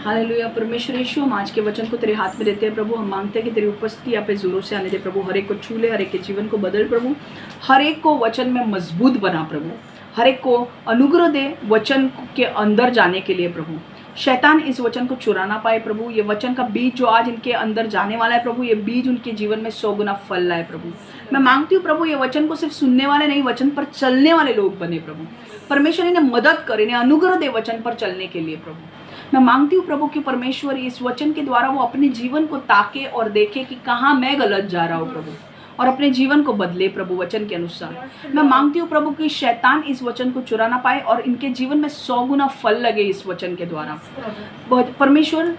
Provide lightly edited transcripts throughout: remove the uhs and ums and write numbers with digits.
Hallelujah. परमेश्वर यीशु, हम आज के वचन को तेरे हाथ में देते हैं प्रभु। हम मांगते हैं कि तेरी उपस्थिति यहाँ पे जोरों से आने दे प्रभु। हर एक को छू ले, हर एक के जीवन को बदल प्रभु। हर एक को वचन में मजबूत बना प्रभु। हर एक को अनुग्रह दे वचन के अंदर जाने के लिए प्रभु। शैतान इस वचन को चुरा ना पाए प्रभु। ये वचन का बीज जो आज इनके अंदर जाने वाला है प्रभु, ये बीज उनके जीवन में 100 गुना फल लाए प्रभु। मैं मांगती हूँ प्रभु, ये वचन को सिर्फ सुनने वाले नहीं, वचन पर चलने वाले लोग बने प्रभु। परमेश्वर इन्हें मदद करे, इन्हें अनुग्रह दे वचन पर चलने के लिए प्रभु। मैं मांगती हूँ प्रभु कि परमेश्वर इस वचन के द्वारा वो अपने जीवन को ताके और देखे कि कहाँ मैं गलत जा रहा हूँ प्रभु, और अपने जीवन को बदले प्रभु वचन के अनुसार। मैं मांगती हूँ प्रभु कि शैतान इस वचन को चुरा ना पाए और इनके जीवन में 100 गुना फल लगे इस वचन के द्वारा। परमेश्वर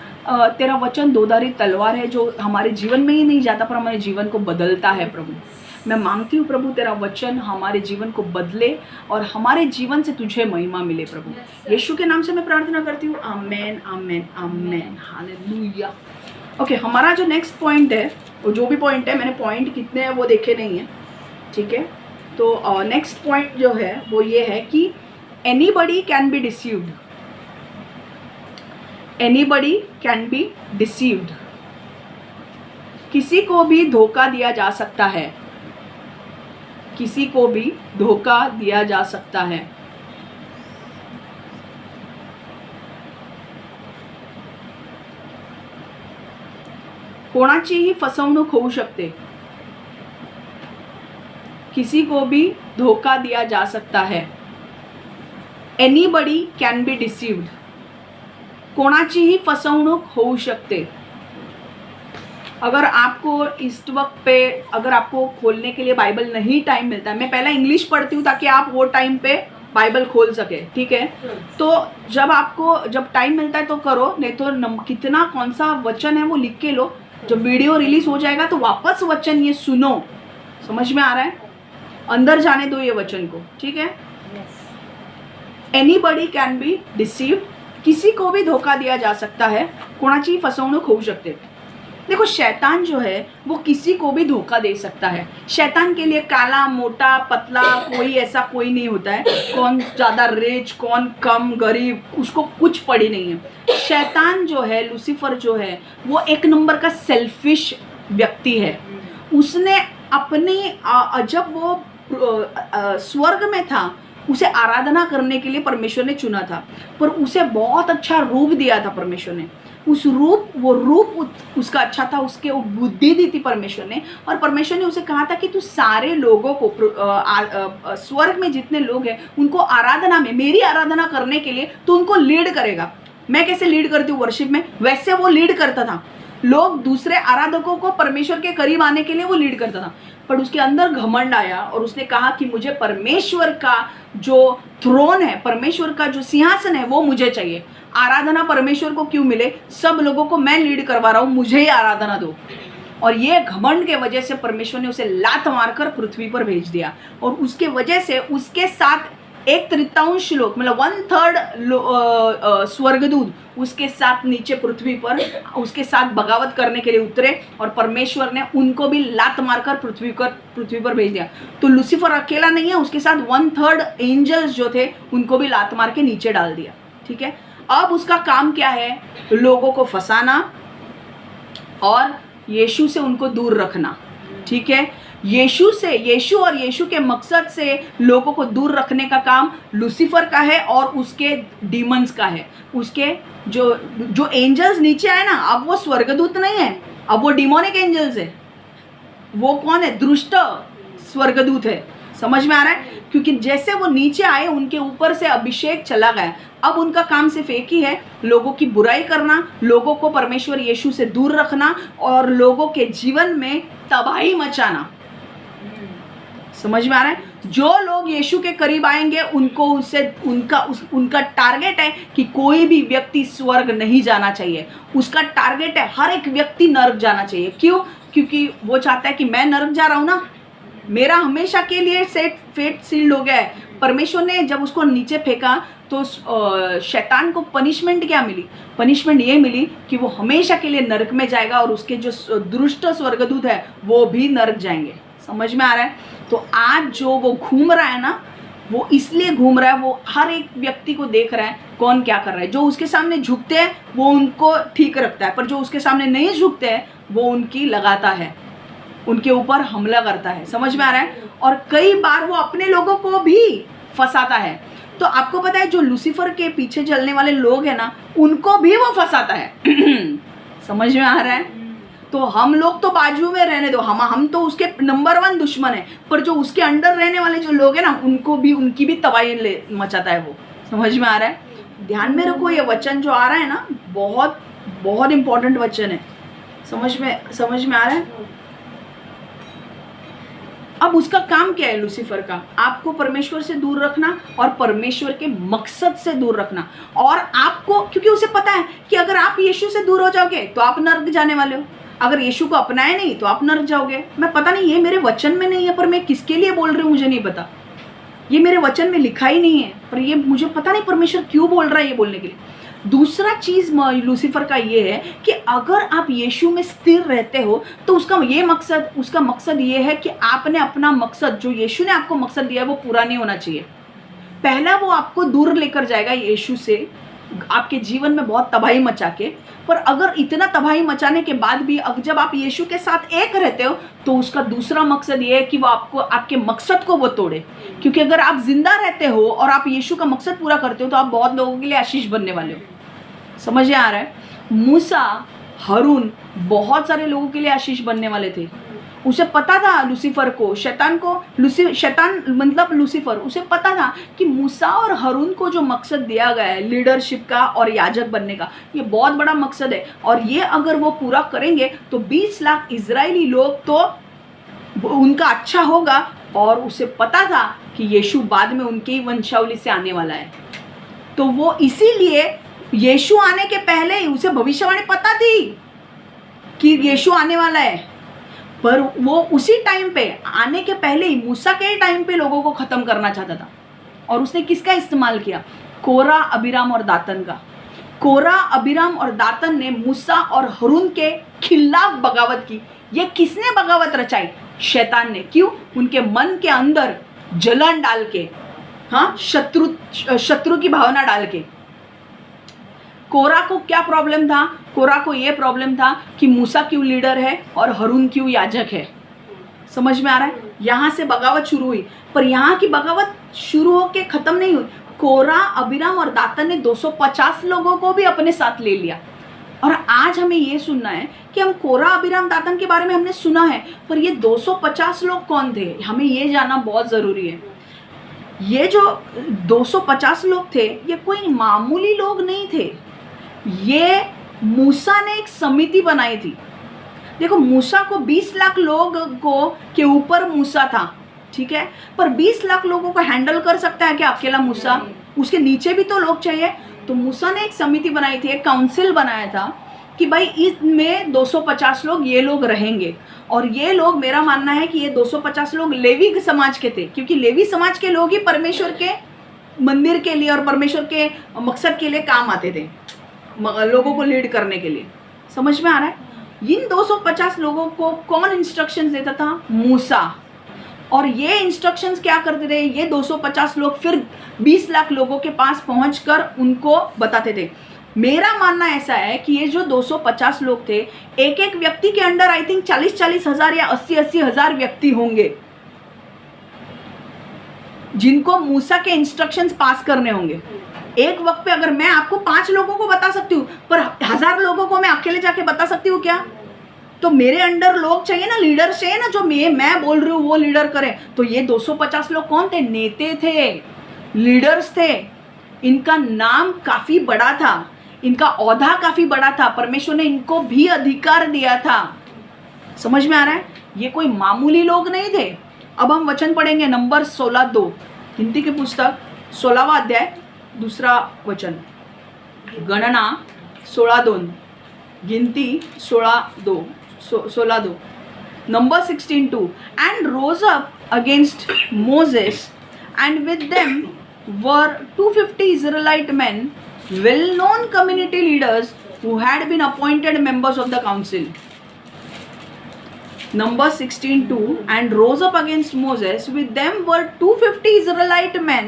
तेरा वचन दोधारी तलवार है जो हमारे जीवन में ही नहीं जाता पर हमारे जीवन को बदलता है प्रभु। मैं मांगती हूँ प्रभु तेरा वचन हमारे जीवन को बदले और हमारे जीवन से तुझे महिमा मिले प्रभु। यीशु के नाम से मैं प्रार्थना करती हूँ, आमेन आमेन आमेन, हालेलुया। ओके, हमारा जो नेक्स्ट पॉइंट है, वो जो भी पॉइंट है, मैंने पॉइंट कितने हैं वो देखे नहीं है, ठीक है। तो नेक्स्ट पॉइंट जो है वो ये है कि anybody can be deceived. Anybody can be deceived. किसी को भी धोखा दिया जा सकता है। किसी को भी धोखा दिया जा सकता है। कोणाचीही फसवणूक होऊ शकते। किसी को भी धोखा दिया जा सकता है। Anybody can be deceived. कोणाचीही फसवणूक होऊ शकते। अगर आपको इस वक्त पे, अगर आपको खोलने के लिए बाइबल नहीं टाइम मिलता है, मैं पहला इंग्लिश पढ़ती हूँ ताकि आप वो टाइम पे बाइबल खोल सके, ठीक है। तो जब टाइम मिलता है तो करो, नहीं तो कितना कौन सा वचन है वो लिख के लो। जब वीडियो रिलीज हो जाएगा तो वापस वचन ये सुनो। समझ में आ रहा है? अंदर जाने दो ये वचन को, ठीक है। Anybody can be deceived. किसी को भी धोखा दिया जा सकता है। कोणाची फसवणूक होऊ शकते। देखो, शैतान जो है वो किसी को भी धोखा दे सकता है। शैतान के लिए काला मोटा पतला कोई ऐसा कोई नहीं होता है, कौन ज़्यादा रिच कौन कम गरीब, उसको कुछ पड़ी नहीं है। शैतान जो है, लूसीफर जो है, वो एक नंबर का सेल्फिश व्यक्ति है। उसने अपने जब वो स्वर्ग में था, उसे आराधना करने के लिए परमेश्वर ने चुना था, पर उसे बहुत अच्छा रूप दिया था परमेश्वर ने। वो रूप उसका अच्छा था, उसके वो बुद्धि दी थी परमेश्वर ने, और परमेश्वर ने उसे कहा था कि तू सारे लोगों को स्वर्ग में जितने लोग हैं उनको आराधना में, मेरी आराधना करने के लिए तू उनको लीड करेगा। मैं कैसे लीड करती हूँ वर्शिप में, वैसे वो लीड करता था। लोग दूसरे आराधकों को परमेश्वर के करीब आने के लिए वो लीड करता था, पर उसके अंदर घमंड आया और उसने कहा कि मुझे परमेश्वर का जो थ्रोन है, परमेश्वर का जो सिंहासन है, वो मुझे चाहिए। आराधना परमेश्वर को क्यों मिले? सब लोगों को मैं लीड करवा रहा हूँ, मुझे ही आराधना दो। और ये घमंड के वजह से परमेश्वर ने उसे लात मारकर पृथ्वी पर भेज दिया, और उसके वजह से उसके साथ 1/3 लोग, मतलब 1/3 स्वर्गदूत उसके साथ नीचे पृथ्वी पर उसके साथ बगावत करने के लिए उतरे, और परमेश्वर ने उनको भी लात मारकर पृथ्वी पर भेज दिया। तो लूसीफर अकेला नहीं है, उसके साथ 1/3 एंजल्स जो थे उनको भी लात मार के नीचे डाल दिया, ठीक है। अब उसका काम क्या है? लोगों को फंसाना और यीशु से उनको दूर रखना, ठीक है। यीशु और यीशु के मकसद से लोगों को दूर रखने का काम लूसीफर का है और उसके डीमंस का है। उसके जो एंजल्स नीचे आए ना, अब वो स्वर्गदूत नहीं है, अब वो डिमोनिक एंजल्स है। वो कौन है? दुष्ट स्वर्गदूत है। समझ में आ रहा है? क्योंकि जैसे वो नीचे आए उनके ऊपर से अभिषेक चला गया। अब उनका काम सिर्फ एक ही है, लोगों की बुराई करना, लोगों को परमेश्वर यीशु से दूर रखना और लोगों के जीवन में तबाही मचाना। समझ में आ रहा है? जो लोग यीशु के करीब आएंगे उनको उनका टारगेट है कि कोई भी व्यक्ति स्वर्ग नहीं जाना चाहिए। उसका टारगेट है हर एक व्यक्ति नरक जाना चाहिए। क्यों? क्योंकि वो चाहता है कि मैं नरक जा रहा हूँ ना, मेरा हमेशा के लिए फेट सील्ड हो गया है। परमेश्वर ने जब उसको नीचे फेंका तो शैतान को पनिशमेंट क्या मिली? पनिशमेंट ये मिली कि वो हमेशा के लिए नरक में जाएगा और उसके जो दुष्ट स्वर्गदूत है वो भी नरक जाएंगे। समझ में आ रहा है? तो आज जो वो घूम रहा है ना, वो इसलिए घूम रहा है, वो हर एक व्यक्ति को देख रहा है कौन क्या कर रहा है। जो उसके सामने झुकते हैं वो उनको ठीक रखता है, पर जो उसके सामने नहीं झुकते हैं वो उनकी लगाता है, उनके ऊपर हमला करता है। समझ में आ रहा है? और कई बार वो अपने लोगों को भी फंसाता है। तो आपको पता है जो लूसीफर के पीछे चलने वाले लोग हैं ना, उनको भी वो फंसाता है। समझ में आ रहा है? तो हम लोग तो बाजू में रहने दो, हम तो उसके नंबर 1 दुश्मन है, पर जो उसके अंडर रहने वाले जो लोग हैं ना, उनको भी, उनकी भी तबाही मचाता है वो। समझ में आ रहा है? ध्यान में रखो, ये वचन जो आ रहा है ना, बहुत बहुत इंपॉर्टेंट वचन है। समझ में आ रहा है? अब उसका काम क्या है लूसीफर का? आपको परमेश्वर से दूर रखना और परमेश्वर के मकसद से दूर रखना। और आपको, क्योंकि उसे पता है कि अगर आप यीशु से दूर हो जाओगे तो आप नरक जाने वाले हो, अगर यीशु को अपनाए नहीं तो आप नरक जाओगे। मैं पता नहीं, ये मेरे वचन में नहीं है, पर मैं किसके लिए बोल रही हूँ मुझे नहीं पता। ये मेरे वचन में लिखा ही नहीं है, पर ये मुझे पता नहीं परमेश्वर क्यों बोल रहा है ये बोलने के लिए। दूसरा चीज लूसीफर का ये है कि अगर आप यीशु में स्थिर रहते हो तो उसका मकसद ये है कि आपने अपना मकसद, जो यीशु ने आपको मकसद दिया है, वो पूरा नहीं होना चाहिए। पहला वो आपको दूर लेकर जाएगा यीशु से, आपके जीवन में बहुत तबाही मचा के। पर अगर इतना तबाही मचाने के बाद भी जब आप यीशु के साथ एक रहते हो तो उसका दूसरा मकसद ये है कि वो आपको, आपके मकसद को वो तोड़े। क्योंकि अगर आप जिंदा रहते हो और आप यीशु का मकसद पूरा करते हो तो आप बहुत लोगों के लिए आशीष बनने वाले हो। समझ में आ रहा है? मूसा, हारून बहुत सारे लोगों के लिए आशीष बनने वाले थे। उसे पता था लूसीफर को, शैतान मतलब लूसीफर, उसे पता था कि मूसा और हारून को जो मकसद दिया गया है लीडरशिप का और याजक बनने का, ये बहुत बड़ा मकसद है। और ये अगर वो पूरा करेंगे तो 20 लाख इजरायली लोग तो उनका अच्छा होगा। और उसे पता था कि यीशु बाद में उनके ही वंशावली से आने वाला है। तो वो इसीलिए यीशु आने के पहले ही उसे भविष्यवाणी पता थी कि यीशु आने वाला है, पर वो उसी टाइम पे, आने के पहले ही, मूसा के टाइम पे लोगों को खत्म करना चाहता था। और उसने किसका इस्तेमाल किया? कोरा, अबीराम और दातन का। कोरा, अबीराम और दातन ने मूसा और हारून के खिलाफ बगावत की। ये किसने बगावत रचाई? शैतान ने। क्यों? उनके मन के अंदर जलन डाल के, हाँ, शत्रु की भावना डाल के। कोरा को क्या प्रॉब्लम था? कोरा को ये प्रॉब्लम था कि मूसा क्यों लीडर है और हारून क्यों याजक है। समझ में आ रहा है? यहाँ से बगावत शुरू हुई, पर यहाँ की बगावत शुरू होके खत्म नहीं हुई। कोरा, अबीराम और दातन ने 250 लोगों को भी अपने साथ ले लिया। और आज हमें ये सुनना है कि हम कोरा, अबीराम, दातन के बारे में हमने सुना है, पर ये 250 लोग कौन थे, हमें ये जानना बहुत ज़रूरी है। ये जो 250 लोग थे, ये कोई मामूली लोग नहीं थे। ये मूसा ने एक समिति बनाई थी। देखो, मूसा को 20 लाख लोग के ऊपर मूसा था, ठीक है, पर 20 लाख लोगों को हैंडल कर सकता है क्या अकेला मूसा? उसके नीचे भी तो लोग चाहिए। तो मूसा ने एक समिति बनाई थी, एक काउंसिल बनाया था कि भाई इसमें 250 लोग ये लोग रहेंगे। और ये लोग, मेरा मानना है कि ये 250 लोग लेवी समाज के थे, क्योंकि लेवी समाज के लोग ही परमेश्वर के मंदिर के लिए और परमेश्वर के मकसद के लिए काम आते थे, लोगों को लीड करने के लिए। समझ में आ रहा है? इन 250 लोगों को कौन इंस्ट्रक्शंस देता था? मूसा। और ये इंस्ट्रक्शंस क्या करते थे? ये 250 लोग फिर 20 लाख लोगों के पास पहुंचकर उनको बताते थे। मेरा मानना ऐसा है कि ये जो 250 लोग थे, एक एक व्यक्ति के अंडर आई थिंक 40-40 हज़ार या 80-80 हज़ार व्यक्ति होंगे जिनको मूसा के इंस्ट्रक्शंस पास करने होंगे। एक वक्त पे अगर मैं आपको 5 लोगों को बता सकती हूँ, पर 1000 लोगों को मैं अकेले जाके बता सकती हूँ क्या? तो मेरे अंडर लोग चाहिए ना, लीडर चाहिए ना, जो मैं बोल रही हूँ वो लीडर करें। तो ये 250 लोग कौन थे? नेता थे, लीडर्स थे। इनका नाम काफ़ी बड़ा था, इनका ओहदा काफ़ी बड़ा था, परमेश्वर ने इनको भी अधिकार दिया था। समझ में आ रहा है? ये कोई मामूली लोग नहीं थे। अब हम वचन पढ़ेंगे, नंबर 16:2, गिनती की पुस्तक 16वां अध्याय 2 वचन। गणना 16:2, गिनती 16:2। Number 16:2, and rose up against Moses, and with them were 250 Israelite men, well-known community leaders who had been appointed members of the council. Numbers 16:2, and rose up against Moses. With them were 250 Israelite men,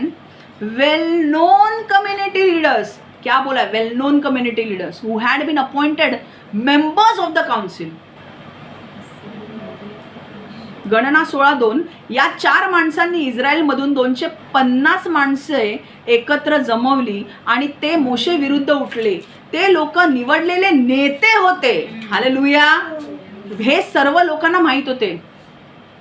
well-known community leaders. क्या बोला है? Well-known community leaders who had been appointed members of the council. गणना 16:2, या 4 माणसांनी इस्रायलमधून 250 माणसे एकत्र जमवली आणि ते मोशे विरुद्ध उठले. ते लोक निवडलेले नेते होते. हालेलुया. हे सर्व लोकांना माहित होते.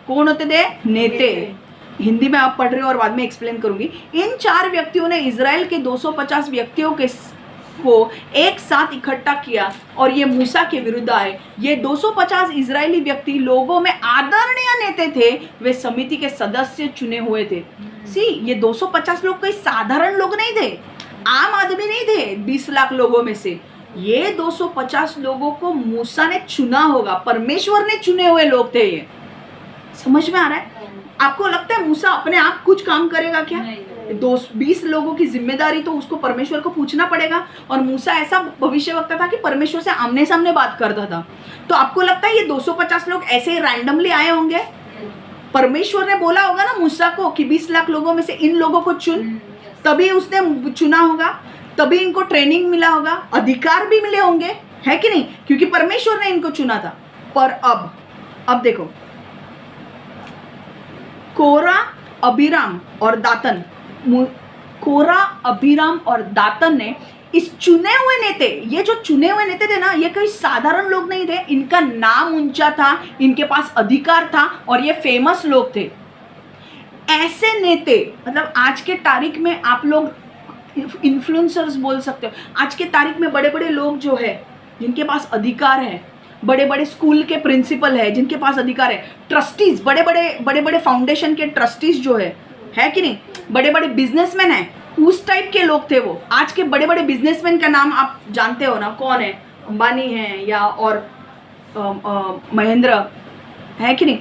कौन होते ते? नेते. हिंदी में आप पढ़ रहे हो और बाद में एक्सप्लेन करूंगी. इन 4 व्यक्तियों ने इजराइल के 250 व्यक्तियों को एक साथ इकट्ठा किया और ये मूसा के विरुद्ध आए. ये 250 इजरायली व्यक्ति लोगों में आदरणीय नेते थे. वे समिति के सदस्य चुने हुए थे. सी, ये 250 लोग कोई साधारण लोग नहीं थे, आम आदमी नहीं थे. 20 लाख लोगों में से ये 250 लोगों को मूसा ने चुना होगा. परमेश्वर ने चुने हुए लोग थे. ये समझ में आ रहा है? आपको लगता है मूसा अपने आप कुछ काम करेगा क्या? 20 लोगों की जिम्मेदारी तो उसको परमेश्वर को पूछना पड़ेगा. और मूसा ऐसा भविष्यवक्ता था कि परमेश्वर से आमने सामने बात करता था. तो आपको लगता है ये 250 लोग ऐसे ही रैंडमली आए होंगे? परमेश्वर ने बोला होगा ना मूसा को कि 20 लाख लोगों में से इन लोगों को चुन, तभी उसने चुना होगा, तभी इनको ट्रेनिंग मिला होगा, अधिकार भी मिले होंगे, है कि नहीं? क्योंकि परमेश्वर ने इनको चुना था. पर अब देखो, कोरा, अबीराम और दातन. कोरा, अबीराम और दातन ने इस चुने हुए नेते, ये जो चुने हुए नेते थे ना, ये कोई साधारण लोग नहीं थे. इनका नाम ऊंचा था, इनके पास अधिकार था और ये फेमस लोग थे. ऐसे नेते, मतलब आज के तारीख में आप लोग इन्फ्लुएंसर्स बोल सकते हो. आज के तारीख में बड़े बड़े लोग जो है, जिनके पास अधिकार है, बड़े बड़े स्कूल के प्रिंसिपल है जिनके पास अधिकार है, ट्रस्टीज, बड़े बड़े फाउंडेशन के ट्रस्टीज जो है कि नहीं, बड़े बड़े बिजनेसमैन हैं, उस टाइप के लोग थे वो. आज के बड़े बड़े बिजनेसमैन का नाम आप जानते हो ना, कौन है? अंबानी है या और महेंद्र, है कि नहीं?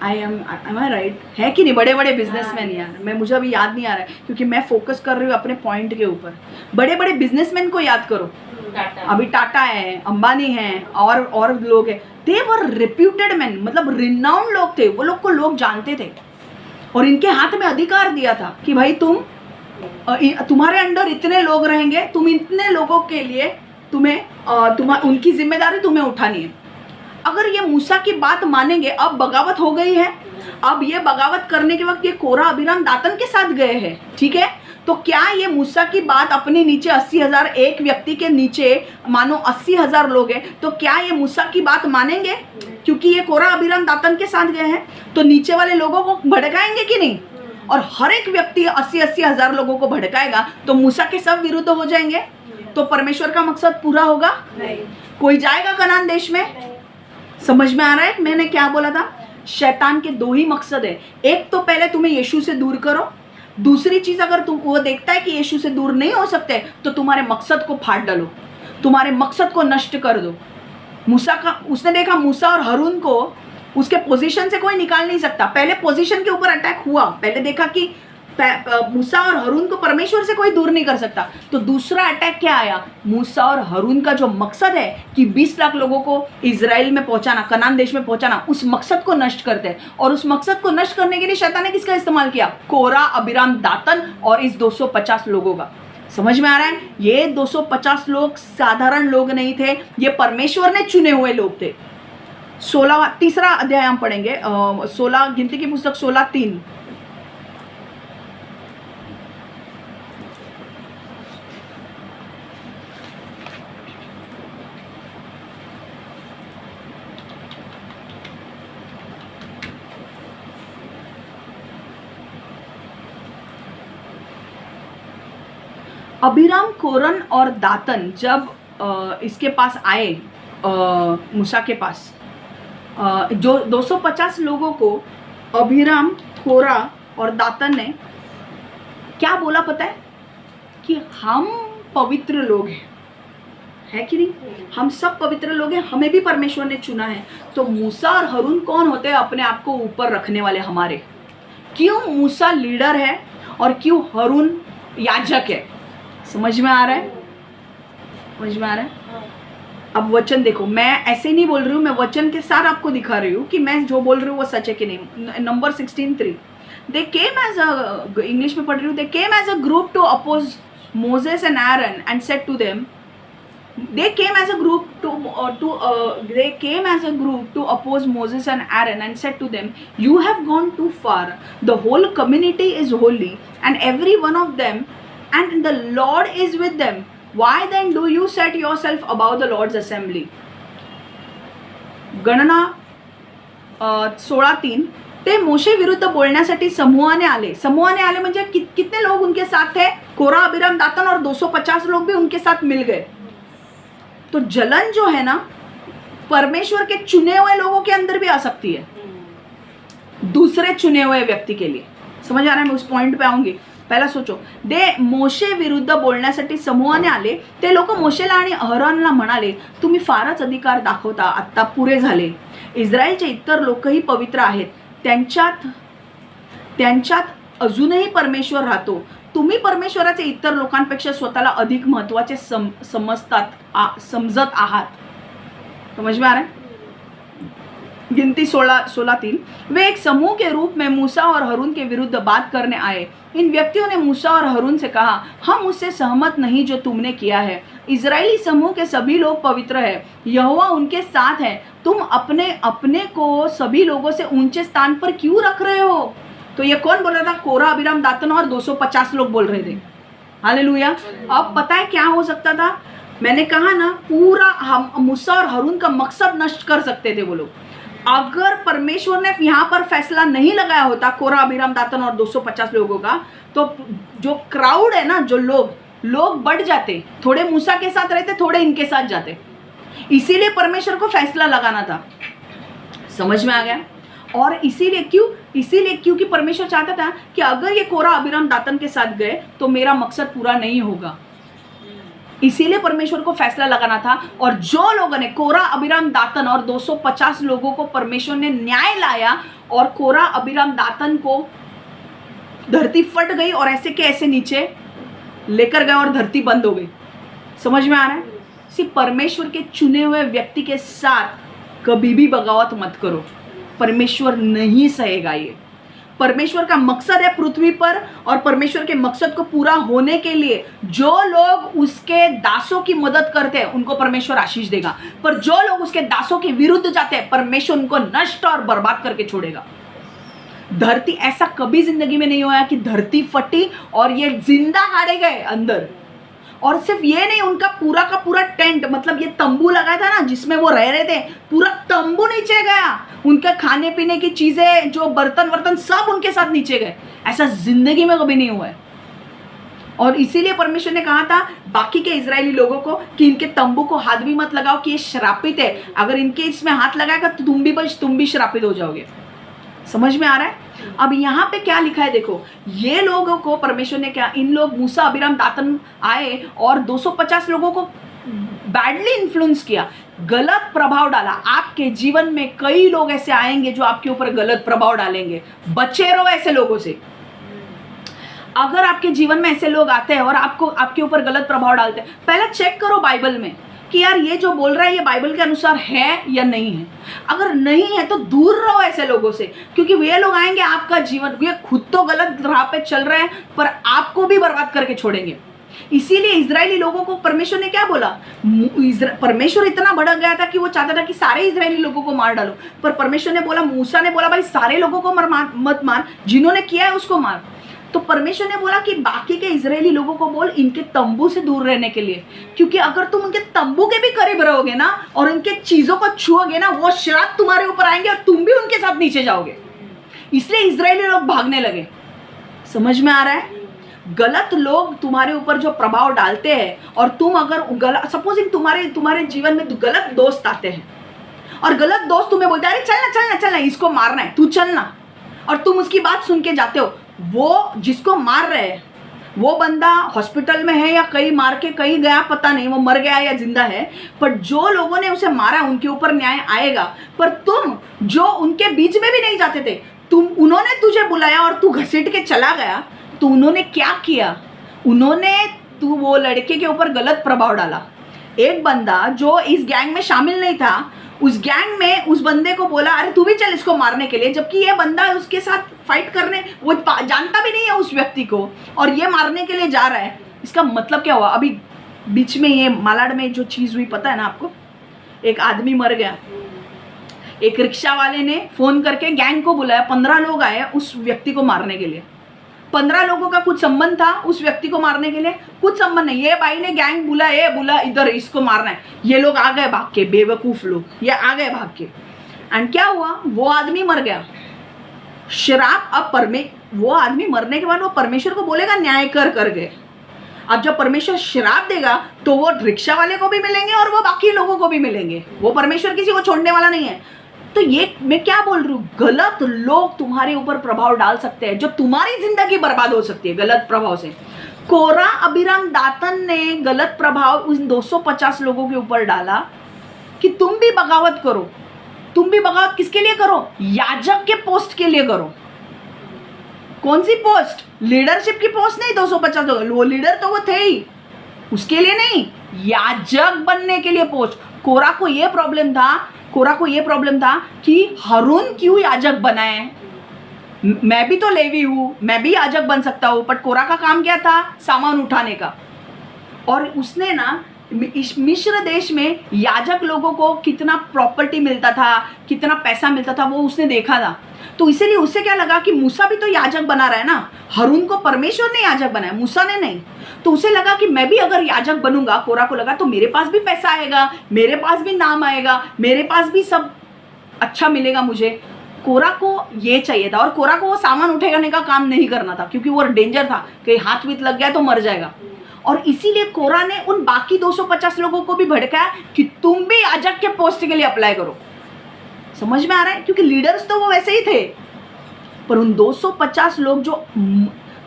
am I right? है कि नहीं? बड़े बड़े बिजनेसमैन यार, मुझे अभी याद नहीं आ रहा है क्योंकि मैं फोकस कर रही हूँ अपने पॉइंट के ऊपर. बड़े बड़े बिजनेसमैन को याद करो. अभी टाटा है, अंबानी है और लोग हैं. दे वर रेप्यूटेड मैन, मतलब रिनाउंड लोग थे. वो लोग को लोग जानते थे और इनके हाथ में अधिकार दिया था कि भाई तुम्हारे अंडर इतने लोग रहेंगे, तुम इतने लोगों के लिए उनकी जिम्मेदारी तुम्हें उठानी है. अगर ये मूसा की बात मानेंगे, अब बगावत हो गई है. अब ये बगावत करने के वक्त ये कोरा, अबीराम, दातन के साथ गए हैं. ठीक है, तो क्या ये मूसा की बात अपने नीचे 80,000, एक व्यक्ति के नीचे मानो 80,000 लोग हैं, तो क्या ये मूसा की बात मानेंगे? क्योंकि ये कोरा, अबीराम, दातन के साथ गए हैं, तो नीचे वाले लोगों को भड़काएंगे कि नहीं? और हर एक व्यक्ति 80-80 हजार लोगों को भड़काएगा तो मूसा के सब विरुद्ध हो जाएंगे. तो परमेश्वर का मकसद पूरा होगा? कोई जाएगा कनान देश में? समझ में आ रहा है मैंने क्या बोला था? शैतान के 2 ही मकसद है. एक तो पहले तुम्हें यीशु से दूर करो. दूसरी चीज, अगर तुम वो देखता है कि यीशु से दूर नहीं हो सकते तो तुम्हारे मकसद को फाड़ डालो, तुम्हारे मकसद को नष्ट कर दो. उसने देखा मूसा और हारून को उसके पोजीशन से कोई निकाल नहीं सकता. पहले पोजीशन के ऊपर अटैक हुआ, पहले देखा कि मूसा और हारून को परमेश्वर से कोई दूर नहीं कर सकता. तो दूसरा अटैक क्या आया? मूसा और हारून का जो मकसद है कि 20 लाख लोगों को इजराइल में पहुंचाना, कनान देश में पहुंचाना, उस मकसद को नष्ट करते हैं. और उस मकसद को नष्ट करने के लिए शैतान ने किसका इस्तेमाल किया? कोरा, अबीराम, दातन और इस 250 लोगों का. समझ में आ रहा है? ये 250 लोग साधारण लोग नहीं थे, ये परमेश्वर ने चुने हुए लोग थे. 16, तीसरा अध्याय हम पढ़ेंगे. 16 गिनती की पुस्तक 16:3. अबीराम, कोरन और दातन जब इसके पास आए, मूसा के पास, जो 250 लोगों को अबीराम, कोरा और दातन ने क्या बोला पता है? कि हम पवित्र लोग हैं, है कि नहीं? हम सब पवित्र लोग हैं, हमें भी परमेश्वर ने चुना है. तो मूसा और हारून कौन होते हैं? अपने आप को ऊपर रखने वाले हमारे. क्यों मूसा लीडर है और क्यों हारून याजक है? समझ में आ रहा है? समझ में आ रहा है? अब वचन देखो, मैं ऐसे नहीं बोल रही हूँ, मैं वचन के साथ आपको दिखा रही हूँ कि मैं जो बोल रही हूँ वो सच है कि नहीं। Number 16:3, they came as a, English में पढ़ रही हूँ, they came as a group to oppose Moses and Aaron and said to them, they came as a group they came as a group to oppose Moses and Aaron and said to them, you have gone too far, the whole community is holy and every one of them, and the Lord is with them, why then do you set yourself above the Lord's assembly? गणना 16:3, ते मोशे विरुद्ध बोलण्यासाठी समूहाने आले म्हणजे कितने लोग उनके साथ थे? कोरा, अबीराम, दातन और 250 लोग भी उनके साथ मिल गए। तो जलन जो है ना, परमेश्वर के चुने हुए लोगों के अंदर भी आ सकती है, दूसरे चुने हुए व्यक्ती के लिए। समझ आ रहा है? मैं उस पॉइंट पे आऊंगी। पहिला सोचो, दे मोशे विरुद्ध बोलण्यासाठी समूहाने आले, ते लोक मोशेला आणि अहरोनला म्हणाले, तुम्ही फारच अधिकार दाखवता, आत्ता पुरे झाले, इस्रायलचे इतर लोकही पवित्र आहेत, त्यांच्यात अजूनही परमेश्वर राहतो, तुम्ही परमेश्वराचे इतर लोकांपेक्षा स्वतःला अधिक महत्त्वाचे समजत आहात। समझ में आ रहा है? गिनती 16:3, वे एक समूह के रूप में मूसा और हारून के विरुद्ध बात करने आए। इन व्यक्तियों ने मूसा और हारून से कहा, हम उससे सहमत नहीं जो तुमने किया है, इजरायली समूह के सभी लोग पवित्र है, यहोवा उनके साथ है, तुम अपने अपने को सभी लोगों से ऊंचे स्थान पर क्यों रख रहे हो? तो ये कौन बोल रहा था? कोरा, अबीराम, दातन और 250 लोग बोल रहे थे। हालेलुया। अब पता है क्या हो सकता था? मैंने कहा ना, पूरा हम मूसा और हारून का मकसद नष्ट कर सकते थे वो लोग। अगर परमेश्वर ने यहाँ पर फैसला नहीं लगाया होता कोरा, अबीराम, दातन और 250 लोगों का, तो जो क्राउड है ना, जो लोग बढ़ जाते, थोड़े मूसा के साथ रहते, थोड़े इनके साथ जाते। इसीलिए परमेश्वर को फैसला लगाना था। समझ में आ गया? और इसीलिए क्योंकि परमेश्वर चाहता था कि अगर ये कोरा, अबीराम, दातन के साथ गए तो मेरा मकसद पूरा नहीं होगा। इसीलिए परमेश्वर को फैसला लगाना था। और जो लोगों ने कोरा, अबीराम, दातन और 250 लोगों को परमेश्वर ने न्याय लाया, और कोरा, अबीराम, दातन को धरती फट गई और ऐसे के ऐसे नीचे लेकर गए और धरती बंद हो गई। समझ में आ रहा है? सिर्फ परमेश्वर के चुने हुए व्यक्ति के साथ कभी भी बगावत मत करो, परमेश्वर नहीं सहेगा। ये परमेश्वर का मकसद है पृथ्वी पर, और परमेश्वर के मकसद को पूरा होने के लिए जो लोग उसके दासों की मदद करते हैं उनको परमेश्वर आशीष देगा, पर जो लोग उसके दासों के विरुद्ध जाते हैं परमेश्वर उनको नष्ट और बर्बाद करके छोड़ेगा। धरती, ऐसा कभी जिंदगी में नहीं हुआ कि धरती फटी और ये जिंदा गाड़े गए अंदर। और सिर्फ ये नहीं, उनका पूरा का पूरा टेंट, मतलब ये तंबू लगा था ना जिसमें वो रह रहे थे, पूरा तंबू नीचे गया, उनके खाने पीने की चीजें, जो बर्तन सब उनके साथ नीचे गए। ऐसा जिंदगी में कभी नहीं हुआ है। और इसीलिए परमेश्वर ने कहा था बाकी के इजरायली लोगों को कि इनके तंबू को हाथ भी मत लगाओ, कि ये श्रापित है, अगर इनके इसमें हाथ लगाएगा तो तुम भी श्रापित हो जाओगे। समझ में आ रहा है? अब यहाँ पे क्या लिखा है देखो, ये लोगों को परमेश्वर ने क्या, इन लोग मूसा, अबीराम, दातन आए और 250 लोगों को बैडली इन्फ्लुएंस किया, गलत प्रभाव डाला। आपके जीवन में कई लोग ऐसे आएंगे जो आपके ऊपर गलत प्रभाव डालेंगे, बचे रहो ऐसे लोगों से। अगर आपके जीवन में ऐसे लोग आते हैं और आपके ऊपर गलत प्रभाव डालते हैं, पहले चेक करो बाइबल में कि यार ये जो बोल रहा है ये बाइबल के अनुसार है या नहीं है। अगर नहीं है तो दूर रहो ऐसे लोगों से, क्योंकि वे लोग आएंगे आपका जीवन, वे खुद तो गलत राह पे चल रहे हैं पर आपको भी बर्बाद करके छोड़ेंगे। इसीलिए इजरायली लोगों को परमेश्वर ने क्या बोला, परमेश्वर इतना भड़क गया था कि वो चाहता था कि सारे इजरायली लोगों को मार डालो, पर परमेश्वर ने बोला, मूसा ने बोला, भाई सारे लोगों को मत मार, जिन्होंने किया है उसको मार। तो परमेश्वर ने बोला कि बाकी के इजरायली लोगों को बोल इनके तंबू से दूर रहने के लिए, क्योंकि अगर तुम उनके तंबू के भी करीब रहोगे ना और उनके चीजों को छुओगे ना, वो श्राप तुम्हारे ऊपर आएंगे और तुम भी उनके साथ नीचे जाओगे। इसलिए इजरायली लोग भागने लगे। समझ में आ रहा है? गलत लोग तुम्हारे ऊपर जो प्रभाव डालते हैं, और तुम अगर सपोजिंग तुम्हारे जीवन में गलत दोस्त आते हैं और गलत दोस्त तुम्हें बोलते हैं, अरे चलना इसको मारना है, तू चलना, और तुम उसकी बात सुन के जाते हो। वो जिसको मार रहे हैं वो बंदा हॉस्पिटल में है या कहीं मार के कहीं गया, पता नहीं वो मर गया या जिंदा है, पर जो लोगों ने उसे मारा उनके ऊपर न्याय आएगा। पर तुम जो उनके बीच में भी नहीं जाते थे, उन्होंने तुझे बुलाया और तू घसीट के चला गया, तो उन्होंने क्या किया, वो लड़के के ऊपर गलत प्रभाव डाला। एक बंदा जो इस गैंग में शामिल नहीं था, उस गैंग में उस बंदे को बोला अरे तू भी चल इसको मारने के लिए, जबकि ये बंदा उसके साथ फाइट करने, वो जानता भी नहीं है उस व्यक्ति को, और ये मारने के लिए जा रहा है। इसका मतलब क्या हुआ? अभी बीच में ये मालाड में जो चीज़ हुई पता है ना आपको, एक आदमी मर गया। एक रिक्शा वाले ने फोन करके गैंग को बुलाया, 15 लोग आए उस व्यक्ति को मारने के लिए। 15 लोगों का कुछ संबंध था उस व्यक्ति को मारने के लिए? कुछ संबंध नहीं। ये भाई ने गैंग बोला इधर इसको मारना है, ये लोग आ गए भाग के, बेवकूफ लोग, ये आ गए भाग के। एंड क्या हुआ? वो आदमी मर गया। श्राप अब वो आदमी मरने के बाद वो परमेश्वर को बोलेगा न्याय कर गए। अब जब परमेश्वर श्राप देगा तो वो रिक्शा वाले को भी मिलेंगे और वो बाकी लोगों को भी मिलेंगे। वो परमेश्वर किसी को छोड़ने वाला नहीं है। तो ये मैं क्या बोल रही हूँ, गलत लोग तुम्हारे ऊपर प्रभाव डाल सकते हैं जो तुम्हारी जिंदगी बर्बाद हो सकती है गलत प्रभाव से। कोरा अभिराम दातन ने गलत प्रभाव उन 250 लोगों के ऊपर डाला कि तुम भी बगावत करो। तुम भी बगावत किसके लिए करो? याजक के पोस्ट के लिए करो। कौन सी पोस्ट? लीडरशिप की पोस्ट नहीं। 250 लोग, वो लीडर तो वो थे ही, उसके लिए नहीं, याजक बनने के लिए पोस्ट। कोरा को ये प्रॉब्लम था कि हारून क्यों याजक बनाए? मैं भी तो लेवी हूँ, मैं भी याजक बन सकता हूँ, बट कोरा का काम क्या था? सामान उठाने का। और उसने ना मिस्र देश में याजक लोगों को कितना प्रॉपर्टी मिलता था, कितना पैसा मिलता था, वो उसने देखा था। तो इसीलिए उससे क्या लगा कि मूसा भी तो याजक बना रहा है ना, हारून को परमेश्वर ने याजक बनाया, मूसा ने नहीं। तो उसे लगा कि मैं भी अगर याजक बनूंगा, कोरा को लगा, तो मेरे पास भी पैसा आएगा, मेरे पास भी नाम आएगा, मेरे पास भी सब अच्छा मिलेगा मुझे। कोरा को ये चाहिए था, और कोरा को वो सामान उठाने का काम नहीं करना था क्योंकि वो डेंजर था, कहीं हाथ बीत लग गया तो मर जाएगा। और इसीलिए कोरा ने उन बाकी 250 लोगों को भी भड़काया कि तुम भी याजक के पोस्ट के लिए अप्लाई करो। समझ में आ रहा है? क्योंकि लीडर्स तो वो वैसे ही थे, पर उन 250 लोग जो,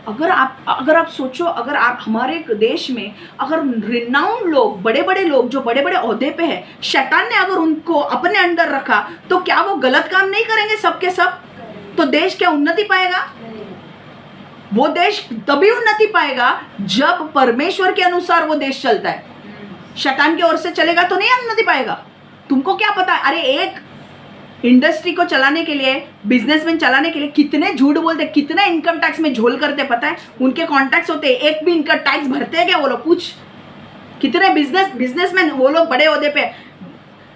अगर आप सोचो, अगर आप हमारे देश में अगर रिनाउंड लोग, बड़े बड़े लोग जो बड़े बड़े ओहदे पे है, शैतान ने अगर उनको अपने अंडर रखा, तो क्या वो गलत काम नहीं करेंगे सबके सब? तो देश क्या उन्नति पाएगा? वो देश तभी उन्नति पाएगा जब परमेश्वर के अनुसार वो देश चलता है। शैतान की ओर से चलेगा तो नहीं उन्नति पाएगा। तुमको क्या पता? अरे एक इंडस्ट्री को चलाने के लिए, बिजनेसमैन चलाने के लिए कितने झूठ बोलते, कितना इनकम टैक्स में झोल करते पता है? उनके कॉन्टैक्ट्स होते हैं, एक भी इनकम टैक्स भरते हैं क्या वो लोग? पूछ, कितने बिजनेसमैन वो लोग बड़े ओहदे पे।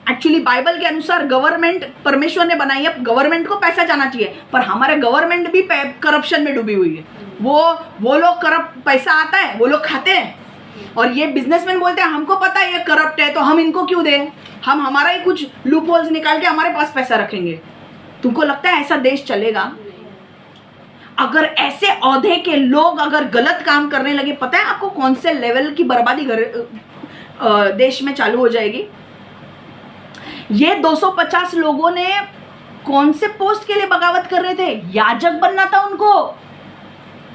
एक्चुअली बाइबल के अनुसार गवर्नमेंट परमेश्वर ने बनाई है, गवर्नमेंट को पैसा जाना चाहिए, पर हमारे गवर्नमेंट भी करप्शन में डूबी हुई है। वो लोग करप्ट, पैसा आता है वो लोग खाते हैं, और ये बिजनेसमैन बोलते हैं हमको पता है ये करप्ट है तो हम इनको क्यों दें, हम हमारा ही कुछ लूप होल्स निकाल के हमारे पास पैसा रखेंगे। तुमको लगता है ऐसा देश चलेगा? अगर ऐसे औहदे के लोग अगर गलत काम करने लगे, पता है आपको कौन से लेवल की बर्बादी देश में चालू हो जाएगी? ये 250 लोगों ने कौन से पोस्ट के लिए बगावत कर रहे थे? याजक बनना था उनको।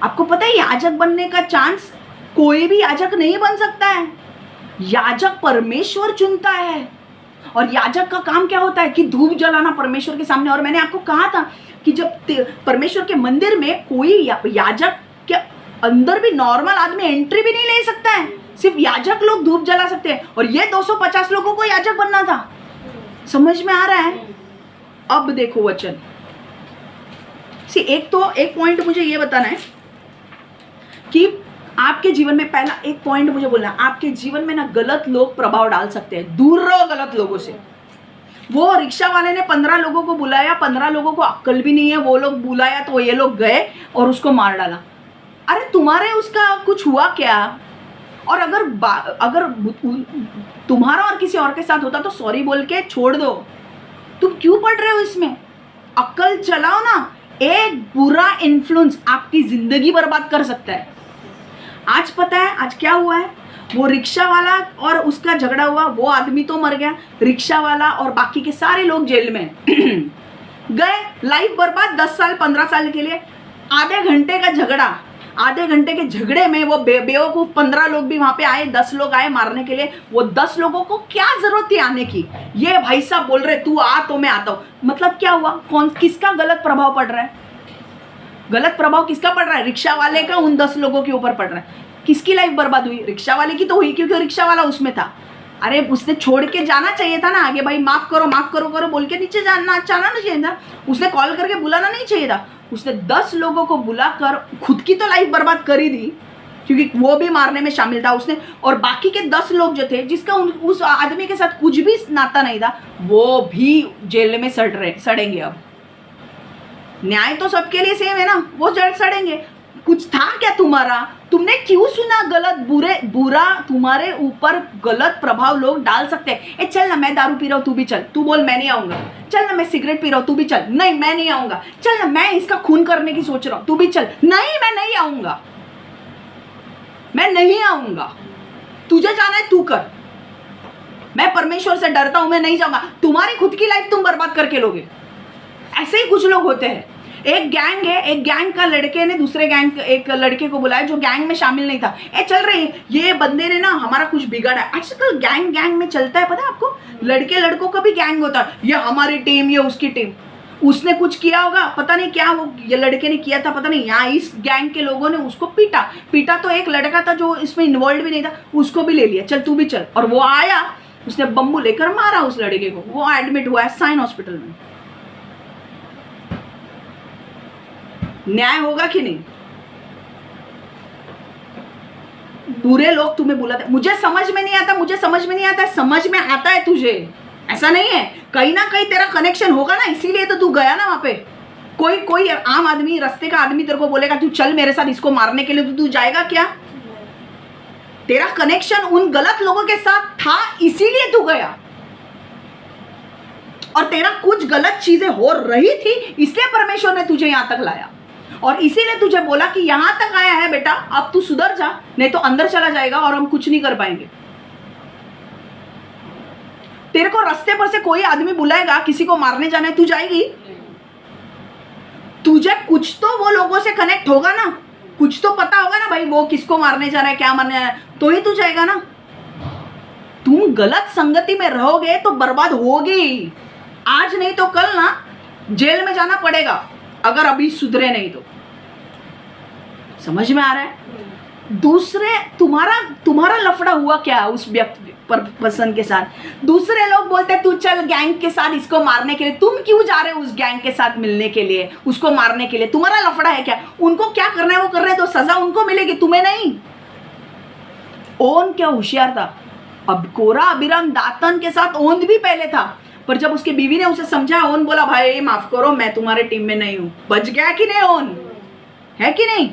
आपको पता है याजक बनने का चांस कोई भी याजक नहीं बन सकता है, याजक परमेश्वर चुनता है। और याजक का काम क्या होता है कि धूप जलाना परमेश्वर के सामने। और मैंने आपको कहा था कि जब परमेश्वर के मंदिर में कोई याजक के अंदर भी नॉर्मल आदमी एंट्री भी नहीं ले सकता है, सिर्फ याजक लोग धूप जला सकते हैं, और ये 250 लोगों को याजक बनना था। समझ में आ रहा है? अब देखो वचन एक पॉइंट मुझे ये बताना है कि आपके जीवन में, पहला एक पॉइंट मुझे बोलना है, आपके जीवन में ना गलत लोग प्रभाव डाल सकते हैं। दूर रहो गलत लोगों से। वो रिक्शा वाले ने 15 लोगों को बुलाया, 15 लोगों को अक्ल भी नहीं है, वो लोग बुलाया तो ये लोग गए और उसको मार डाला। अरे तुम्हारे उसका कुछ हुआ क्या? और अगर तुम्हारा और किसी और के साथ होता तो सॉरी बोल के छोड़ दो। तुम क्यों पढ़ रहे हो इसमें? अक्ल चलाओ ना। एक बुरा इन्फ्लुएंस आपकी जिंदगी बर्बाद कर सकता है। आज पता है आज क्या हुआ है? वो रिक्शा वाला और उसका झगड़ा हुआ, वो आदमी तो मर गया, रिक्शा वाला और बाकी के सारे लोग जेल में गए, लाइफ बर्बाद 10 साल 15 साल के लिए। आधे घंटे का झगड़ा, आधे घंटे के झगड़े में वो बेवकूफ 15 लोग भी वहां पे आए, 10 लोग आए मारने के लिए। वो 10 लोगों को क्या जरूरत थी आने की? ये भाई साहब बोल रहे तू आ तो मैं आता हूं। मतलब क्या हुआ? किसका गलत प्रभाव पड़ रहा है? गलत प्रभाव किसका पड़ रहा है? रिक्शा वाले का उन 10 लोगों के ऊपर पड़ रहा है। किसकी लाइफ बर्बाद हुई? रिक्शा वाले की तो हुई, क्योंकि रिक्शा वाला उसमें था। अरे उसने छोड़ के जाना चाहिए था ना आगे, भाई माफ करो माफ करो करो बोल के नीचे जाना जाना नहीं चाहिए था। उसने कॉल करके बुलाना नहीं चाहिए था। उसने 10 लोगों को बुलाकर खुद की तो लाइफ बर्बाद कर ही दी, क्योंकि वो भी मारने में शामिल था उसने, और बाकी के 10 लोग जो थे जिसका उस आदमी के साथ कुछ भी नाता नहीं था, वो भी जेल में सड़ेंगे। अब न्याय तो सबके लिए सेम है ना, वो जड़ सड़ेंगे। कुछ था क्या तुम्हारा? तुमने क्यों सुना गलत? बुरा तुम्हारे ऊपर गलत प्रभाव लोग डाल सकते हैं। ए चल ना, मैं दारू पी रहा हूँ तू भी चल, तू बोल मैं नहीं आऊंगा। चल ना, मैं सिगरेट पी रहा हूँ तू भी चल, नहीं मैं नहीं आऊंगा। चल ना, मैं इसका खून करने की सोच रहा हूँ तू भी चल, नहीं मैं नहीं आऊंगा, मैं नहीं आऊंगा। तुझे जाना है तू कर, मैं परमेश्वर से डरता हूं, मैं नहीं जाऊंगा। तुम्हारी खुद की लाइफ तुम बर्बाद करके लोगे। ऐसे ही कुछ लोग होते हैं। एक गैंग है, एक गैंग का लड़के ने दूसरे गैंग एक लड़के को बुलाया जो गैंग में शामिल नहीं था। ए चल रही, ये बंदे ने ना हमारा कुछ बिगाड़ा है। आजकल गैंग में चलता है, पता है आपको? लड़के लड़कों का भी गैंग होता है, ये हमारी टीम, ये उसकी टीम। उसने कुछ किया होगा, पता नहीं क्या वो ये लड़के ने किया था, पता नहीं। यहाँ इस गैंग के लोगों ने उसको पीटा तो एक लड़का था जो इसमें इन्वॉल्व भी नहीं था, उसको भी ले लिया, चल तू भी चल। और वो आया, उसने बम्बू लेकर मारा उस लड़के को, वो एडमिट हुआ है साइन हॉस्पिटल में। न्याय होगा कि नहीं? बुरे लोग तुम्हें बुलाते, मुझे समझ में नहीं आता, मुझे समझ में नहीं आता, समझ में आता है तुझे, ऐसा नहीं है। कहीं ना कहीं तेरा कनेक्शन होगा ना, इसीलिए तो तू गया ना वहां पे। कोई आम आदमी, रास्ते का आदमी तेरे को बोलेगा तू चल मेरे साथ इसको मारने के लिए, तो तू जाएगा क्या? तेरा कनेक्शन उन गलत लोगों के साथ था, इसीलिए तू गया। और तेरा कुछ गलत चीजें हो रही थी, इसलिए परमेश्वर ने तुझे यहां तक लाया, और इसीलिए तुझे बोला कि यहां तक आया है बेटा, अब तू सुधर जा, नहीं तो अंदर चला जाएगा और हम कुछ नहीं कर पाएंगे। तेरे को रास्ते पर से कोई आदमी बुलाएगा किसी को मारने जाना है, तू जाएगी? तुझे कुछ तो वो लोगों से कनेक्ट होगा ना, कुछ तो पता होगा ना भाई वो किसको मारने जा रहा है, क्या मारने जा रहा है, तो ही तू जाएगा ना। तुम गलत संगति में रहोगे तो बर्बाद होगी। आज नहीं तो कल ना जेल में जाना पड़ेगा, अगर अभी सुधरे नहीं तो। समझ में आ रहा है? दूसरे तुम्हारा लफड़ा हुआ क्या उस व्यक्ति पर्सन के साथ? दूसरे लोग बोलते तू चल गैंग के साथ इसको मारने के लिए, तुम क्यों जा रहे हो उस गैंग के साथ मिलने के लिए, उसको मारने के लिए? तुम्हारा लफड़ा है क्या? उनको क्या करना है वो कर रहे हैं, तो सजा उनको मिलेगी, तुम्हें नहीं। ओन क्या होशियार था, अब कोरा अबीराम दातन के साथ ओन भी पहले था, पर जब उसके बीवी ने उसे समझा, ओन बोला भाई माफ करो मैं तुम्हारे टीम में नहीं हूं। बच गया कि नहीं ओन? है कि नहीं?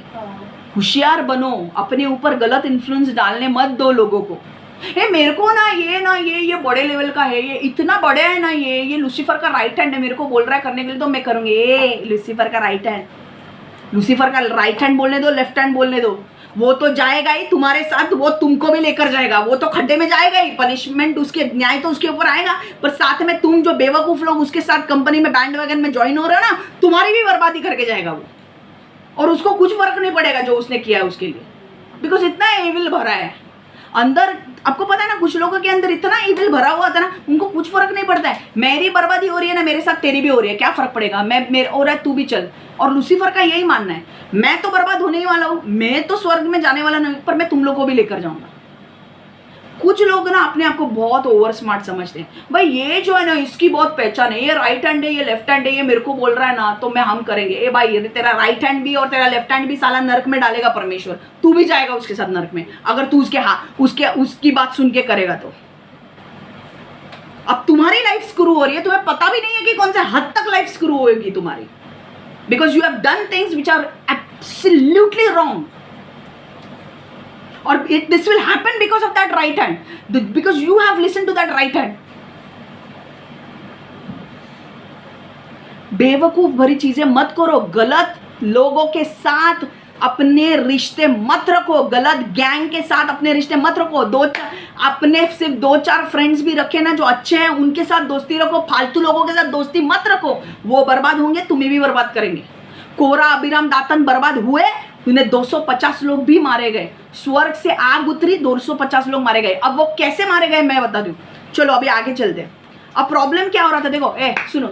होशियार बनो, अपने ऊपर गलत इन्फ्लुएंस डालने मत दो लोगों को। मेरे को ना ये बड़े लेवल का है, ये इतना बड़े है ना, ये लूसीफर का राइट हैंड है, मेरे को बोल रहा है करने के लिए तो मैं करूंगी। ये लूसीफर का राइट हैंड, लूसीफर का राइट हैंड बोलने दो, लेफ्ट हैंड बोलने दो, वो तो जाएगा ही तुम्हारे साथ, वो तुमको भी लेकर जाएगा, वो तो खड्डे में जाएगा ही, पनिशमेंट उसके, न्याय तो उसके ऊपर आएगा, पर साथ में तुम जो बेवकूफ लोग उसके साथ कंपनी में बैंड वैगन में ज्वाइन हो रहे हो ना, तुम्हारी भी बर्बादी करके जाएगा वो, और उसको कुछ फर्क नहीं पड़ेगा जो उसने किया है उसके लिए, बिकॉज इतना एविल भरा है अंदर। आपको पता है ना, कुछ लोगों के अंदर इतना इविल भरा हुआ था ना, उनको कुछ फर्क नहीं पड़ता है। मेरी बर्बादी हो रही है ना, मेरे साथ तेरी भी हो रही है, क्या फर्क पड़ेगा, मैं हो रहा है तू भी चल। और लूसीफर का यही मानना है, मैं तो बर्बाद होने ही वाला हूं, मैं तो स्वर्ग में जाने वाला नहीं, पर मैं तुम लोग को भी लेकर जाऊंगा। कुछ लोग ना अपने आप को बहुत ओवर स्मार्ट समझते हैं, भाई ये जो है ना इसकी बहुत पहचान है, ये राइट हैंड है, ये लेफ्ट हैंड है, ये मेरे को बोल रहा है ना तो मैं हम करेंगे। ए भाई ये तेरा राइट हैंड भी और तेरा लेफ्ट हैंड भी साला नरक में डालेगा परमेश्वर, तू भी जाएगा उसके साथ नरक में, अगर तू उसकी बात सुन के करेगा तो। अब तुम्हारी लाइफ स्क्रू हो रही है, तुम्हें पता भी नहीं है कि कौन से हद तक लाइफ स्क्रू होगी तुम्हारी, because you have done things which are absolutely wrong, or this will happen because of that right hand, because you have listened to that right hand. बेवकूफ भरी चीजें मत करो, गलत लोगों के साथ अपने रिश्ते मत रखो, गलत गैंग के साथ अपने रिश्ते मत रखो। अपने सिर्फ 2-4 फ्रेंड्स भी रखे ना जो अच्छे हैं, उनके साथ दोस्ती रखो, फालतू लोगों के साथ दोस्ती मत रखो, वो बर्बाद होंगे, तुम्हें भी बर्बाद करेंगे। कोरा अबीराम दातन बर्बाद हुए, उन्हें 250 लोग भी मारे गए, स्वर्ग से आग उतरी, 250 लोग मारे गए। अब वो कैसे मारे गए मैं बता दूं, चलो अभी आगे चलते हैं। अब प्रॉब्लम क्या हो रहा था देखो, सुनो,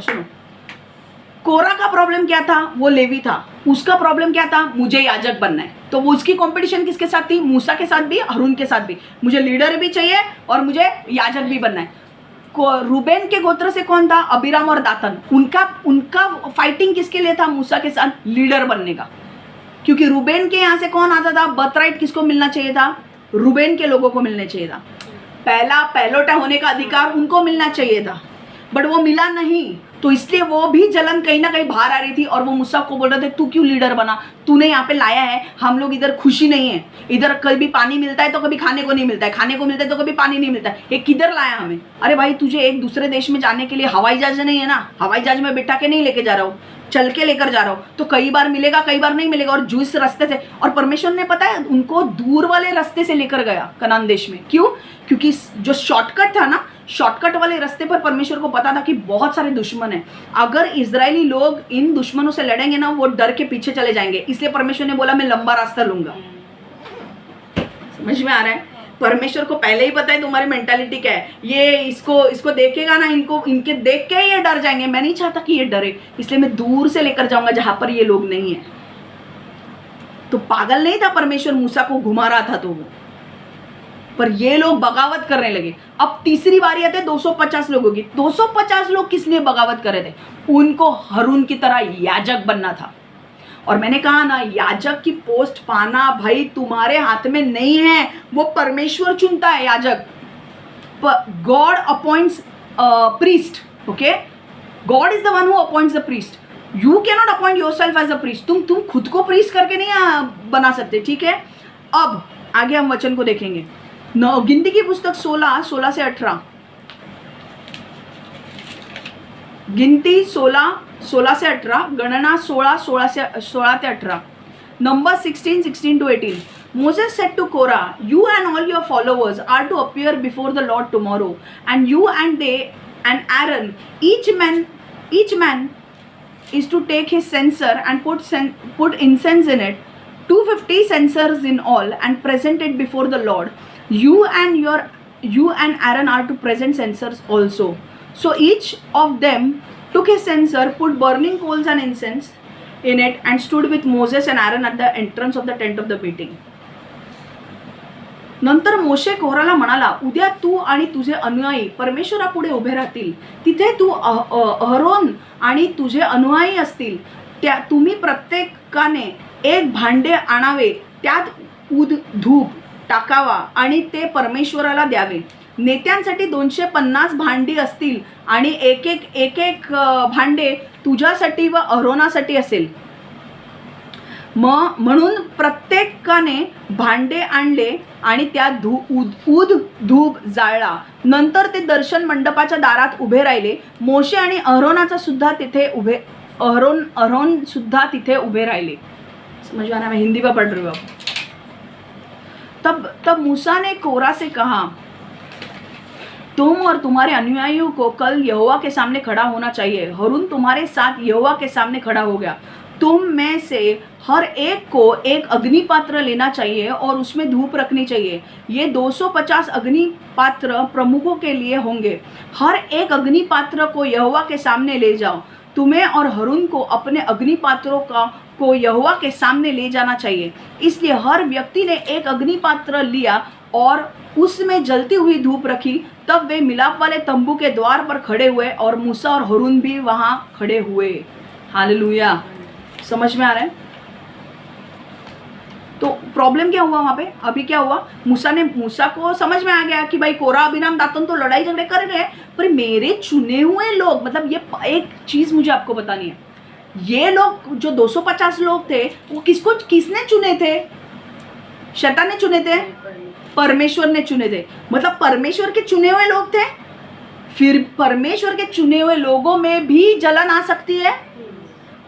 कोरा का प्रॉब्लम क्या था, वो लेवी था, उसका प्रॉब्लम क्या था, मुझे याजक बनना है। तो वो उसकी कंपटीशन किसके साथ थी, मूसा के साथ भी, हारून के साथ भी। मुझे लीडर भी चाहिए और मुझे याजक भी बनना है। रूबेन के गोत्र से कौन था, अबीराम और दातन। उनका फाइटिंग किसके लिए था, मूसा के साथ लीडर बनने का। क्योंकि रूबेन के यहाँ से कौन आता था, बर्थराइट किसको मिलना चाहिए था, रूबेन के लोगों को मिलना चाहिए था। पहलोटा होने का अधिकार उनको मिलना चाहिए था, बट वो मिला नहीं। तो इसलिए वो भी जलन कहीं ना कहीं बाहर आ रही थी और वो मूसा को बोल रहे थे, तू क्यों लीडर बना, तूने यहाँ पे लाया है, हम लोग इधर खुशी नहीं है, इधर कभी पानी मिलता है तो कभी खाने को नहीं मिलता है, खाने को मिलता है तो कभी पानी नहीं मिलता है, ये किधर लाया हमें। अरे भाई, तुझे एक दूसरे देश में जाने के लिए हवाई जहाज नहीं है ना, हवाई जहाज में बिठा के नहीं लेके जा रहा हूँ, चल के लेकर जा रहा हूँ। तो कई बार मिलेगा, कई बार नहीं मिलेगा। और जिस रास्ते से, और परमेश्वर ने पता है उनको दूर वाले रास्ते से लेकर गया कनान देश में। क्यों, क्योंकि जो शॉर्टकट था ना, शॉर्टकट वाले रास्ते पर परमेश्वर को पता था कि बहुत सारे दुश्मन हैं। अगर इजरायली लोग इन दुश्मनों से लड़ेंगे ना, वो डर के पीछे चले जाएंगे। इसलिए परमेश्वर ने बोला मैं लंबा रास्ता लूंगा। समझ में आ रहा है, परमेश्वर को पहले ही पता है तुम्हारी मेंटालिटी क्या है। ये इसको देखेगा ना, इनके देख के ये डर जाएंगे। मैं नहीं चाहता कि ये डरे, इसलिए मैं दूर से लेकर जाऊंगा जहां पर ये लोग नहीं है। तो पागल नहीं था परमेश्वर, मूसा को घुमा रहा था तो वो, पर ये लोग बगावत करने लगे। अब तीसरी बारी आते 250 लोगों की। 250 लोग किस लिए बगावत कर रहे थे, उनको हारून की तरह याजक बनना था। और मैंने कहा ना, याजक की पोस्ट पाना भाई तुम्हारे हाथ में नहीं है, वो परमेश्वर चुनता है याजक। God appoints priest, okay, God is the one who appoints the priest. You can not appoint yourself as a priest. तुम खुद को प्रीस्ट करके नहीं बना सकते, ठीक है। अब आगे हम वचन को देखेंगे। गिनती की पुस्तक 16 से 18, गिनती 16 से 18, गणना 16 से 18, number 16 to 18. Moses said to Korah, you and all your followers are to appear before the Lord tomorrow, and you and they and Aaron, each man is to take his censer and put incense in it, 250 censers in all, and present it before the Lord. You and Aaron are to present censers also. So each of them took his censer, put burning coals and incense in it, and stood with Moses and Aaron at the entrance of the tent of the meeting. नंतर मोशे कोराला म्हणाला, उद्या तू आणि तुझे अनुयायी परमेश्वरापुढे उभे राहतील. तिथे तू अहरोन आणि तुझे अनुयायी असतील. तुम्ही प्रत्येकाने एक भांडे आणावे, त्यात धूप टाकावा आणि ते परमेश्वराला द्यावे. नेत्यांसाठी 250 भांडी असतील आणि एक भांडे तुझ्यासाठी व अहरोनासाठी असेल. म्हणून प्रत्येकाने भांडे आणले आणि त्यात धूप जाळला. नंतर ते दर्शन मंडपाच्या दारात उभे राहिले. मोशे आणि अहरोन सुद्धा तिथे उभे राहिले. समझ में आ रहा है, मैं हिंदी में पढ़ रही हूँ. तब मूसा ने कोरा से कहा, तुम और तुम्हारे अनुयायियों को कल यहोवा के सामने खड़ा होना चाहिए. हारून तुम्हारे साथ यहोवा के सामने खड़ा हो गया. तुम में से हर एक को एक अग्निपात्र लेना चाहिए और उसमें धूप रखनी चाहिए. ये 250 अग्निपात्र प्रमुखों के लिए होंगे. हर एक अग्निपात्र को यहोवा के सामने ले जाओ. तुम्हें और हारून को अपने अग्निपात्रों को यहोवा के सामने ले जाना चाहिए. इसलिए हर व्यक्ति ने एक अग्निपात्र लिया और उसमें जलती हुई धूप रखी. तब वे मिलाप वाले तंबू के द्वार पर खड़े हुए और मूसा और हारून भी वहां खड़े हुए. हालेलुया. समझ में आ रहा है. तो प्रॉब्लम क्या हुआ वहां पे, अभी क्या हुआ, मूसा को समझ में आ गया कि भाई कोरा अबीराम दातन तो लड़ाई झगड़े कर रहे हैं, पर मेरे चुने हुए लोग, मतलब ये एक चीज मुझे आपको बतानी है, ये लोग जो 250 लोग थे वो किसने चुने थे, शैतान ने चुने थे, परमेश्वर ने चुने थे. मतलब परमेश्वर के चुने हुए लोग थे. फिर परमेश्वर के चुने हुए लोगों में भी जलन आ सकती है.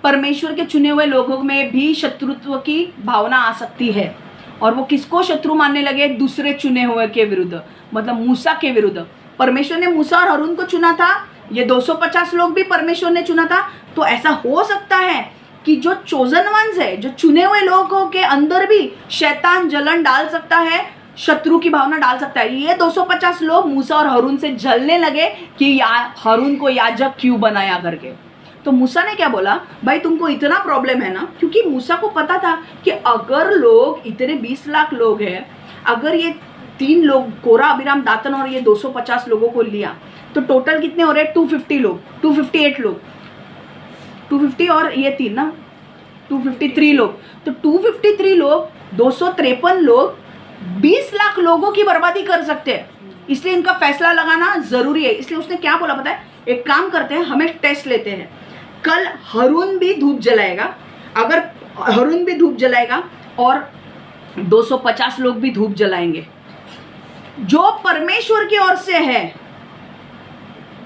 परमेश्वर के चुने हुए लोगों में भी शत्रुत्व की भावना आ सकती है. और वो किसको शत्रु मानने लगे, दूसरे चुने हुए के विरुद्ध, मतलब मूसा के विरुद्ध. परमेश्वर ने मूसा और हारून को चुना था, ये 250 लोग भी परमेश्वर ने चुना था. तो ऐसा हो सकता है कि जो चोजन वंस है, जो चुने हुए लोगों के अंदर भी शैतान जलन डाल सकता है, शत्रु की भावना डाल सकता है. ये 250 लोग मूसा और हारून से जलने लगे कि हारून को याजक क्यों बनाया करके. तो मूसा ने क्या बोला, भाई तुमको इतना प्रॉब्लम है ना, क्योंकि मूसा को पता था कि अगर लोग इतने 20 लाख लोग हैं, अगर ये 3 लोग कोरा, अभिराम, दातन और ये 250 लोगों को लिया तो टोटल कितने हो रहे हैं, 250 लोग, 258 लोग, 250 और ये 3 ना, 253 लोग। तो 253 लोग, 253 लोग 20 लाख लोगों की बर्बादी कर सकते हैं, इसलिए इनका फैसला लगाना जरूरी है। इसलिए उसने क्या बोला पता है, एक काम करते हैं, हम एक टेस्ट लेते हैं, कल हारून भी धूप जलाएगा, अगर हारून भी धूप जलाएगा और 250 लोग भी धूप जलाएंगे, जो परमेश्वर की ओर से है,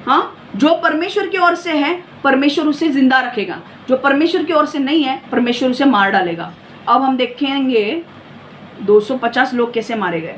हाँ, जो परमेश्वर की ओर से है परमेश्वर उसे जिंदा रखेगा, जो परमेश्वर की ओर से नहीं है परमेश्वर उसे मार डालेगा। अब हम देखेंगे 250 लोग कैसे मारे गए।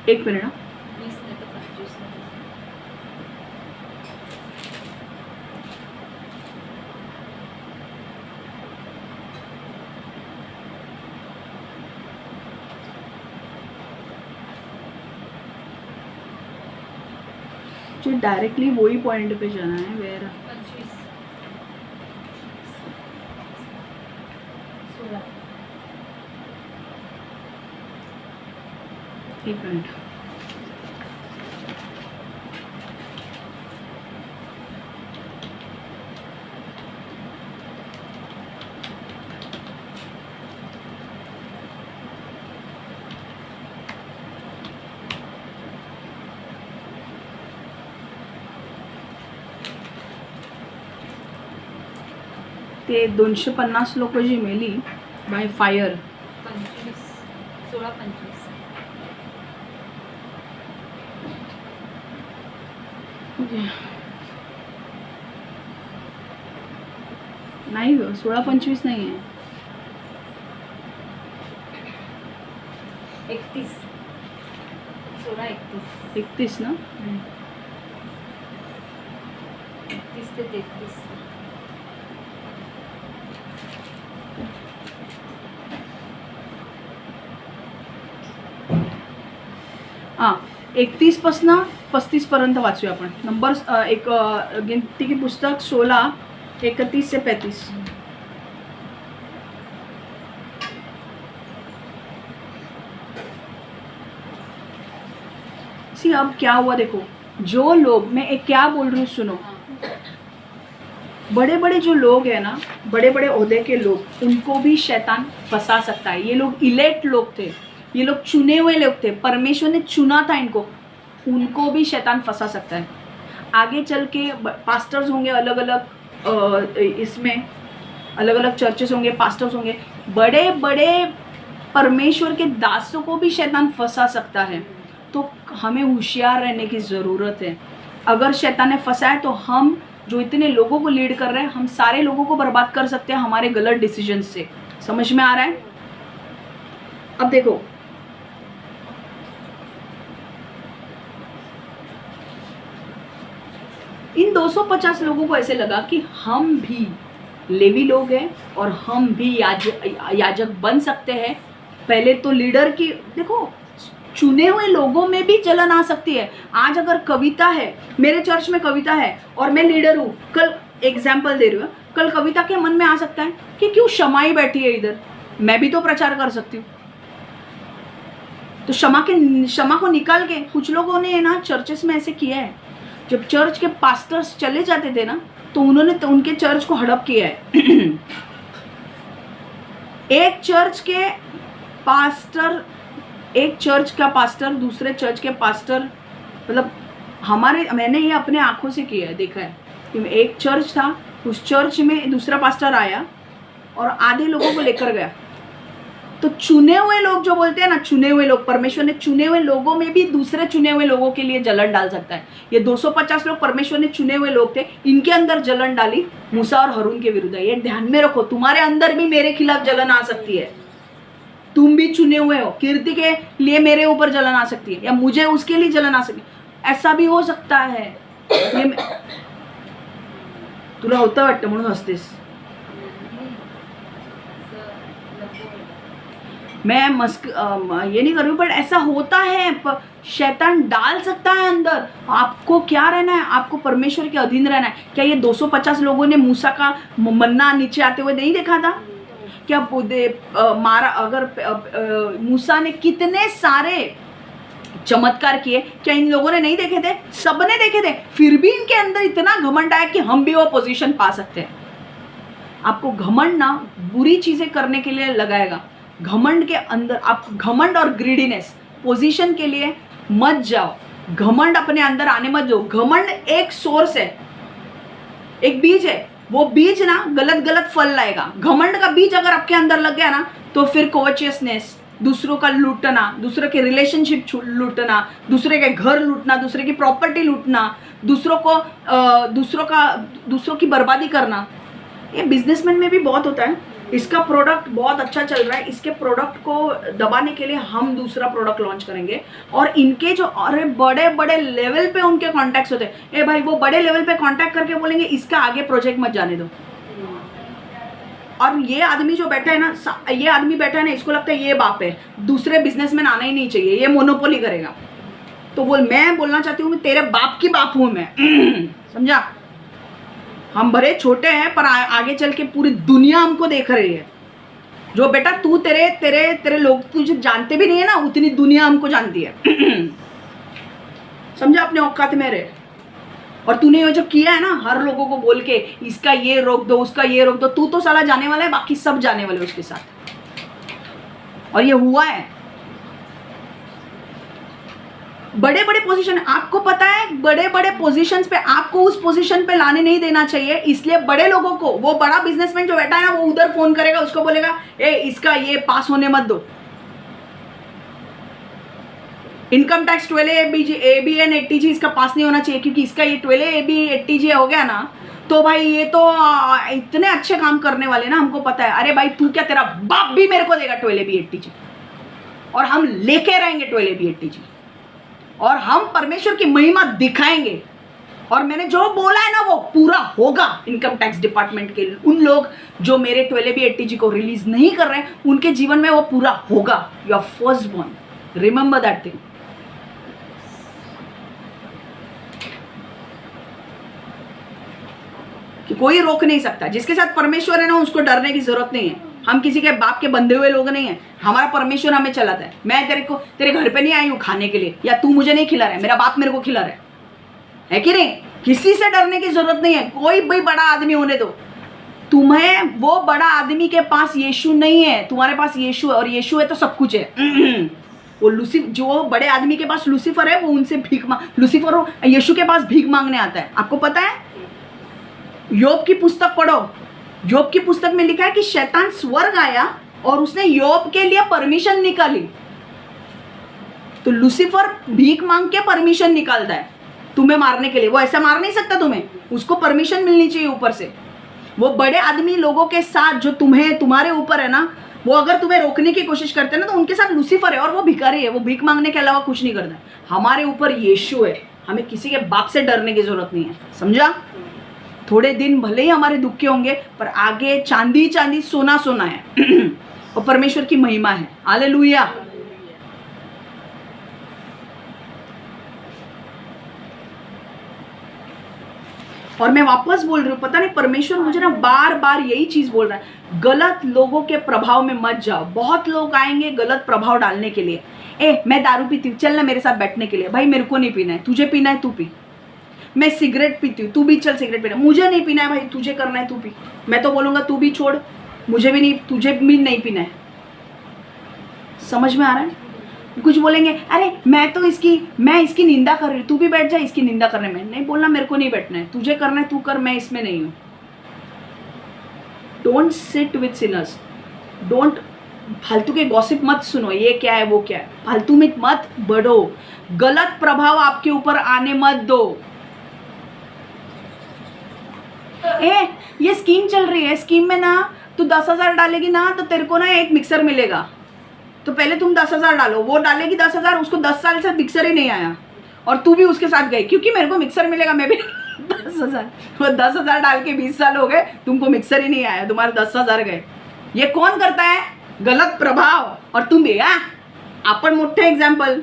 एक मिनट ना, 20 नहीं तो 25 नहीं। मुझे डायरेक्टली वही पॉइंट पे जाना है, वेर 25 16 एक मिनट। ते 250 लोक जी मेली बाय फायर। 25 16 25 नाही ग, 16-25 नाही आहे, 31 16 31 31 ना। 31 ते 33 हां, 31 पासून 35 पर्यंत वाचूया आपण नंबर। एक गिनती की पुस्तक 16 31 से 35। सी अब क्या हुआ देखो, जो लोग, मैं एक क्या बोल रही हूँ सुनो, बड़े बड़े जो लोग हैं ना, बड़े बड़े ओहदे के लोग, उनको भी शैतान फंसा सकता है। ये लोग इलेक्ट लोग थे, ये लोग चुने हुए लोग थे, परमेश्वर ने चुना था इनको, उनको भी शैतान फंसा सकता है। आगे चल के पास्टर्स होंगे, अलग अलग इसमें अलग अलग चर्चेस होंगे, पास्टर्स होंगे, बड़े बड़े परमेश्वर के दासों को भी शैतान फंसा सकता है। तो हमें होशियार रहने की ज़रूरत है। अगर शैतान ने फंसा है तो हम जो इतने लोगों को लीड कर रहे हैं, हम सारे लोगों को बर्बाद कर सकते हैं हमारे गलत डिसीजन से। समझ में आ रहा है? अब देखो, इन 250 लोगों को ऐसे लगा कि हम भी लेवी लोग हैं और हम भी याजक बन सकते हैं। पहले तो लीडर की देखो, चुने हुए लोगों में भी जलन आ सकती है। आज अगर कविता है, मेरे चर्च में कविता है और मैं लीडर हूँ, कल एग्जाम्पल दे रही हूँ, कल कविता के मन में आ सकता है कि क्यों शमाई बैठी है इधर, मैं भी तो प्रचार कर सकती हूँ। तो क्षमा को निकाल के कुछ लोगों ने ना चर्चेस में ऐसे किया है। जब चर्च के पास्टर्स चले जाते थे ना, तो उन्होंने तो उनके चर्च को हड़प किया है। एक चर्च का पास्टर दूसरे चर्च के पास्टर, मतलब मैंने ये अपने आंखों से किया है, देखा है कि एक चर्च था, उस चर्च में दूसरा पास्टर आया और आधे लोगों को लेकर गया तो चुने हुए लोग जो बोलते हैं ना, चुने हुए लोग, परमेश्वर ने चुने हुए लोगों में भी दूसरे चुने हुए लोगों के लिए जलन डाल सकता है। ये 250 लोग परमेश्वर ने चुने हुए लोग थे, इनके अंदर जलन डाली मूसा और हारून के विरुद्ध। ये ध्यान में रखो, तुम्हारे अंदर भी मेरे खिलाफ जलन आ सकती है। तुम भी चुने हुए हो, कीर्ति के लिए मेरे ऊपर जलन आ सकती है, या मुझे उसके लिए जलन आ सकती है, ऐसा भी हो सकता है। ये तुला होतं वाटतं म्हणून हसतेस। मैं ये नहीं कर रही हूँ, बट ऐसा होता है। शैतान डाल सकता है अंदर। आपको क्या रहना है? आपको परमेश्वर के अधीन रहना है। क्या ये 250 लोगों ने मूसा का मन्ना नीचे आते हुए नहीं देखा था? क्या मारा? अगर मूसा ने कितने सारे चमत्कार किए, क्या इन लोगों ने नहीं देखे थे? सबने देखे थे। फिर भी इनके अंदर इतना घमंड आया कि हम भी वो पोजीशन पा सकते हैं। आपको घमंड ना बुरी चीजें करने के लिए लगाएगा। घमंड के अंदर आप घमंड और ग्रीडीनेस पोजीशन के लिए मत जाओ। घमंड अपने अंदर आने मत दो। घमंड एक सोर्स है, एक बीज है। वो बीज ना गलत गलत फल लाएगा। घमंड का बीज अगर आपके अंदर लग गया ना, तो फिर कोवचियसनेस, दूसरों का लूटना, दूसरों के रिलेशनशिप लूटना, दूसरे के घर लूटना, दूसरे की प्रॉपर्टी लूटना, दूसरों की बर्बादी करना, ये बिजनेसमैन में भी बहुत होता है। इसका प्रोडक्ट बहुत अच्छा चल रहा है, इसके प्रोडक्ट को दबाने के लिए हम दूसरा प्रोडक्ट लॉन्च करेंगे। और इनके जो अरे बड़े बड़े लेवल पे उनके कॉन्टैक्ट्स होते हैं, ए भाई वो बड़े लेवल पे कॉन्टैक्ट करके बोलेंगे इसका आगे प्रोजेक्ट मत जाने दो। और ये आदमी जो बैठा है ना, ये आदमी बैठा है ना, इसको लगता है ये बाप है, दूसरे बिजनेसमैन आना ही नहीं चाहिए, ये मोनोपोली करेगा। तो मैं बोलना चाहती हूँ, तेरे बाप की बाप हूँ मैं। समझा? हम भले छोटे हैं, पर आगे चल के पूरी दुनिया हमको देख रही है। जो बेटा तू तेरे लोग तुझे जानते भी नहीं है ना, उतनी दुनिया हमको जानती है। समझा? अपने औकात में रहे। और तूने ये जो किया है ना, हर लोगों को बोल के इसका ये रोक दो, उसका ये रोक दो, तू तो साला जाने वाला है, बाकी सब जाने वाले उसके साथ। और ये हुआ है। बड़े बड़े पोजीशन, आपको पता है, बड़े बड़े पोजीशंस पे आपको उस पोजीशन पे लाने नहीं देना चाहिए। इसलिए बड़े लोगों को, वो बड़ा बिजनेसमैन जो बैठा है ना, वो उधर फोन करेगा, उसको बोलेगा ए इसका ये पास होने मत दो, इनकम टैक्स 12 ABN 80G इसका पास नहीं होना चाहिए, क्योंकि इसका ये 12 AB 80G हो गया ना, तो भाई ये तो इतने अच्छे काम करने वाले ना, हमको पता है। अरे भाई तू क्या, तेरा बाप भी मेरे को देगा 12 AB 80G, और हम लेके रहेंगे 12 AB 80G, और हम परमेश्वर की महिमा दिखाएंगे। और मैंने जो बोला है ना वो पूरा होगा। इनकम टैक्स डिपार्टमेंट के उन लोग जो मेरे 12 AB 80G को रिलीज नहीं कर रहे हैं, उनके जीवन में वो पूरा होगा। You are first born, remember that thing. कि कोई रोक नहीं सकता। जिसके साथ परमेश्वर है ना, उसको डरने की जरूरत नहीं है। हम किसी के बाप के बंधे हुए लोग नहीं हैं। हमारा परमेश्वर हमें चलाता है। मैं तेरे घर पे नहीं आई हूँ खाने के लिए, या तू मुझे नहीं खिला रहा है, मेरा बाप मेरे को खिला रहा है कि नहीं? किसी से डरने की जरूरत नहीं है। कोई भी बड़ा आदमी होने दो, तुम्हें वो बड़ा आदमी के पास यीशु नहीं है, तुम्हारे पास यीशु है, और यीशु है तो सब कुछ है। वो जो बड़े आदमी के पास लूसीफर है, वो उनसे लूसीफर यीशु के पास भीख मांगने आता है। आपको पता है? योब की पुस्तक पढ़ो। योब की पुस्तक में लिखा है कि शैतान स्वर्ग आया और उसने योब के लिए परमिशन निकाली। तो लूसीफर भीख मांग के परमिशन निकालता है तुम्हें मारने के लिए। वो ऐसा मार नहीं सकता तुम्हें, उसको परमिशन मिलनी चाहिए ऊपर से। वो बड़े आदमी लोगों के साथ जो तुम्हारे ऊपर है ना, वो अगर तुम्हें रोकने की कोशिश करते हैं ना, तो उनके साथ लूसीफर है और वो भिखारी है। वो भीख मांगने के अलावा कुछ नहीं करता है। हमारे ऊपर यीशु है, हमें किसी के बाप से डरने की जरूरत नहीं है। समझा? थोड़े दिन भले ही हमारे दुख के होंगे, पर आगे चांदी चांदी सोना सोना है। और परमेश्वर की महिमा है। हालेलुया। और मैं वापस बोल रही हूँ, पता नहीं परमेश्वर मुझे ना बार बार यही चीज बोल रहा है, गलत लोगों के प्रभाव में मत जाओ। बहुत लोग आएंगे गलत प्रभाव डालने के लिए। मैं दारू पीती हूँ, चल ना मेरे साथ बैठने के लिए। भाई मेरे को नहीं पीना है, तुझे पीना है तू पी। मैं सिगरेट पीती हूँ, तू भी चल सिगरेट पीना। मुझे नहीं पीना है भाई, तुझे करना है तू पी। मैं तो बोलूँगा तू भी छोड़, मुझे भी नहीं, तुझे भी नहीं पीना है। समझ में आ रहा है? कुछ बोलेंगे अरे मैं इसकी निंदा कर रही हूँ, तू भी बैठ जा इसकी निंदा करने में। नहीं बोलना, मेरे को नहीं बैठना है, तुझे करना है तू कर, मैं इसमें नहीं हूँ। Don't sit with Sinners, don't फालतू के गॉसिप मत सुनो, ये क्या है वो क्या है, फालतू में मत बढ़ो, गलत प्रभाव आपके ऊपर आने मत दो। ये स्कीम चल रही है, स्कीम में ना तू 10,000 डालेगी ना तो तेरे को ना एक मिक्सर मिलेगा, तो पहले तुम 10,000 डालो, वो डालेगी 10,000, उसको 10 साल से मिक्सर ही नहीं आया और तू भी उसके साथ गई क्योंकि मेरे को मिक्सर मिलेगा, मैं भी 10,000, वो 10,000 डाल के 20 साल हो गए, तुमको मिक्सर ही नहीं आया, तुम्हारे 10,000 गए। ये कौन करता है? गलत प्रभाव। और तुम्ही आपण मोठे एक्झाम्पल,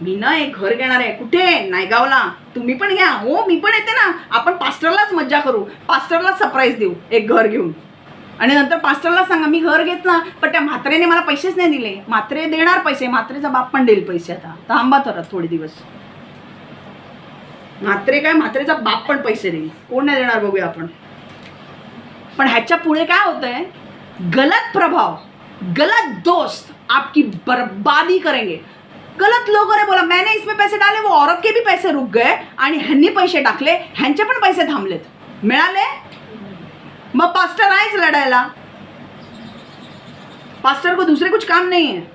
मी ना एक घर घेणार आहे, कुठे? नायगावला, तुम्ही पण घ्या, हो मी पण येते ना, आपण पास्टरलाच मज्जा करू, पास्टरला सरप्राईज देऊ एक घर घेऊन, आणि नंतर पास्टरला सांगा मी घर घेतला पण त्या म्हात्रेने मला पैसेच नाही दिले, म्हात्रे देणार पैसे, म्हात्रेचा बाप पण देईल पैसे, आता थांबा तर थोडे दिवस, म्हात्रे काय, म्हात्रेचा बाप पण पैसे देईल, कोण नाही देणार बघूया आपण। पण ह्याच्या पुढे काय होतंय? गलत प्रभाव, गलत दोस्त आपकी बर्बादी करेंगे। गलत लोगों ने बोला मैंने इसमें पैसे डाले, वो औरत के भी पैसे रुक गए आणि ह्यांनी पैसे टाकले, ह्यांचे पण पैसे थांबलेत, मिळाले, मग पास्टर आहेच लढायला, पास्टर को दूसरे कुछ काम नहीं है।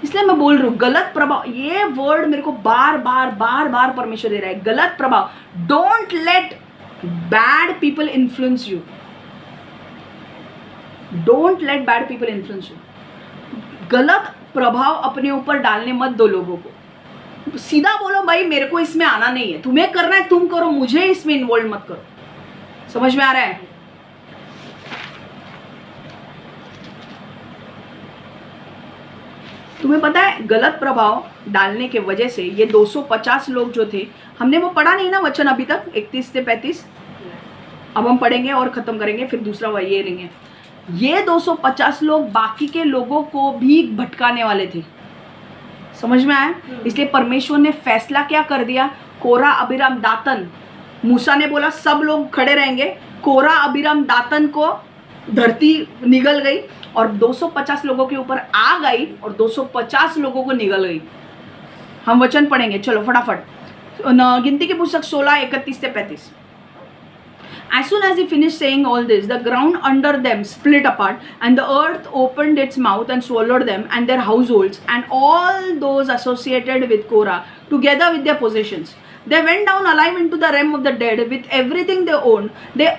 इसलिए मैं बोल रही हूँ गलत प्रभाव, ये वर्ड मेरे को बार बार बार बार परमेश्वर दे रहा है, गलत प्रभाव। Don't let bad people influence you, don't let bad people influence you. गलत प्रभाव अपने ऊपर डालने मत दो लोगों को, सीधा बोलो भाई मेरे को इसमें आना नहीं है, तुम्हें करना है तुम करो, मुझे इसमें इन्वॉल्व मत करो। समझ में आ रहा है? तुम्हें पता है गलत प्रभाव डालने के वजह से ये 250 लोग जो थे, हमने वो पढ़ा नहीं ना वचन अभी तक 31 से 35, अब हम पढ़ेंगे और खत्म करेंगे, फिर दूसरा वही ये लेंगे। ये 250 लोग बाकी के लोगों को भी भटकाने वाले थे, समझ में आया? इसलिए परमेश्वर ने फैसला क्या कर दिया? कोरा, अबीराम, दातन, मूसा ने बोला सब लोग खड़े रहेंगे, कोरा, अबीराम, दातन को धरती निगल गई और 250 लोगों के ऊपर आग आई और 250 लोगों को निगल गई। हम वचन पढ़ेंगे, चलो फटाफट। गिनती की पुस्तक 16, 31 से 35। As soon as he finished saying all this, the ground under them split apart, and the earth opened its mouth and swallowed them and their households and all those associated with Korah, together with their possessions. They went down alive into the realm of the dead with everything they owned. The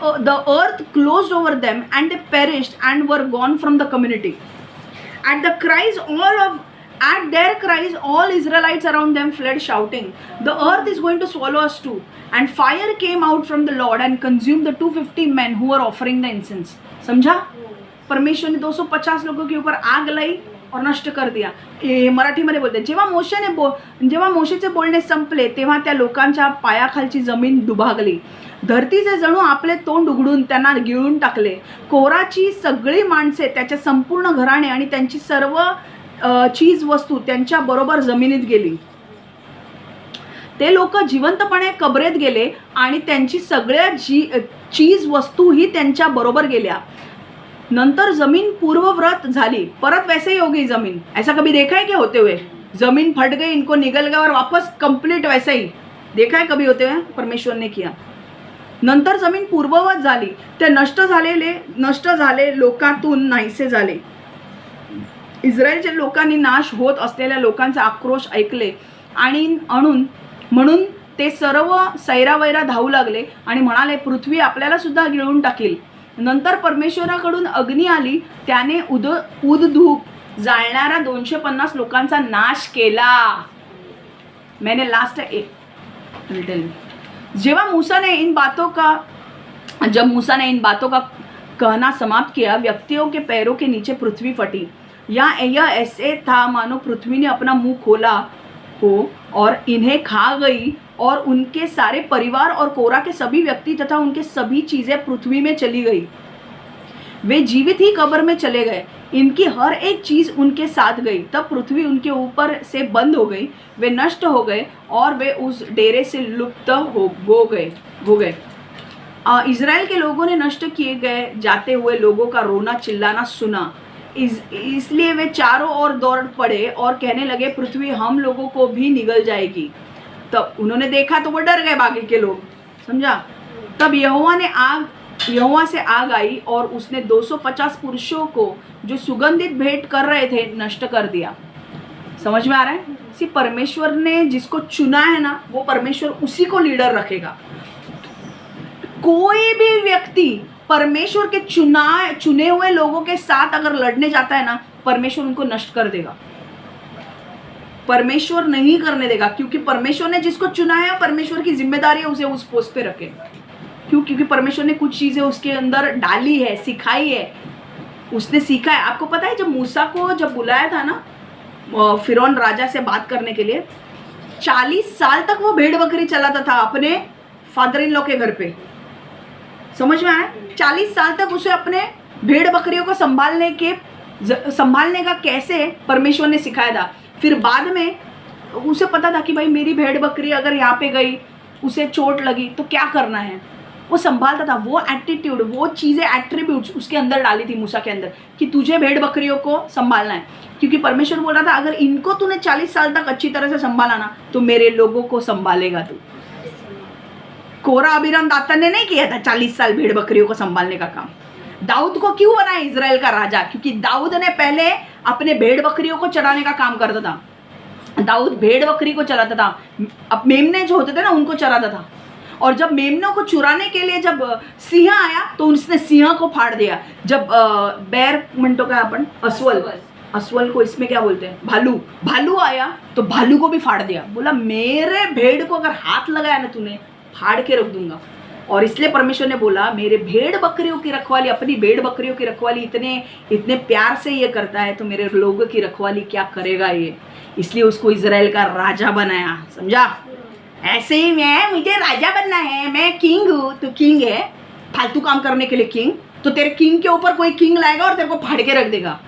earth closed over them and they perished and were gone from the community. At their cries, all Israelites around them fled shouting, "The earth is going to swallow us too." And fire came out from the Lord and consumed the 250 men who were offering the incense. समझा? परमेश्वर ने 250 लोगों के ऊपर आग लाई और नष्ट कर दिया। मराठीमध्ये बोलते, जेव्हा मोशेचे बोलणे संपले तेव्हा त्या लोकांच्या पायाखालची जमीन दुभागली, धरतीचे जणू आपले तोंड उघडून त्यांना गिळून टाकले। कोराची सगळी माणसे, त्याच्या संपूर्ण घराणे आणि त्यांची सर्व चीज वस्तू त्यांच्या बरोबर जमिनीत गेली। ते लोक जिवंतपणे कबरेत गेले आणि त्यांची सगळ्या चीज वस्तू ही त्यांच्या बरोबर गेल्या। नंतर जमीन पूर्वव्रत झाली, परत वैसे ही हो गई जमीन। ऐसा कभी देखा है क्या होते हुए? जमीन फट गई, इनको निगल गया और वापस कंप्लीट वैसे ही देखा है कभी होते हुए? परमेश्वर ने किया। नंतर जमीन पूर्ववत झाली, ते नष्ट झाले लोकातून नाहीसे झाले। इस्रायलच्या लोकांनी नाश होत असलेल्या लोकांचा आक्रोश ऐकले आणि म्हणून ते सर्व सैरावैरा धावू लागले आणि म्हणाले, पृथ्वी आपल्याला सुद्धा गिळून टाकील। नंतर परमेश्वराकडून अग्नी आली, त्याने उदधूप जाळणाऱ्या 250 लोकांचा नाश केला। मैंने लास्ट जब मूसा ने इन बातों का कहना समाप्त किया, व्यक्तियों के पैरों के नीचे पृथ्वी फटी। यह ऐसे था मानो पृथ्वी ने अपना मुंह खोला हो और इन्हें खा गई, और उनके सारे परिवार और कोरा के सभी व्यक्ति तथा उनके सभी चीज़ें पृथ्वी में चली गई। वे जीवित ही कब्र में चले गए, इनकी हर एक चीज़ उनके साथ गई। तब पृथ्वी उनके ऊपर से बंद हो गई, वे नष्ट हो गए और वे उस डेरे से लुप्त हो गए। इज़राइल के लोगों ने नष्ट किए गए जाते हुए लोगों का रोना चिल्लाना सुना, इसलिए वे चारों ओर दौड़ पड़े और कहने लगे, पृथ्वी हम लोगों को भी निगल जाएगी। तब उन्होंने देखा तो वो डर गए बाकी के लोग, समझा? तब यहोवा ने आग यहोवा से आग आई और उसने 250 पुरुषों को जो सुगंधित भेंट कर रहे थे नष्ट कर दिया। समझ में आ रहा है? सी परमेश्वर ने जिसको चुना है ना, वो परमेश्वर उसी को लीडर रखेगा। कोई भी व्यक्ति परमेश्वर के चुने हुए लोगों के साथ अगर लड़ने जाता है ना, परमेश्वर उनको नष्ट कर देगा। परमेश्वर नहीं करने देगा, क्योंकि परमेश्वर ने जिसको चुना है, परमेश्वर की जिम्मेदारी है उसे उस पोस्ट पे रखे। क्यों? क्योंकि परमेश्वर ने कुछ चीजें उसके अंदर डाली है, सिखाई है, उसने सीखा है। आपको पता है जब मूसा को जब बुलाया था ना फिरौन राजा से बात करने के लिए, 40 साल तक वो भेड़ बकरी चलाता था अपने फादर इन लॉ के घर पे। समझ में आया? 40 साल तक उसे अपने भेड़ बकरियों को संभालने का कैसे परमेश्वर ने सिखाया था। फिर बाद में उसे पता था कि भाई मेरी भेड़ बकरी अगर यहाँ पे गई, उसे चोट लगी तो क्या करना है, वो संभालता था। वो एटीट्यूड, वो चीज़ें, एट्रीब्यूट्स उसके अंदर डाली थी मूसा के अंदर कि तुझे भेड़ बकरियों को संभालना है। क्योंकि परमेश्वर बोल रहा था अगर इनको तूने 40 साल तक अच्छी तरह से संभाला ना, तो मेरे लोगों को संभालेगा तू। कोरा अबीराम दातान ने नहीं किया था 40 साल भेड़ बकरियों को संभालने का काम। दाऊद को क्यों बनाया इजराइल का राजा? क्योंकि दाऊद ने पहले अपने भेड़ बकरियों को चढ़ाने का काम करता था। दाऊद भेड़ बकरी को चराता था, अब मेमने जो होते थे ना उनको चराता था। और जब मेमनों को चुराने के लिए जब सिंह आया तो उसने सिंह को फाड़ दिया। जब बैर मिनटों का अपन अस्वल को इसमें क्या बोलते हैं, भालू आया तो भालू को भी फाड़ दिया। बोला मेरे भेड़ को अगर हाथ लगाया ना तूने, फाड़ के रख दूंगा। और इसलिए परमेश्वर ने बोला मेरे भेड़ बकरियों की रखवाली, अपनी भेड़ बकरियों की रखवाली इतने प्यार से ये करता है, तो मेरे लोगों की रखवाली क्या करेगा ये। इसलिए उसको इजराइल का राजा बनाया। समझा? ऐसे ही मुझे राजा बनना है, मैं किंग हूँ, तो किंग है फालतू काम करने के लिए किंग, तो तेरे किंग के ऊपर कोई किंग लाएगा और तेरे को फाड़ के रख देगा।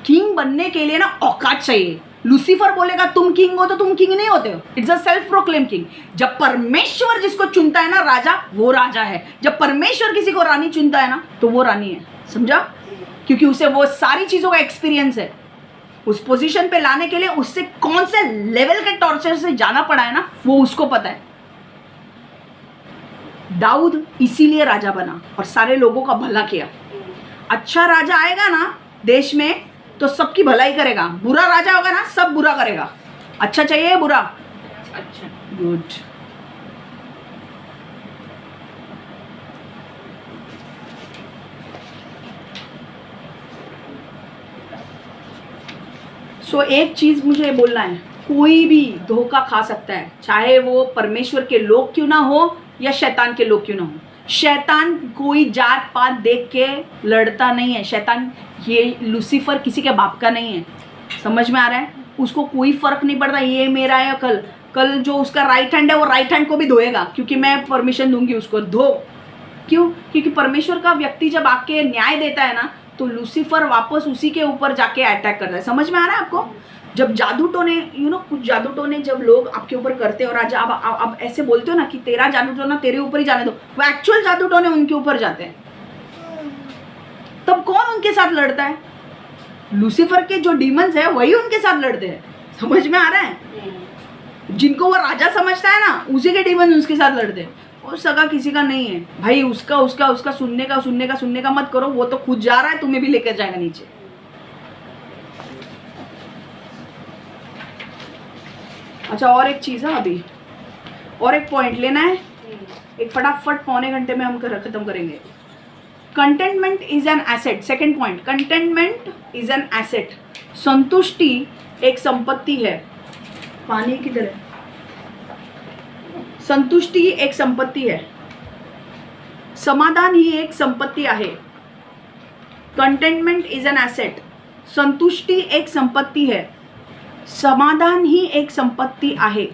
किंग बनने के लिए ना औकात चाहिए। लूसीफर बोलेगा तुम किंग हो, तो तुम किंग नहीं होते हो। It's a self proclaim king. जब परमेश्वर जिसको चुनता है ना राजा, वो राजा है। जब परमेश्वर किसी को रानी चुनता है ना, तो वो रानी है। समझा? क्योंकि उसे वो सारी चीजों का एक्सपीरियंस है। उस पोजीशन पे लाने के लिए उससे कौन से लेवल के टॉर्चर से जाना पड़ा है ना, वो उसको पता है। दाऊद इसीलिए राजा बना और सारे लोगों का भला किया। अच्छा राजा आएगा ना देश में तो सबकी भलाई करेगा। बुरा राजा होगा ना, सब बुरा करेगा। अच्छा चाहिए बुरा? अच्छा, गुड। एक चीज मुझे बोलना है, कोई भी धोखा खा सकता है, चाहे वो परमेश्वर के लोग क्यों ना हो या शैतान के लोग क्यों ना हो। शैतान कोई जात पात देख के लड़ता नहीं है। शैतान, ये लूसीफर किसी के बाप का नहीं है। समझ में आ रहा है? उसको कोई फर्क नहीं पड़ता ये मेरा है। कल जो उसका राइट हैंड है वो राइट हैंड को भी धोएगा, क्योंकि मैं परमिशन दूंगी उसको धो। क्यों? क्योंकि परमेश्वर का व्यक्ति जब आके न्याय देता है ना, तो लूसीफर वापस उसी के ऊपर जाके अटैक करता है। समझ में आ रहा है आपको? जब जादू टोने कुछ जादू टोने जब लोग आपके ऊपर करते हैं और आज आप ऐसे बोलते हो ना कि तेरा जादू टोना तेरे ऊपर ही जाने दो, वो एक्चुअल जादू टोने उनके ऊपर जाते हैं। तब कौन उनके साथ लड़ता है? लूसीफर के जो डीमंस है वही उनके साथ लड़ते हैं। समझ में आ रहा है? जिनको वो राजा समझता है ना, उसी के डीमंस उसके साथ लड़ते हैं। और सगा किसी का नहीं है भाई। उसका सुनने का मत करो। वो तो खुद जा रहा है, तुम्हें भी लेकर जाएगा नीचे। अच्छा, और एक चीज है, अभी और एक पॉइंट लेना है, एक फटाफट पौने घंटे में हम खत्म करेंगे। Contentment is an asset. Second point, contentment is an asset. संतुष्टि एक संपत्ति है। पानी की तरह संतुष्टि एक संपत्ति है। समाधान ही एक संपत्ति आहे। Contentment is an asset. संतुष्टि एक संपत्ति है, समाधान ही एक संपत्ति आहे।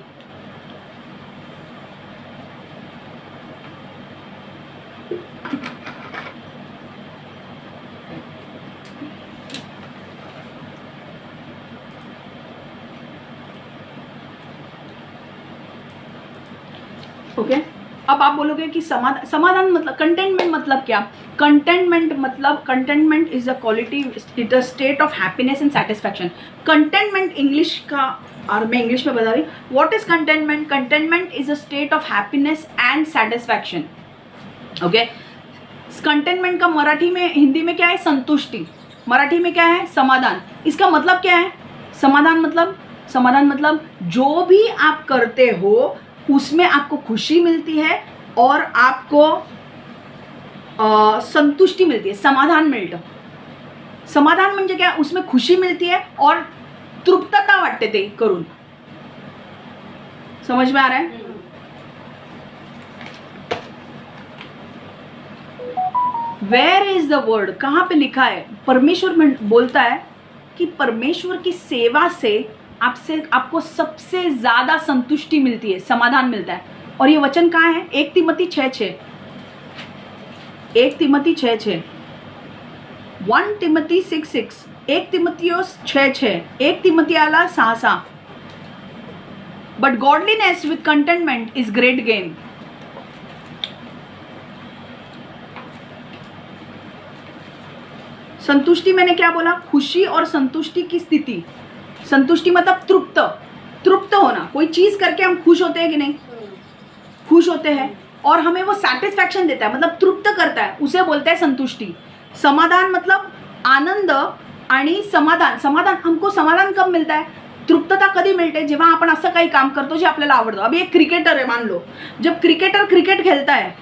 ओके, अब आप बोलोगे कि समाधान मतलब कंटेंटमेंट मतलब क्या? Contentment is a quality, it a state of happiness and satisfaction. Contentment English का, और मैं इंग्लिश में बता रही हूँ। What is contentment? Contentment is a state of happiness and satisfaction. Okay, contentment का मराठी में, हिंदी में क्या है? संतुष्टि। मराठी में क्या है? समाधान। इसका मतलब क्या है? समाधान मतलब जो भी आप करते हो उसमें आपको खुशी मिलती है और आपको संतुष्टी मिलती है, समाधान मिळतं. समाधान म्हणजे काय? उसमें खुशी मिलती है और तृप्तता वाटते ते करून. समझ में आ रहा है? Where is the word? कहाँ पे लिखा है? परमेश्वर बोलता है कि परमेश्वर की सेवा से आपको सबसे ज्यादा संतुष्टि मिलती है, समाधान मिलता है. और ये वचन कहाँ है? 1 Timothy 6:6. 1 Timothy 6:6. 1 Timothy 6:6. 1 तिमोथियोस 6:6. 1 तिमोथियाला 6:6. But godliness with containment is great gain. संतुष्टि मैंने क्या बोला? खुशी और संतुष्टि की स्थिति. संतुष्टि मतलब तृप्त होना. कोई चीज करके हम खुश होते हैं कि नहीं? खुश होते हैं और हमें वो सैटिस्फैक्शन देता है, मतलब तृप्त करता है, उसे बोलते हैं संतुष्टि. समाधान मतलब आनंद आणि समाधान. हमको समाधान कब मिलता है? तृप्तता कधी मिळते? जेव्हा आपण असं काही काम करतो जे आपल्याला आवडतं. अभी एक क्रिकेटर है, मान लो, जब क्रिकेटर क्रिकेट खेलता है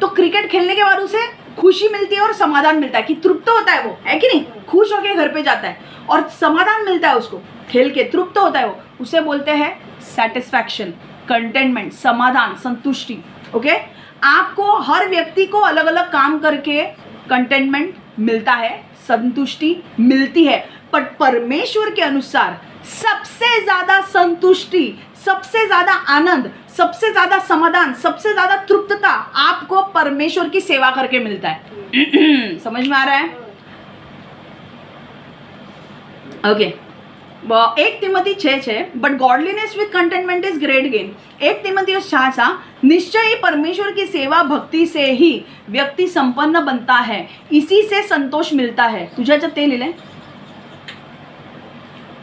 तो क्रिकेट खेलने के बाद उसे खुशी मिलती है और समाधान मिलता है कि तृप्त होता है वो, है कि नहीं? खुश होकर घर पे जाता है और समाधान मिलता है उसको, खेल के तृप्त होता है वो, उसे बोलते हैं सैटिस्फैक्शन, कंटेनमेंट, समाधान, संतुष्टि. ओके. आपको हर व्यक्ति को अलग अलग काम करके कंटेनमेंट मिलता है, संतुष्टि मिलती है, पर परमेश्वर के अनुसार सबसे ज्यादा संतुष्टि, सबसे ज्यादा आनंद, सबसे ज्यादा समाधान, सबसे ज्यादा तृप्तता आपको परमेश्वर की सेवा करके मिलता है. समझ में आ रहा है? Okay. 1 Timothy 6:6. But godliness with containment is great gain. 1 तिमोथियोस 6:6. निश्चय ही परमेश्वर की सेवा भक्ति से ही व्यक्ति संपन्न बनता है, इसी से संतोष मिलता है. तुझ्या याच्यात ते लिहिलंय?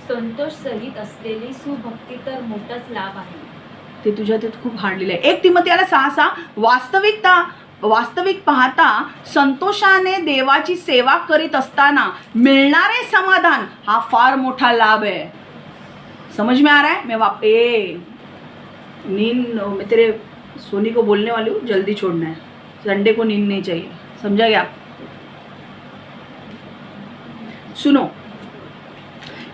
संतोष सहित असलेली सुभक्ती तर मोठाच लाभ आहे. ते तुझ्या ते खूप हार्ड लिहिलंय. 1 तिमोथियाला 6:6. वास्तविक पाहता संतोषाने देवाची सेवा करीत असताना मिळणारे समाधान हा फार मोठा लाभ है. समझ में आ रहा है? मैं तेरे सोनी को बोलने वाली हूँ, जल्दी छोड़ना है. संडे को नींद नहीं चाहिए. समझा क्या? सुनो,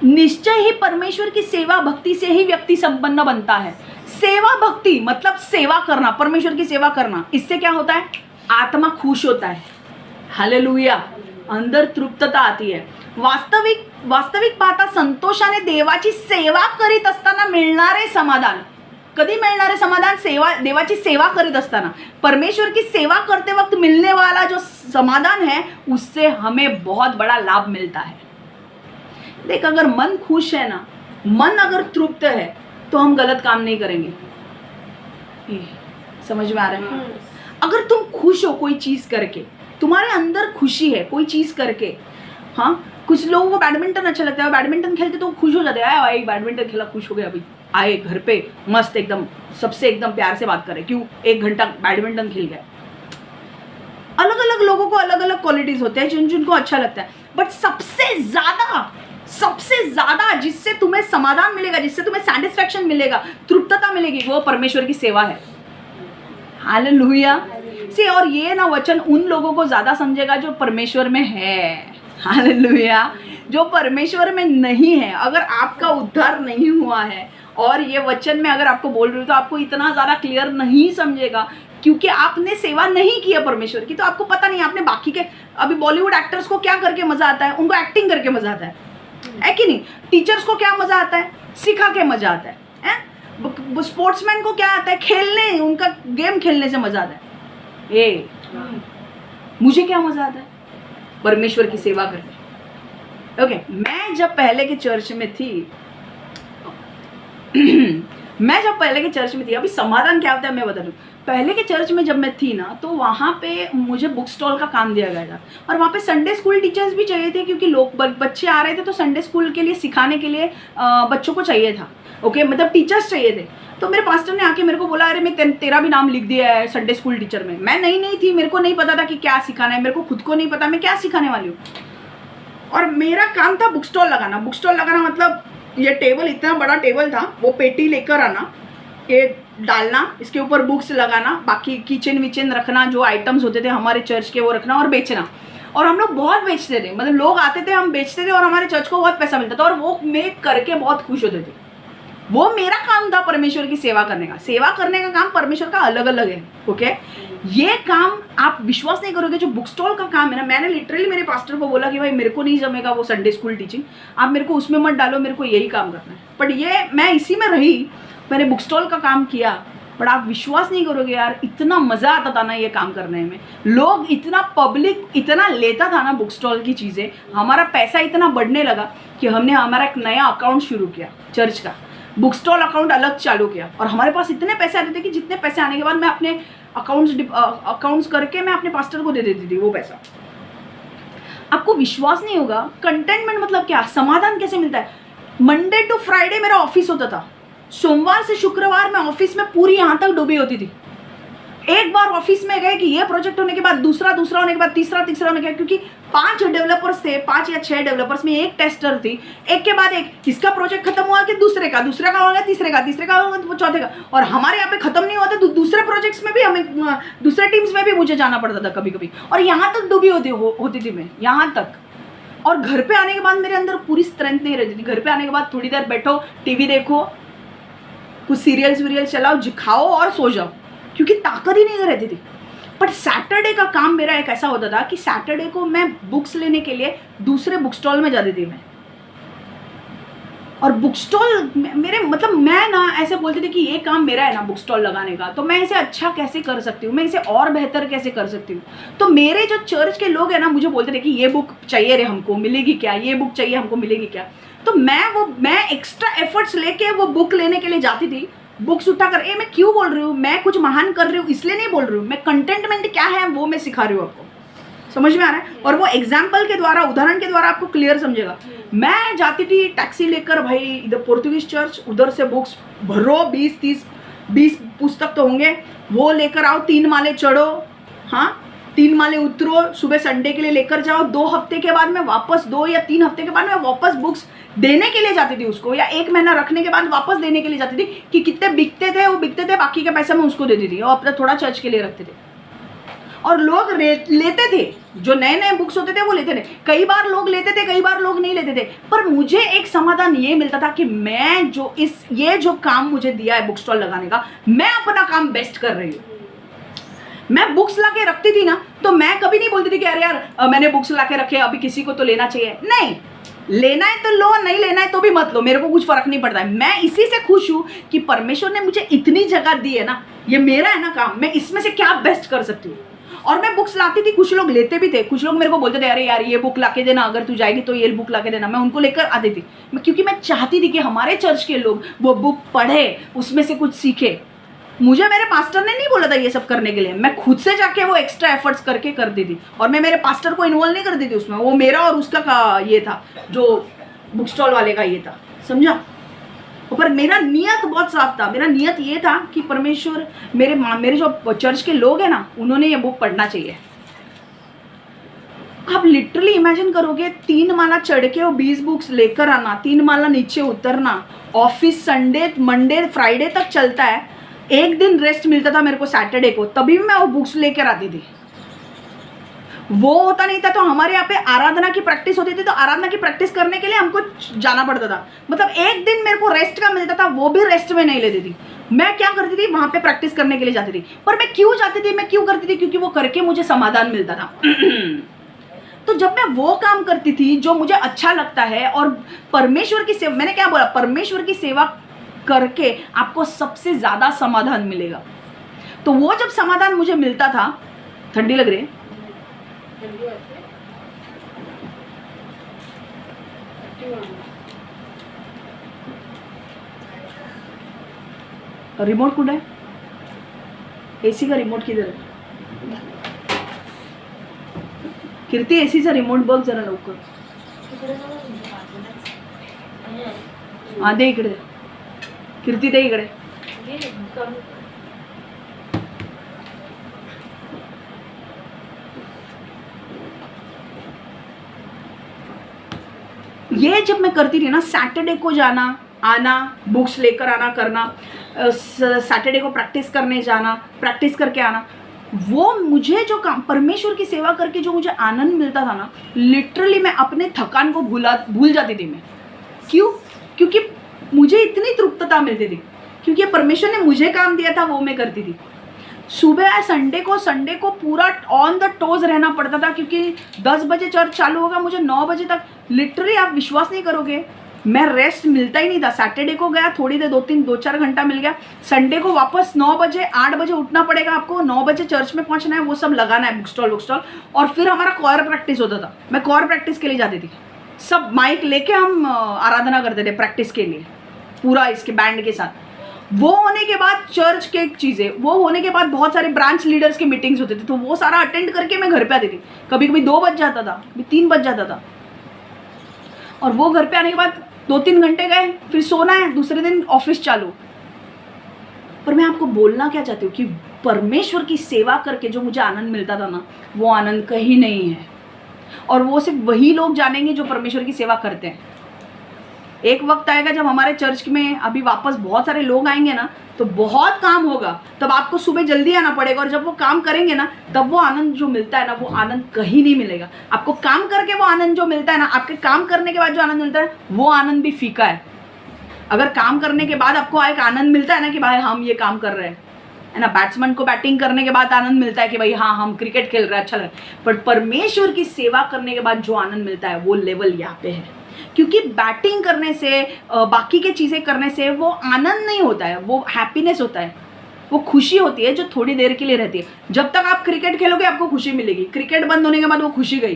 निश्चय ही परमेश्वर की सेवा भक्ति से ही व्यक्ति संपन्न बनता है. सेवा भक्ति मतलब सेवा करना, परमेश्वर की सेवा करना. इससे क्या होता है? आत्मा खुश होता है. हालेलुया. अंदर तृप्तता आती है. वास्तविक पाहता संतोषाने देवाची सेवा करीत असताना मिळणारे समाधान. कधी मिळणारे समाधान? देवाची सेवा करीत असताना. परमेश्वर की सेवा करते वक्त मिलने वाला जो समाधान है उससे हमें बहुत बड़ा लाभ मिलता है. देख, अगर मन खुश है ना, मन अगर तृप्त है तो हम गलत काम नहीं करेंगे. समझ में आ रहा है? अगर तुम खुश हो कोई चीज करके, तुम्हारे अंदर खुशी है कोई चीज करके. हाँ, कुछ लोगों को बैडमिंटन अच्छा लगता है, बैडमिंटन खेलते तो खुश हो जाते हैं. भाई बैडमिंटन खेला, खुश हो गया, अभी आए घर पे मस्त एकदम सबसे एकदम प्यार से बात करे. क्यों? 1 घंटा बैडमिंटन खेल गए. अलग अलग लोगों को अलग अलग क्वालिटीज होते हैं जिनको अच्छा लगता है. बट सबसे ज्यादा जिससे तुम्हें समाधान मिलेगा, जिससे तुम्हें सैटिस्फैक्शन मिलेगा, तृप्तता मिलेगी, वो परमेश्वर की सेवा है. हालेलुया. से और ये ना वचन उन लोगों को ज्यादा समझेगा जो परमेश्वर में है. हालेलुया. जो परमेश्वर में नहीं है, अगर आपका उद्धार नहीं हुआ है और ये वचन में अगर आपको बोल रही हूँ तो आपको इतना ज़्यादा क्लियर नहीं समझेगा, क्योंकि आपने सेवा नहीं की है परमेश्वर की, तो आपको पता नहीं. आपने बाकी के अभी बॉलीवुड एक्टर्स को क्या करके मज़ा आता है? उनको एक्टिंग करके मज़ा आता है कि नहीं? टीचर्स को क्या मज़ा आता है? सिखा के मज़ा आता है. स्पोर्ट्समैन को क्या आता है? खेलने, उनका गेम खेलने से मज़ा आता है. मुझे क्या मज़ा आता है? परमेश्वर की सेवा करने. ओके. मैं जब पहले के चर्च में थी अभी समाधान क्या होता है मैं बता दूँ. पहले के चर्च में जब मैं थी ना, तो वहाँ पे मुझे बुक स्टॉल का काम दिया गया था, और वहाँ पे संडे स्कूल टीचर्स भी चाहिए थे, क्योंकि लोग बच्चे आ रहे थे, तो संडे स्कूल के लिए सिखाने के लिए बच्चों को चाहिए था। ओके, मतलब टीचर्स चाहिए थे। तो मेरे पास्टर ने आके मेरे को बोला, अरे मैं तेरा भी नाम लिख दिया है संडे स्कूल टीचर में। मैं नहीं थी, मेरे को नहीं पता था कि क्या सिखाना है, मेरे को खुद को नहीं पता मैं क्या सिखाने वाली हूँ। और मेरा काम था बुक स्टॉल लगाना। बुक स्टॉल लगाना मतलब ये टेबल, इतना बड़ा टेबल था, वो पेटी लेकर आना, ये डालना, इसके ऊपर बुक्स लगाना, बाकी किचन विचन रखना, जो आइटम्स होते थे हमारे चर्च के वो रखना और बेचना। और हम लोग बहुत बेचते थे, मतलब लोग आते थे, हम बेचते थे, और हमारे चर्च को बहुत पैसा मिलता था, और वो मैं करके बहुत खुश होते थे। वो मेरा काम था परमेश्वर की सेवा करने का। सेवा करने का काम परमेश्वर का अलग अलग है। ओके, ये काम आप विश्वास नहीं करोगे, जो बुक स्टॉल का काम है ना, मैंने लिटरली मेरे पास्टर को बोला कि भाई मेरे को नहीं जमेगा वो संडे स्कूल टीचिंग, आप मेरे को उसमें मत डालो, मेरे को यही काम करना है। बट ये मैं इसी में रही, मैंने बुक स्टॉल का काम किया। बट आप विश्वास नहीं करोगे यार, इतना मज़ा आता था ना ये काम करने में। लोग इतना, पब्लिक इतना लेता था ना बुक स्टॉल की चीज़ें, हमारा पैसा इतना बढ़ने लगा कि हमने हमारा एक नया अकाउंट शुरू किया चर्च का, बुक स्टॉल अकाउंट अलग चालू किया। और हमारे पास इतने पैसे आते थे कि जितने पैसे आने के बाद मैं अपने अकाउंट्स करके मैं अपने पास्टर को दे देती थी वो पैसा। आपको विश्वास नहीं होगा, कंटेंटमेंट मतलब क्या, समाधान कैसे मिलता है। मंडे टू फ्राइडे मेरा ऑफिस होता था, सोमवार से शुक्रवार मैं ऑफिस में पूरी यहाँ तक डूबी होती थी। एक बार ऑफिस में गए कि ये प्रोजेक्ट होने के बाद दूसरा होने के बाद तीसरा होने के बाद, क्योंकि 5 डेवलपर्स थे, 5 या 6 डेवलपर्स में एक टेस्टर थी, एक के बाद एक, किसका प्रोजेक्ट खत्म हुआ कि दूसरे का होगा, तीसरे का होगा, तो चौथे का। और हमारे यहाँ पे खत्म नहीं होता, तो दूसरे प्रोजेक्ट्स में भी हमें, दूसरे टीम्स में भी मुझे जाना पड़ता था कभी कभी। और यहाँ तक डूबी होती थी मैं, यहाँ तक। और घर पे आने के बाद मेरे अंदर पूरी स्ट्रेंथ नहीं रहती थी। घर पे आने के बाद थोड़ी देर बैठो, टीवी देखो, कुछ सीरियल चलाओ, खाओ और सो जाओ, क्योंकि ताकत ही नहीं रहती थी। बट सैटरडे का काम मेरा एक ऐसा होता था कि सैटरडे को मैं बुक्स लेने के लिए दूसरे बुक स्टॉल में जाती थी मैं। और बुक स्टॉल मेरे, मतलब मैं ना ऐसे बोलती थी कि ये काम मेरा है ना बुक स्टॉल लगाने का, तो मैं इसे अच्छा कैसे कर सकती हूँ, मैं इसे और बेहतर कैसे कर सकती हूँ। तो मेरे जो चर्च के लोग हैं ना, मुझे बोलते थे कि ये बुक चाहिए रे हमको, मिलेगी क्या, ये बुक चाहिए हमको, मिलेगी क्या। तो मैं एक्स्ट्रा एफर्ट्स लेके वो बुक लेने के लिए जाती थी, बुक्स उठा कर। मैं क्यों बोल रही हूँ, मैं कुछ महान कर रही हूँ इसलिए नहीं बोल रही हूँ, मैं कंटेंटमेंट क्या है वो मैं सिखा रही हूँ आपको, समझ में आ रहा है। और वो एग्जाम्पल के द्वारा, उदाहरण के द्वारा आपको क्लियर समझेगा। मैं जाती थी टैक्सी लेकर, भाई इधर पोर्तुगीज चर्च, उधर से बुक्स भरो, 20 पुस्तक तो होंगे, वो लेकर आओ, 3 माले चढ़ो, हाँ 3 माले उतरो, सुबह संडे के लिए लेकर जाओ। 2 हफ्ते के बाद मैं वापस, 2 या 3 हफ्ते के बाद मैं वापस बुक्स देने के लिए जाती थी उसको, या 1 महीना रखने के बाद वापस देने के लिए जाती थी, कि कितने बिकते थे वो बिकते थे, बाकी का पैसा मैं उसको देती थी, और अपना थोड़ा चर्च के लिए रखते थे। और लोग लेते थे, जो नए नए बुक्स होते थे वो लेते थे। कई बार लोग लेते थे, कई बार लोग नहीं लेते थे, पर मुझे एक समाधान ये मिलता था कि मैं ये जो काम मुझे दिया है बुक स्टॉल लगाने का, मैं अपना काम बेस्ट कर रही हूँ। मैं बुक्स ला के रखती थी ना, तो मैं कभी नहीं बोलती थी कि अरे यार मैंने बुक्स ला के रखे, अभी किसी को तो लेना चाहिए। नहीं, लेना है तो लो, नहीं लेना है तो भी मत लो, मेरे को कुछ फर्क नहीं पड़ता है। मैं इसी से खुश हूँ कि परमेश्वर ने मुझे इतनी जगह दी है ना, ये मेरा है ना काम, मैं इसमें से क्या बेस्ट कर सकती हूँ। और मैं बुक्स लाती थी, कुछ लोग लेते भी थे, कुछ लोग मेरे को बोलते थे अरे यार ये बुक ला के देना, अगर तू जाएगी तो ये बुक ला के देना। मैं उनको लेकर आती थी, क्योंकि मैं चाहती थी कि हमारे चर्च के लोग वो बुक पढ़े, उसमें से कुछ सीखे। मुझे मेरे पास्टर ने नहीं बोला था ये सब करने के लिए, मैं खुद से जाके वो एक्स्ट्रा एफर्ट्स करके करती थी। और मैं मेरे पास्टर को इन्वॉल्व नहीं करती थी उसमें, वो मेरा और उसका का ये था, जो बुक स्टॉल वाले का ये था, समझा। पर मेरा नियत बहुत साफ था। मेरा नियत ये था कि परमेश्वर, मेरे जो चर्च के लोग हैं ना, उन्होंने ये बुक पढ़ना चाहिए। आप लिटरली इमेजिन करोगे, 3 माला चढ़ के वो 20 बुक्स लेकर आना, 3 माला नीचे उतरना, ऑफिस संडे मंडे फ्राइडे तक चलता है, एक दिन रेस्ट मिलता था मेरे को सैटरडे को, तभी मैं वो बुक्स लेकर आती थी। वो होता नहीं था तो हमारे यहाँ पे आराधना की प्रैक्टिस होती थी, तो आराधना की प्रैक्टिस करने के लिए हमको जाना पड़ता था। मतलब एक दिन मेरे को रेस्ट का मिलता था, वो भी रेस्ट में नहीं लेती थी। मैं क्या करती थी, वहां पे प्रैक्टिस करने के लिए जाती थी। पर मैं क्यों जाती थी, मैं क्यों करती थी, क्योंकि वो करके मुझे समाधान मिलता था। तो जब मैं वो काम करती थी जो मुझे अच्छा लगता है, और परमेश्वर की सेवा, मैंने क्या बोला, परमेश्वर की सेवा करके आपको सबसे ज्यादा समाधान मिलेगा। तो वो जब समाधान मुझे मिलता था, ठंडी लग रही है, रिमोट कुठे आहे? एसी का रिमोट किधर आहे? कीर्ती एसीचा रिमोट बघ जरा लवकर. तिकडे जाऊ तुमच्या बाजूलाच. हा दे इकडे. कीर्ती दे इकडे. ये कमी. ये जब मैं करती थी ना, सैटरडे को जाना आना, बुक्स लेकर आना करना, सैटरडे को प्रैक्टिस करने जाना, प्रैक्टिस करके आना, वो मुझे जो काम परमेश्वर की सेवा करके जो मुझे आनंद मिलता था ना, लिटरली मैं अपने थकान को भूल जाती थी मैं. क्यों? क्योंकि मुझे इतनी तृप्तता मिलती थी, क्योंकि परमेश्वर ने मुझे काम दिया था वो मैं करती थी. सुबह संडे को पूरा ऑन द टोज रहना पड़ता था, क्योंकि 10 बजे चर्च चालू होगा, मुझे 9 बजे तक, लिटरली आप विश्वास नहीं करोगे, मैं रेस्ट मिलता ही नहीं था. सैटरडे को गया थोड़ी देर, 2-4 घंटा मिल गया. संडे को वापस 9 बजे 8 बजे उठना पड़ेगा आपको, 9 बजे चर्च में पहुंचना है, वो सब लगाना है, बुक स्टॉल. और फिर हमारा कॉर प्रैक्टिस होता था. मैं कॉर प्रैक्टिस के लिए जाती थी. सब माइक लेके हम आराधना करते थे प्रैक्टिस के लिए, पूरा इसके बैंड के साथ. वो होने के बाद चर्च के चीज़ें, वो होने के बाद बहुत सारे ब्रांच लीडर्स के मीटिंग्स होते थे, तो वो सारा अटेंड करके मैं घर पे आती थी. कभी कभी 2 बज जाता था, कभी 3 बज जाता था. और वो घर पे आने के बाद 2-3 घंटे गए, फिर सोना है, दूसरे दिन ऑफिस चालू. पर मैं आपको बोलना क्या चाहती हूँ कि परमेश्वर की सेवा करके जो मुझे आनंद मिलता था ना, वो आनंद कहीं नहीं है. और वो सिर्फ वही लोग जानेंगे जो परमेश्वर की सेवा करते हैं. एक वक्त आएगा जब हमारे चर्च में अभी वापस बहुत सारे लोग आएंगे ना, तो बहुत काम होगा, तब आपको सुबह जल्दी आना पड़ेगा. और जब वो काम करेंगे ना, तब वो आनंद जो मिलता है ना, वो आनंद कहीं नहीं मिलेगा. आपको काम करके वो आनंद जो मिलता है ना, आपके काम करने के बाद जो आनंद मिलता है, वो आनंद भी फीका है. अगर काम करने के बाद आपको एक आनंद मिलता है ना कि भाई हम ये काम कर रहे हैं, है ना, बैट्समैन को बैटिंग करने के बाद आनंद मिलता है कि भाई हाँ हम क्रिकेट खेल रहे हैं, अच्छा लग रहा है. पर परमेश्वर की सेवा करने के बाद जो आनंद मिलता है, वो लेवल यहाँ पे है. क्योंकि बैटिंग करने से, बाकी के चीज़ें करने से वो आनंद नहीं होता है, वो हैप्पीनेस होता है, वो खुशी होती है जो थोड़ी देर के लिए रहती है. जब तक आप क्रिकेट खेलोगे आपको खुशी मिलेगी, क्रिकेट बंद होने के बाद वो खुशी गई.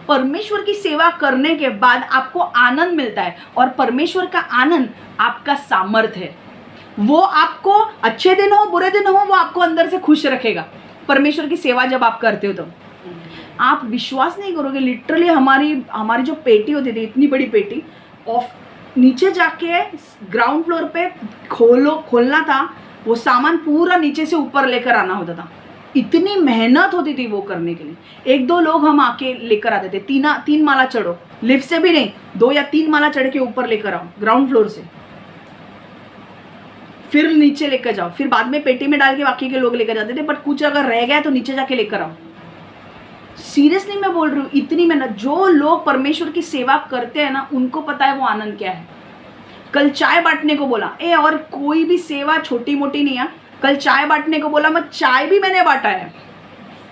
परमेश्वर की सेवा करने के बाद आपको आनंद मिलता है, और परमेश्वर का आनंद आपका सामर्थ्य है. वो आपको अच्छे दिन हो बुरे दिन हो, वो आपको अंदर से खुश रखेगा. परमेश्वर की सेवा जब आप करते हो तो आप विश्वास नहीं करोगे, लिटरली हमारी जो पेटी होती थी, इतनी बड़ी पेटी, ऑफ नीचे जाके ग्राउंड फ्लोर पे खोलना था, वो सामान पूरा नीचे से ऊपर लेकर आना होता था. इतनी मेहनत होती थी वो करने के लिए. 1-2 लोग हम आके लेकर आते थे. 3 माला चढ़ो, लिफ्ट से भी नहीं, 2 या 3 माला चढ़ के ऊपर लेकर आओ ग्राउंड फ्लोर से, फिर नीचे लेकर जाओ, फिर बाद में पेटी में डाल के बाकी के लोग लेकर जाते थे. बट कुछ अगर रह गया तो नीचे जाके लेकर आओ. सीरियसली मैं बोल रही हूँ, इतनी मेहनत. जो लोग परमेश्वर की सेवा करते हैं ना, उनको पता है वो आनंद क्या है. कल चाय बांटने को बोला, और कोई भी सेवा छोटी मोटी नहीं है. कल चाय बांटने को बोला, मैं चाय भी मैंने बांटा है,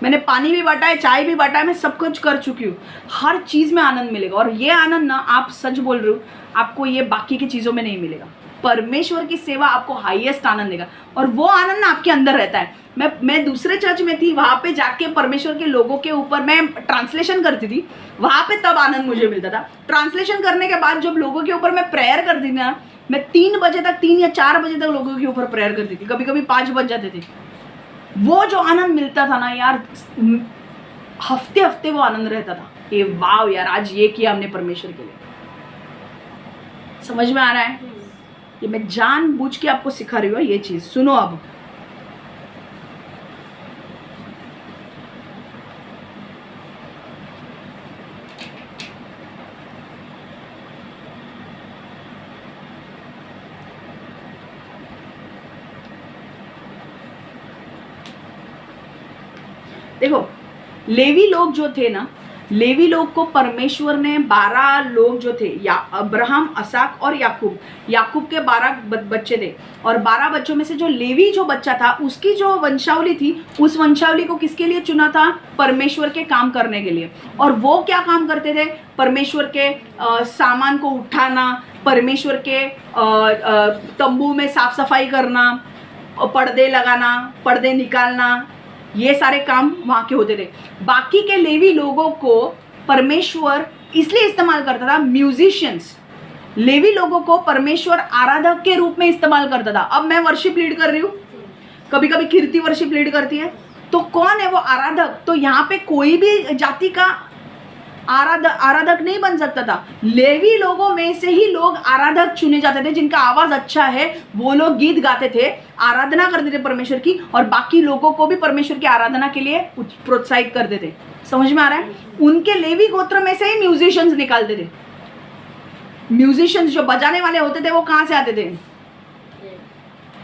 मैंने पानी भी बांटा है, चाय भी बांटा है, मैं सब कुछ कर चुकी हूँ. हर चीज़ में आनंद मिलेगा. और ये आनंद ना, आप सच बोल रहे हो, आपको ये बाकी की चीज़ों में नहीं मिलेगा. परमेश्वर की सेवा आपको हाईएस्ट आनंद देगा, और वो आनंद ना आपके अंदर रहता है. मैं दूसरे चर्च में थी, वहाँ पे जाके परमेश्वर के लोगों के ऊपर मैं ट्रांसलेशन करती थी. वहाँ पे तब आनंद मुझे मिलता था. ट्रांसलेशन करने के बाद जब लोगों के ऊपर मैं प्रेयर करती थी ना, मैं 3 बजे तक, 3 या 4 बजे तक लोगों के ऊपर प्रेयर करती थी. कभी कभी 5 बज जाते थे. वो जो आनंद मिलता था ना यार, हफ्ते वो आनंद रहता था. ये वाव यार, आज ये किया हमने परमेश्वर के लिए. समझ में आ रहा है? ये मैं जानबूझ के आपको सिखा रही हूँ ये चीज़. सुनो अब, देखो, लेवी लोग जो थे ना, लेवी लोग को परमेश्वर ने 12 लोग जो थे, या अब्राहम, असाक और याकूब के 12 बच्चे थे. और 12 बच्चों में से जो लेवी जो बच्चा था, उसकी जो वंशावली थी, उस वंशावली को किसके लिए चुना था? परमेश्वर के काम करने के लिए. और वो क्या काम करते थे? परमेश्वर के सामान को उठाना, परमेश्वर के तंबू में साफ सफाई करना, पर्दे लगाना, पर्दे निकालना, ये सारे काम वहाँ के होते थे. बाकी के लेवी लोगों को परमेश्वर इसलिए इस्तेमाल करता था, म्यूजिशियंस, लेवी लोगों को परमेश्वर आराधक के रूप में इस्तेमाल करता था. अब मैं वर्शिप लीड कर रही हूँ, कभी कभी कीर्ति वर्शिप लीड करती है। तो कौन है वो आराधक? तो यहाँ पे कोई भी जाति का आराधक नहीं बन सकता था। लेवी लोगों में से ही लोग आराधक चुने जाते थे, जिनका आवाज अच्छा है वो लोग गीत गाते थे, आराधना करते थे परमेश्वर की, और बाकी लोगों को भी परमेश्वर की आराधना के लिए प्रोत्साहित करते थे। समझ में आ रहा है? उनके लेवी गोत्र में से ही म्यूजिशियंस निकालते थे। म्यूजिशियंस जो बजाने वाले होते थे वो कहां से आते थे?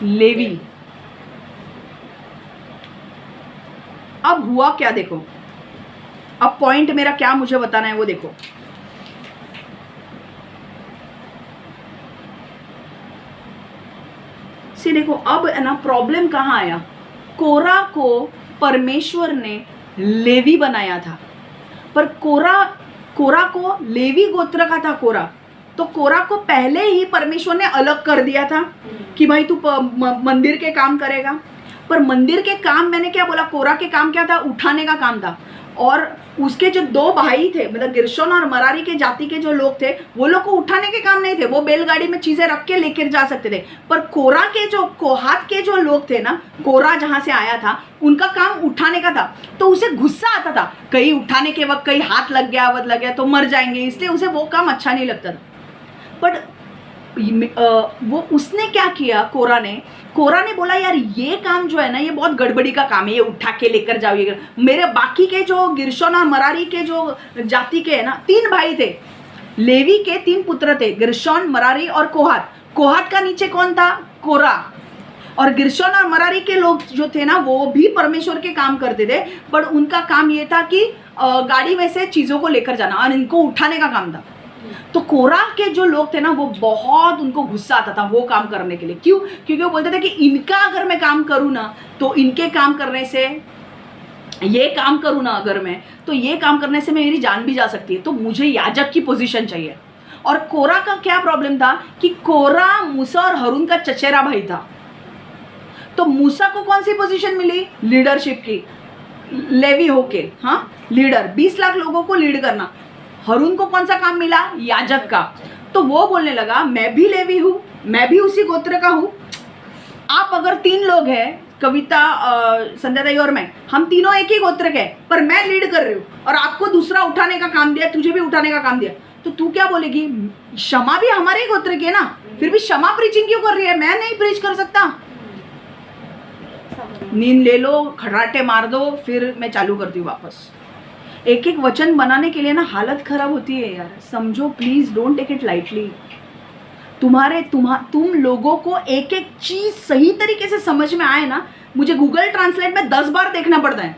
लेवी। अब हुआ क्या देखो, अब पॉइंट मेरा क्या मुझे बताना है वो देखो। सी देखो, अब है ना प्रॉब्लम कहाँ आया। कोरा को परमेश्वर ने लेवी बनाया था, पर कोरा को लेवी गोत्र का था कोरा, तो कोरा को पहले ही परमेश्वर ने अलग कर दिया था कि भाई तू मंदिर के काम करेगा। पर मंदिर के काम, मैंने क्या बोला, कोरा के काम क्या था? उठाने का काम था। और उसके जो दो भाई थे, मतलब गिरशोन और मरारी के जाति के जो लोग थे, वो लोग को उठाने के काम नहीं थे, वो बैलगाड़ी में चीजें रख के लेकर जा सकते थे। पर कोरा के जो कोहात के जो लोग थे ना, कोरा जहां से आया था, उनका काम उठाने का था। तो उसे गुस्सा आता था, कहीं उठाने के वक्त कहीं हाथ लग गया तो मर जाएंगे, इसलिए उसे वो काम अच्छा नहीं लगता था। बट वो उसने क्या किया, कोरा ने बोला यार ये काम जो है ना, ये बहुत गड़बड़ी का काम है, ये उठा के लेकर जाओ। ये मेरे बाकी के जो गिरशोन और मरारी के जो जाति के है ना, 3 भाई थे, लेवी के 3 पुत्र थे, गिरशोन, मरारी और कोहात का नीचे कौन था? कोरा। और गिरशोन और मरारी के लोग जो थे ना, वो भी परमेश्वर के काम करते थे, पर उनका काम ये था कि गाड़ी में से चीजों को लेकर जाना, और इनको उठाने का काम था। तो कोरा के जो लोग थे ना, वो बहुत उनको गुस्सा आता था वो काम करने के लिए। क्यों? क्योंकि वो बोलते थे कि इनका अगर मैं काम करूँ ना, तो इनके काम करने से, ये काम करूँ ना अगर मैं, तो ये काम करने से मेरी जान भी जा सकती है, तो मुझे याजक की पोजीशन चाहिए। और कोरा का क्या प्रॉब्लम था कि कोरा मूसा और हारून का चचेरा भाई था। तो मूसा को कौन सी पोजीशन मिली? लीडरशिप की, लेवी होके, हाँ, लीडर, 20 लाख लोगों को लीड करना। हारून को कौन सा काम मिला? याजक का। तो वो बोलने लगा मैं भी लेवी हूं, मैं भी उसी गोत्र का हूं। आप अगर 3 लोग हैं, कविता, संध्याताई और मैं, हम तीनों एक ही गोत्र के, पर मैं लीड कर रही हूँ और आपको दूसरा उठाने का काम दिया, तुझे भी उठाने का काम दिया, तो तू क्या बोलेगी? क्षमा भी हमारे ही गोत्र की है ना, फिर भी क्षमा प्रीचिंग क्यों कर रही है? मैं नहीं प्रीच कर सकता? नींद ले लो, खड़ाटे मार दो, फिर मैं चालू करती हूँ वापस। एक एक वचन बनाने के लिए ना हालत खराब होती है यार, समझो please, don't take it lightly. तुम लोगों को एक एक चीज सही तरीके से समझ में आए ना, मुझे गूगल ट्रांसलेट में 10 बार देखना पड़ता है,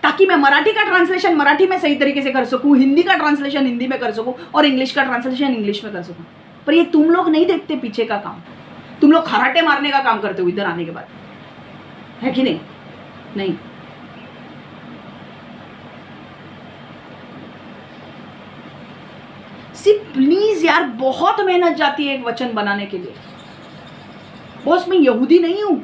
ताकि मैं मराठी का ट्रांसलेशन मराठी में सही तरीके से कर सकूं, हिंदी का ट्रांसलेशन हिंदी में कर सकूं, और इंग्लिश का ट्रांसलेशन इंग्लिश में कर सकूं। पर ये तुम लोग नहीं देखते पीछे का काम, तुम लोग खराटे मारने का काम करते हो इधर आने के बाद, है कि नहीं? प्लीज यार, बहुत मेहनत जाती है एक वचन बनाने के लिए। बॉस, मैं यहूदी नहीं हूं,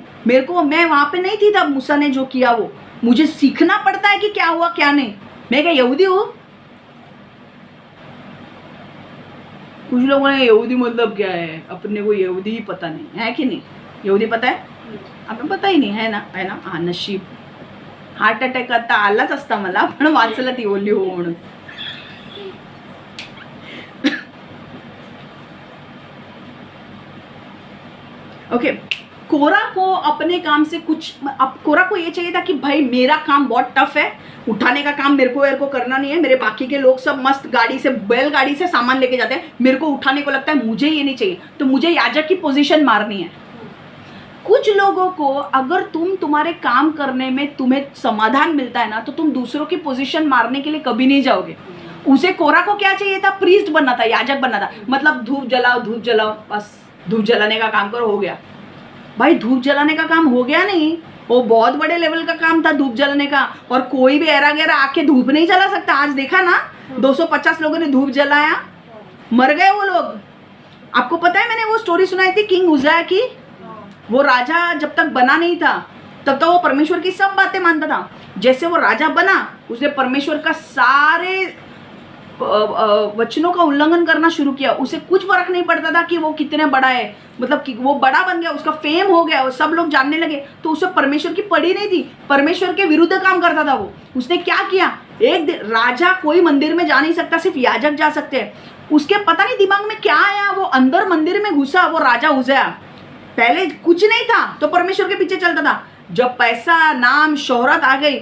मैं वहां पे नहीं थी तब मूसा ने जो किया, वो मुझे सीखना पड़ता है कि क्या हुआ क्या नहीं। मैं क्या यहूदी हूं? कुछ लोगों ने यहूदी मतलब क्या है, अपने को यहूदी ही पता नहीं है कि नहीं? यहूदी पता है? आपको पता ही नहीं है ना? हा, नशीब. हार्ट अटॅक आता आलाच असता मला, पण वाचलं ती ओली हो म्हणून. ओके, कोरा को अपने काम से कुछ, अब कोरा को ये चाहिए था कि भाई मेरा काम बहुत टफ है, उठाने का काम मेरे को करना नहीं है, मेरे बाकी के लोग सब मस्त गाड़ी से, बैलगाड़ी से सामान लेके जाते हैं, मेरे को उठाने को लगता है, मुझे ये नहीं चाहिए, तो मुझे याजक की पोजीशन मारनी है. कुछ लोगों को अगर तुम्हारे काम करने में तुम्हें समाधान मिलता है ना, तो तुम दूसरों की पोजीशन मारने के लिए कभी नहीं जाओगे. उसे कोरा को क्या चाहिए था? प्रीस्ट बनना था, याजक बनना था. मतलब धूप जलाओ, बस धूप जलाने का काम करो, हो गया. भाई धूप जलाने का काम हो गया नहीं, वो बहुत बड़े लेवल का काम था धूप जलाने का, और कोई भी एरा गैरा आके धूप नहीं जला सकता. आज देखा ना, 250 लोगों ने धूप जलाया, मर गए वो लोग. आपको पता है, मैंने वो स्टोरी सुनाई थी किंग उजिया की. वो राजा जब तक बना नहीं था तब तक वो परमेश्वर की सब बातें मानता था. जैसे वो राजा बना, उसने परमेश्वर का सारे वचनों का उल्लंघन करना शुरू किया, उसे कुछ फर्क नहीं पड़ता था कि वो कितने बड़ा है, मतलब कि वो बड़ा बन गया, उसका फेम हो गया और सब लोग जानने लगे, तो उसे परमेश्वर की पड़ी नहीं थी, परमेश्वर के विरुद्ध काम करता था वो। उसने क्या किया, एक दिन राजा कोई मंदिर में जा नहीं सकता, सिर्फ याजक जा सकते हैं। उसके पता नहीं दिमाग में क्या आया, वो अंदर मंदिर में घुसा, वो राजा उजया। पहले कुछ नहीं था तो परमेश्वर के पीछे चलता था, जब पैसा, नाम, शोहरत आ गई,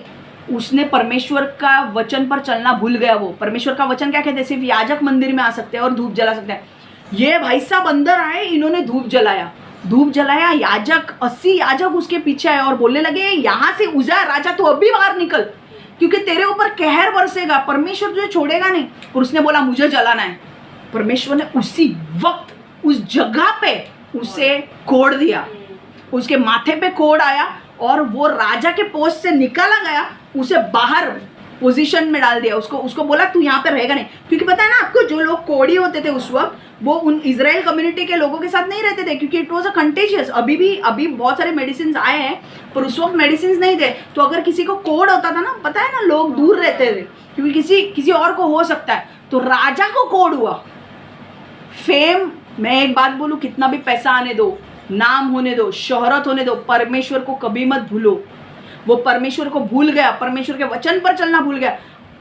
उसने परमेश्वर का वचन पर चलना भूल गया। वो परमेश्वर का वचन क्या कहते हैं, सिर्फ याजक मंदिर में आ सकते हैं और धूप जला सकते हैं। ये भाई साहब अंदर आए, इन्होंने धूप जलाया, याजक 80 याजक उसके पीछे आए और बोलने लगे, यहाँ से उजा राजा, तू अभी बाहर निकल, क्योंकि तेरे ऊपर कहर बरसेगा, परमेश्वर तुझे छोड़ेगा नहीं। और उसने बोला मुझे जलाना है। परमेश्वर ने उसी वक्त उस जगह पे उसे कोड़ दिया, उसके माथे पे कोड़ आया और वो राजा के पोस्ट से निकाला गया, उसे बाहर पोजीशन में डाल दिया। उसको बोला तू यहाँ पे रहेगा नहीं, क्योंकि पता है ना आपको, जो लोग कोड़ी होते थे उस वक्त, वो उन इजराइल कम्युनिटी के लोगों के साथ नहीं रहते थे, क्योंकि इट वॉज अ कंटेजियस। अभी बहुत सारे मेडिसिन आए हैं, पर उस वक्त मेडिसिन नहीं थे। तो अगर किसी को कोड होता था ना, पता है ना, लोग दूर रहते थे, क्योंकि किसी और को हो सकता है। तो राजा को कोड हुआ, फेम, मैं एक बात बोलूँ, कितना भी पैसा आने दो, नाम होने दो, शोहरत होने दो, परमेश्वर को कभी मत भूलो। वो परमेश्वर को भूल गया, परमेश्वर के वचन पर चलना भूल गया।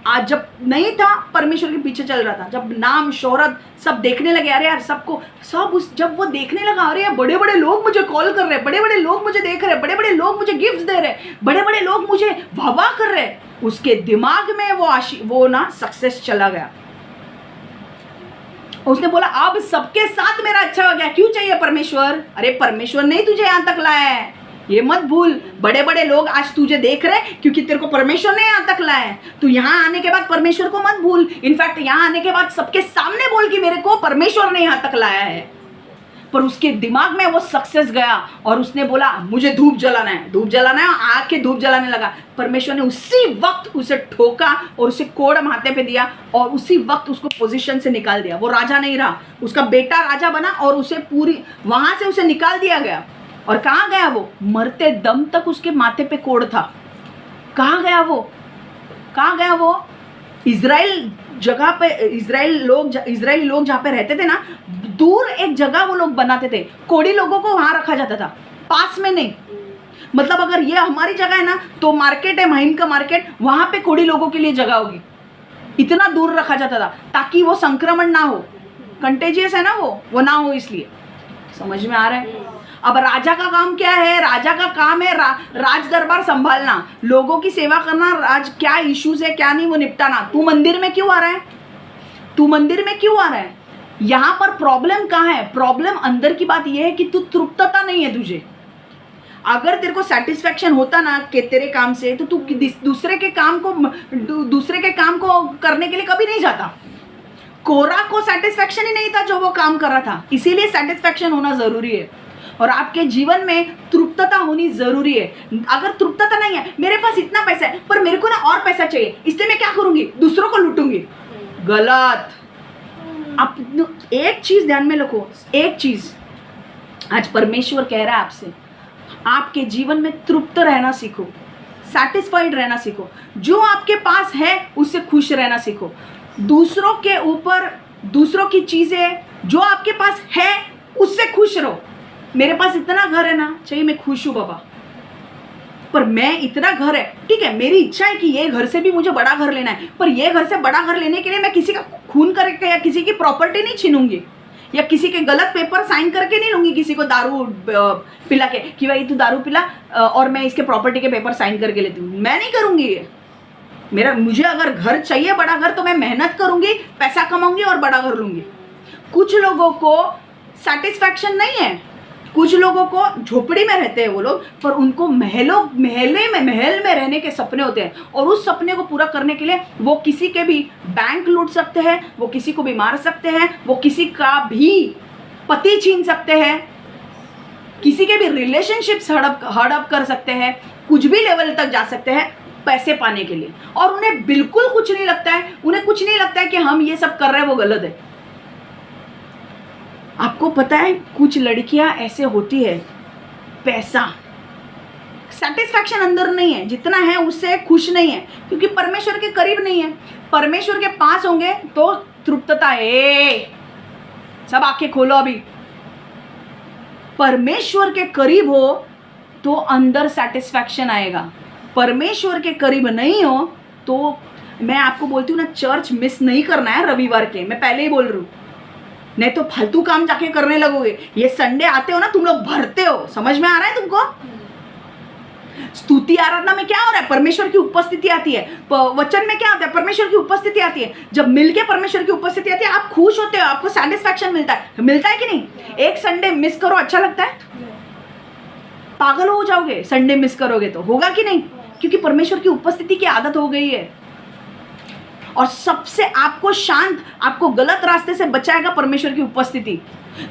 आज जब नहीं था, परमेश्वर के पीछे चल रहा था, जब नाम, शोहरत सब देखने लगे, अरे यार जब वो देखने लगा, अरे यार बड़े बड़े लोग मुझे कॉल कर रहे हैं, बड़े बड़े लोग मुझे देख रहे हैं, बड़े बड़े लोग मुझे गिफ्ट दे रहे हैं, बड़े बड़े लोग मुझे वाह कर रहे हैं, उसके दिमाग में वो ना सक्सेस चला गया। उसने बोला अब सबके साथ मेरा अच्छा हो गया, क्यों चाहिए परमेश्वर? अरे परमेश्वर नहीं तुझे यहाँ तक लाया है, ये मत भूल। बड़े बड़े लोग आज तुझे देख रहे हैं क्योंकि तेरे को परमेश्वर ने यहाँ तक लाया है। तू यहाँ आने के बाद परमेश्वर को मत भूल, इनफैक्ट यहाँ आने के बाद सबके सामने बोल कि मेरे को परमेश्वर ने यहाँ तक लाया है। पर उसके दिमाग में वो सक्सेस गया और उसने बोला मुझे धूप जलाना है, आके धूप जलाने लगा। परमेश्वर ने उसी वक्त उसे ठोका और उसे कोड़ माथे पे दिया और उसी वक्त उसको पोजीशन से निकाल दिया। वो राजा नहीं रहा, उसका बेटा राजा बना और उसे वहां से उसे निकाल दिया गया। और कहाँ गया वो? मरते दम तक उसके माथे पे कोड़ था। कहाँ गया वो? इजराइली लोग जहाँ पे रहते थे ना, दूर एक जगह वो लोग बनाते थे, कोड़ी लोगों को वहां रखा जाता था, पास में नहीं। मतलब अगर ये हमारी जगह है ना, तो मार्केट है, महिम का मार्केट, वहां पे कोड़ी लोगों के लिए जगह होगी। इतना दूर रखा जाता था ताकि वो संक्रमण ना हो, कंटेजियस है ना वो ना हो, इसलिए। समझ में आ रहा है? अब राजा का काम क्या है? राजा का काम है राज दरबार संभालना, लोगों की सेवा करना, क्या इश्यूज है क्या नहीं वो निपटाना। तू मंदिर में क्यों आ रहा है? यहाँ पर प्रॉब्लम कहाँ है? प्रॉब्लम अंदर की बात यह है कि तू तृप्तता नहीं है तुझे। अगर तेरे को सेटिस्फैक्शन होता ना कि तेरे काम से, तो तू दूसरे के काम को करने के लिए कभी नहीं जाता। कोरा को सेटिस्फैक्शन ही नहीं था जो वो काम कर रहा था, इसीलिए सेटिस्फैक्शन होना जरूरी है और आपके जीवन में तृप्तता होनी जरूरी है। अगर तृप्तता नहीं है, मेरे पास इतना पैसा है पर मेरे को ना और पैसा चाहिए, इसलिए मैं क्या करूंगी? दूसरों को लूटूंगी। गलत। आप एक चीज ध्यान में रखो, एक चीज आज परमेश्वर कह रहा है आपसे, आपके जीवन में तृप्त रहना सीखो, सैटिस्फाइड रहना सीखो। जो आपके पास है उससे खुश रहना सीखो। दूसरों की चीजें जो आपके पास है उससे खुश रहो। मेरे पास इतना घर है ना, चाहिए मैं खुश हूँ बाबा, पर मैं इतना घर है, ठीक है, मेरी इच्छा है कि ये घर से भी मुझे बड़ा घर लेना है, पर ये घर से बड़ा घर लेने के लिए मैं किसी का खून करके या किसी की प्रॉपर्टी नहीं छीनूंगी या किसी के गलत पेपर साइन करके नहीं लूंगी, किसी को दारू पिला के कि भाई तू दारू पिला और मैं इसके प्रॉपर्टी के पेपर साइन करके लेती हूँ। मैं नहीं करूंगी ये। मुझे अगर घर चाहिए बड़ा घर, तो मैं मेहनत करूंगी, पैसा कमाऊंगी और बड़ा घर लूंगी। कुछ लोगों को सेटिस्फैक्शन नहीं है, कुछ लोगों को झोपड़ी में रहते हैं वो लोग, पर उनको महल में रहने के सपने होते हैं और उस सपने को पूरा करने के लिए वो किसी के भी बैंक लूट सकते हैं, वो किसी को भी मार सकते हैं, वो किसी का भी पति छीन सकते हैं, किसी के भी रिलेशनशिप्स हड़प कर सकते हैं, कुछ भी लेवल तक जा सकते हैं पैसे पाने के लिए। और उन्हें बिल्कुल कुछ नहीं लगता है, कि हम ये सब कर रहे हैं वो गलत है। आपको पता है कुछ लड़कियां ऐसे होती है, पैसा, सेटिस्फैक्शन अंदर नहीं है, जितना है उससे खुश नहीं है, क्योंकि परमेश्वर के करीब नहीं है। परमेश्वर के पास होंगे तो तृप्तता है। सब आंखें खोलो अभी। परमेश्वर के करीब हो तो अंदर सेटिस्फैक्शन आएगा। परमेश्वर के करीब नहीं हो तो मैं आपको बोलती हूँ ना, चर्च मिस नहीं करना है रविवार के, मैं पहले ही बोल रही हूँ, नहीं तो फालतू काम जाके करने लगोगे। ये संडे आते हो ना तुम लोग भरते हो, समझ में आ रहा है तुमको? स्तुति आराधना में क्या हो रहा है? परमेश्वर की उपस्थिति आती है। वचन में क्या होता है? परमेश्वर की उपस्थिति आती है। जब मिलके परमेश्वर की उपस्थिति आती है आप खुश होते हो, आपको सेटिस्फैक्शन मिलता है कि नहीं? एक संडे मिस करो अच्छा लगता है? पागल हो जाओगे संडे मिस करोगे तो, होगा कि नहीं? क्योंकि परमेश्वर की उपस्थिति की आदत हो गई है। और सबसे आपको शांत, आपको गलत रास्ते से बचाएगा परमेश्वर की उपस्थिति।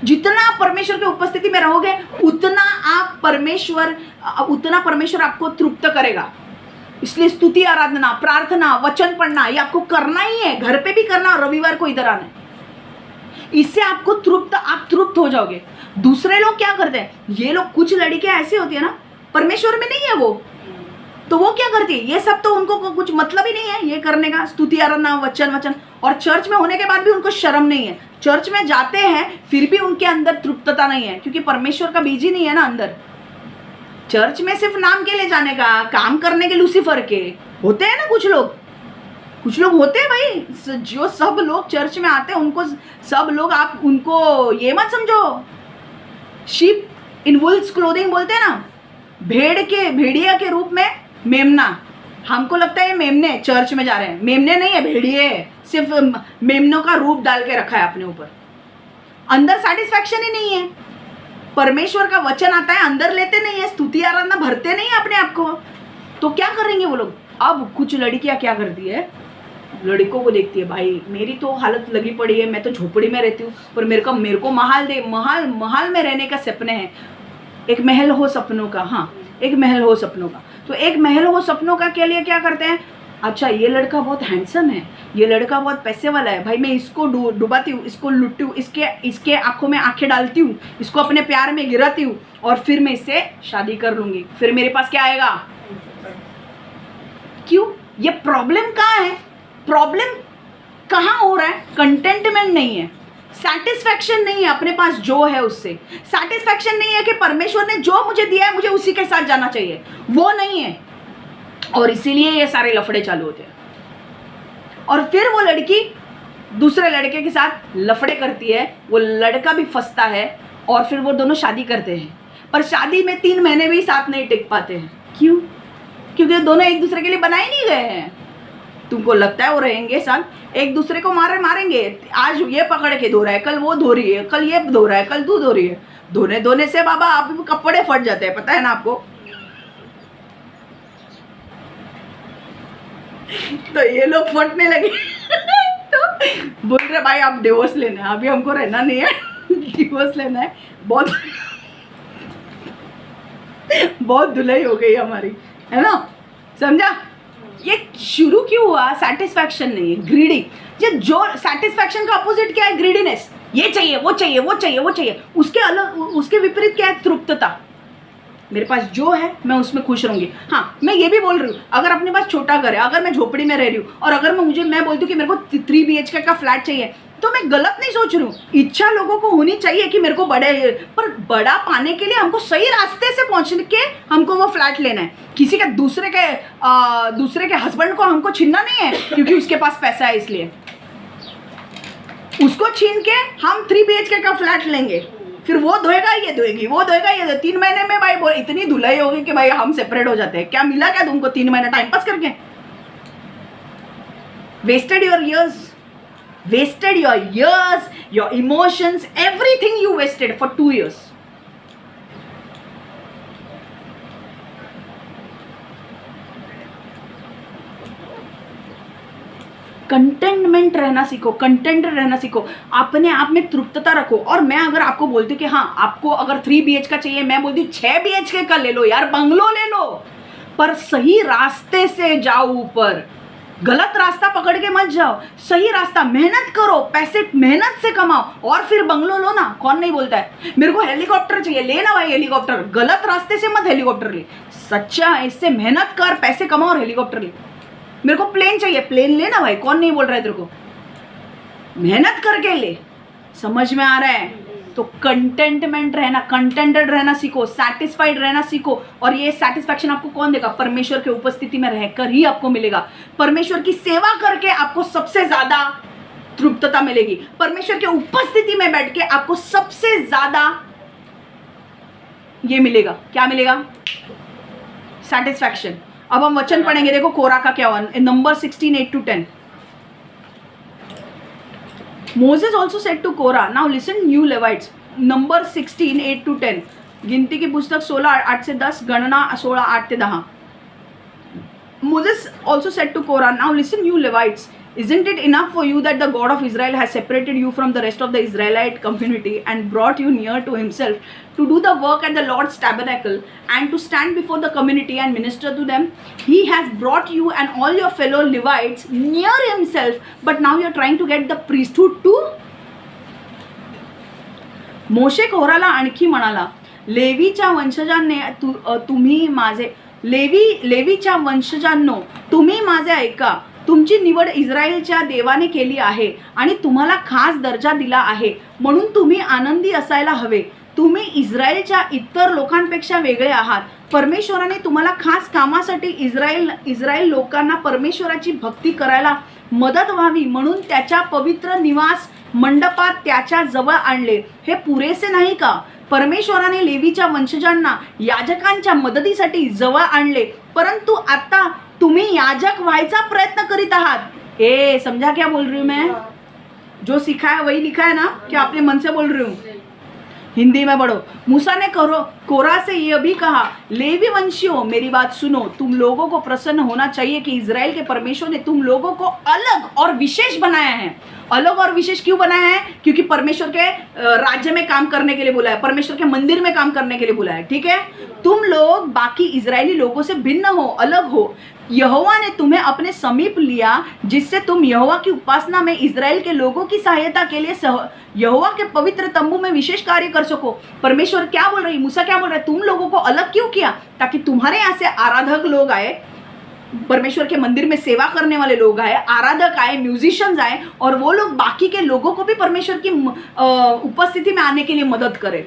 जितना परमेश्वर की उपस्थिति में रहोगे उतना परमेश्वर आपको तृप्त करेगा। इसलिए स्तुति आराधना, प्रार्थना, वचन पढ़ना ये आपको करना ही है, घर पे भी करना और रविवार को इधर आना है। इससे आपको आप तृप्त हो जाओगे। दूसरे लोग क्या करते हैं? ये लोग, कुछ लड़कियां ऐसी होती है ना, परमेश्वर में नहीं है वो, तो वो क्या करती है? ये सब तो उनको कुछ मतलब ही नहीं है ये करने का, स्तुति आराधना, वचन। और चर्च में होने के बाद भी उनको शर्म नहीं है। चर्च में जाते हैं फिर भी उनके अंदर तृप्तता नहीं है, क्योंकि परमेश्वर का बीज ही नहीं है ना अंदर। चर्च में सिर्फ नाम के लिए जाने का, काम करने के लूसीफर के होते हैं ना कुछ लोग होते हैं भाई। जो सब लोग चर्च में आते हैं उनको सब लोग, आप उनको ये मत समझो, शीप इन वुल्स क्लोथिंग बोलते हैं ना, भेड़िया के रूप में मेमना। हमको लगता है मेमने चर्च में जा रहे हैं, मेमने नहीं है, भेड़िए है। सिर्फ मेमनों का रूप डाल के रखा है अपने ऊपर, अंदर सेटिस्फैक्शन ही नहीं है। परमेश्वर का वचन आता है अंदर लेते नहीं है, स्तुति आराधना भरते नहीं है अपने आप को, तो क्या करेंगे वो लोग? अब कुछ लड़कियां क्या करती है, लड़कों को देखती है, भाई मेरी तो हालत लगी पड़ी है, मैं तो झोपड़ी में रहती हूँ, पर मेरे को महल दे, महल में रहने का सपने हैं। एक महल हो सपनों का, हाँ एक महल हो सपनों का। तो एक महल हो सपनों का के लिए क्या करते हैं? अच्छा ये लड़का बहुत हैंडसम है, ये लड़का बहुत पैसे वाला है, भाई मैं इसको डुबाती हूँ, इसको लुटती हूँ, इसके आंखों में आंखें डालती हूँ, इसको अपने प्यार में गिराती हूँ और फिर मैं इससे शादी कर लूँगी। फिर मेरे पास क्या आएगा? क्यों? ये प्रॉब्लम कहाँ है? प्रॉब्लम कहाँ हो रहा है? कंटेंटमेंट नहीं है, सेटिस्फैक्शन नहीं है अपने पास जो है उससे, सेटिस्फैक्शन नहीं है कि परमेश्वर ने जो मुझे दिया है मुझे उसी के साथ जाना चाहिए, वो नहीं है। और इसीलिए ये सारे लफड़े चालू होते हैं। और फिर वो लड़की दूसरे लड़के के साथ लफड़े करती है, वो लड़का भी फंसता है और फिर वो दोनों शादी करते हैं। पर शादी में 3 महीने भी साथ नहीं टिक पाते हैं। क्यों? क्योंकि दोनों एक दूसरे के लिए बनाए नहीं गए हैं। तुमको लगता है वो रहेंगे साथ, एक दूसरे को मारेंगे, आज ये पकड़ के धो रहा है, कल वो धो रही है, कल ये धो रहा है, कल तू धो रही है। धोने से बाबा आप कपड़े फट जाते हैं, पता है ना आपको? तो ये लोग फटने लगे तो बोल रहे भाई आप डिवोर्स लेना है, अभी हमको रहना नहीं है, डिवोर्स लेना है। बहुत धुलाई हो गई हमारी, है ना? समझा? ये शुरू क्यों हुआ? सेटिस्फैक्शन नहीं है, ग्रीडी। जो सेटिस्फैक्शन का अपोजिट क्या है? ग्रीडीनेस। ये चाहिए, वो चाहिए, वो चाहिए, वो चाहिए। उसके विपरीत क्या है? तृप्तता। मेरे पास जो है मैं उसमें खुश रहूंगी। हाँ मैं ये भी बोल रही हूँ, अगर अपने पास छोटा घर है, अगर मैं झोपड़ी में रह रही हूँ और अगर मैं बोलती हूँ कि मेरे को 3 BHK का फ्लैट चाहिए, तो मैं गलत नहीं सोच रही हूँ। इच्छा लोगों को होनी चाहिए कि मेरे को पर बड़ा पाने के लिए हमको सही रास्ते से पहुँचने के हमको वो फ्लैट लेना है। किसी के दूसरे के हस्बैंड को हमको छीनना नहीं है क्योंकि उसके पास पैसा है, इसलिए उसको छीन के हम 3 BHK का फ्लैट लेंगे। फिर वो धोएगा, ये धोएगी, वो धोएगा, ये 3 महीने में भाई इतनी धुलाई होगी कि भाई हम सेपरेट हो जाते हैं। क्या मिला क्या तुमको 3 महीने टाइम पास करके? Wasted your years, your emotions, everything you wasted for 2 years. Contentment रहना सीखो, कंटेंट रहना सीखो, अपने आप में तृप्तता रखो। और मैं अगर आपको बोलती हूँ कि हाँ आपको अगर 3 BHK का चाहिए, मैं बोलती हूँ 6 BHK का ले लो यार, बंगलो ले लो, पर सही रास्ते से जाओ ऊपर। गलत रास्ता पकड़ के मत जाओ, सही रास्ता, मेहनत करो, पैसे मेहनत से कमाओ और फिर बंगलो लो ना। कौन नहीं बोलता है मेरे को हेलीकॉप्टर चाहिए, ले ना भाई हेलीकॉप्टर। गलत रास्ते से मत हेलीकॉप्टर ले, सच्चा इससे मेहनत कर, पैसे कमाओ और हेलीकॉप्टर ले। मेरे को प्लेन चाहिए, प्लेन ले ना भाई, कौन नहीं बोल रहा है तेरे को, मेहनत करके ले। समझ में आ रहा है? तो कंटेंटमेंट रहना, कंटेंटेड रहना सीखो, सेटिस्फाइड रहना सीखो। और ये सेटिस्फैक्शन आपको कौन देगा? परमेश्वर के उपस्थिति में रहकर ही आपको मिलेगा। परमेश्वर की सेवा करके आपको सबसे ज्यादा तृप्तता मिलेगी। परमेश्वर के उपस्थिति में बैठ के आपको सबसे ज्यादा ये मिलेगा। क्या मिलेगा? सेटिस्फैक्शन। अब हम वचन पढ़ेंगे, देखो कोरा का क्या हुआ, number 16 8-10। Moses also said to Korah, now listen you Levites, number 16 8-10, गिनती की पुस्तक 16 8 से 10, गणना 16 8 से 10। Moses also said to Korah, now listen you Levites, isn't it enough for you that the God of Israel has separated you from the rest of the Israelite community and brought you near to himself to do the work at the Lord's tabernacle and to stand before the community and minister to them? He has brought you and all your fellow Levites near himself, but now you are trying to get the priesthood too? मोशे कोराला आणखी म्हणाला, लेवीच्या वंशजांनी तुम्ही माझे लेवीच्या वंशजांनो तुम्ही माझे ऐका, तुमची निवड इस्रायलच्या देवाने केली आहे आणि तुम्हाला खास दर्जा दिला आहे, म्हणून तुम्ही आनंदी असायला हवे. तुम्ही इस्रायलच्या इतर लोकांपेक्षा वेगळे आहात. परमेश्वराने तुम्हाला खास कामासाठी इस्रायल लोकांना परमेश्वराची भक्ती करायला मदत व्हावी म्हणून त्याच्या पवित्र निवास मंडपात त्याच्या जवळ आणले. हे पुरेसे नाही का? परमेश्वराने लेवीच्या वंशजांना याजकांच्या मदतीसाठी जवळ आणले, परंतु आता तुम्ही याजक व्हायचा प्रयत्न करीत आहात. ए समझा क्या बोल रही हूँ मैं? जो सीखा है वही लिखा है ना, क्या अपने मन से बोल रही हूँ? हिंदी में पढ़ो। मूसा ने कोरा से यह भी कहा, लेवी वंशियों मेरी बात सुनो, तुम लोगों को प्रसन्न होना चाहिए कि इजराइल के परमेश्वर ने तुम लोगों को अलग और विशेष बनाया है. अलग और विशेष क्यों बनाया है? क्योंकि परमेश्वर के राज्य में काम करने के लिए बोला है, परमेश्वर के मंदिर में काम करने के लिए बोला है. ठीक है, तुम लोग बाकी इजरायली लोगों से भिन्न हो, अलग हो. यहोवा ने तुम्हें अपने समीप लिया जिससे तुम यहोवा की उपासना में इजराइल के लोगों की सहायता के लिए यहोवा के पवित्र तंबू में विशेष कार्य कर सको. परमेश्वर क्या बोल रही, मूसा क्या बोल रहा है? तुम लोगों को अलग क्यों किया? ताकि तुम्हारे यहाँ से आराधक लोग आए, परमेश्वर के मंदिर में सेवा करने वाले लोग आए, आराधक आए, म्यूजिशियंस आए, और वो लोग बाकी के लोगों को भी परमेश्वर की उपस्थिति में आने के लिए मदद करें.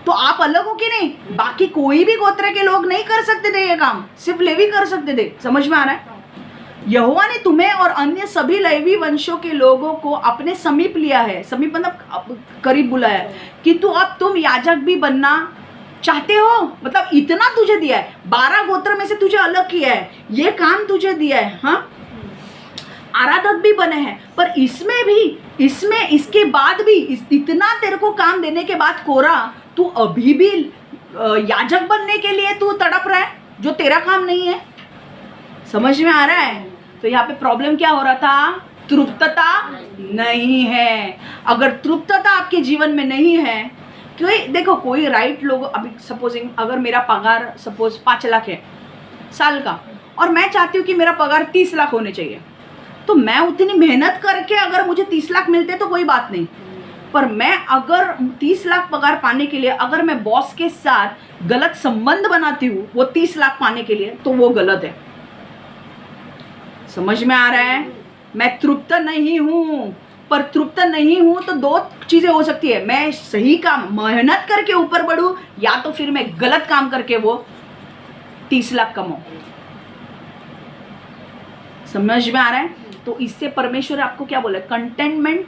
तो आप अलग हो कि नहीं? बाकी कोई भी गोत्र के लोग नहीं कर सकते थे ये काम, सिर्फ लेवी कर सकते थे. समझ में आ रहा है? यहोवा ने तुम्हें और अन्य सभी लेवी वंशों के लोगों को अपने समीप लिया है, समीप मतलब करीब बुलाया है, किंतु अब तुम याजक भी बनना चाहते हो. मतलब इतना तुझे दिया है, 12 गोत्र में से तुझे अलग किया है, ये काम तुझे दिया है. हाँ, आराधक भी बने हैं, पर इसमें इसके बाद भी इतना तेरे को काम देने के बाद कोरा, तू अभी भी याजक बनने के लिए तू तड़प रहा है, जो तेरा काम नहीं है. समझ में आ रहा है? तो यहाँ पे प्रॉब्लम क्या हो रहा था? तृप्तता नहीं है. अगर तृप्तता आपके जीवन में नहीं है, क्यों? देखो कोई राइट लोग, अभी सपोजिंग अगर मेरा पगार सपोज 5 लाख है साल का, और मैं चाहती हूँ कि मेरा पगार 30 लाख होने चाहिए, तो मैं उतनी मेहनत करके अगर मुझे 30 लाख मिलते तो कोई बात नहीं. पर मैं अगर 30 लाख पगार पाने के लिए अगर मैं बॉस के साथ गलत संबंध बनाती हूँ वो 30 लाख पाने के लिए, तो वो गलत है. समझ में आ रहा है? मैं तृप्त नहीं हूँ. पर तृप्त नहीं हूँ तो 2 चीज़ें हो सकती है, मैं सही काम मेहनत करके ऊपर बढ़ूँ, या तो फिर मैं गलत काम करके वो 30 लाख कमाऊँ. समझ में आ रहा है? तो इससे परमेश्वर आपको क्या बोला? Contentment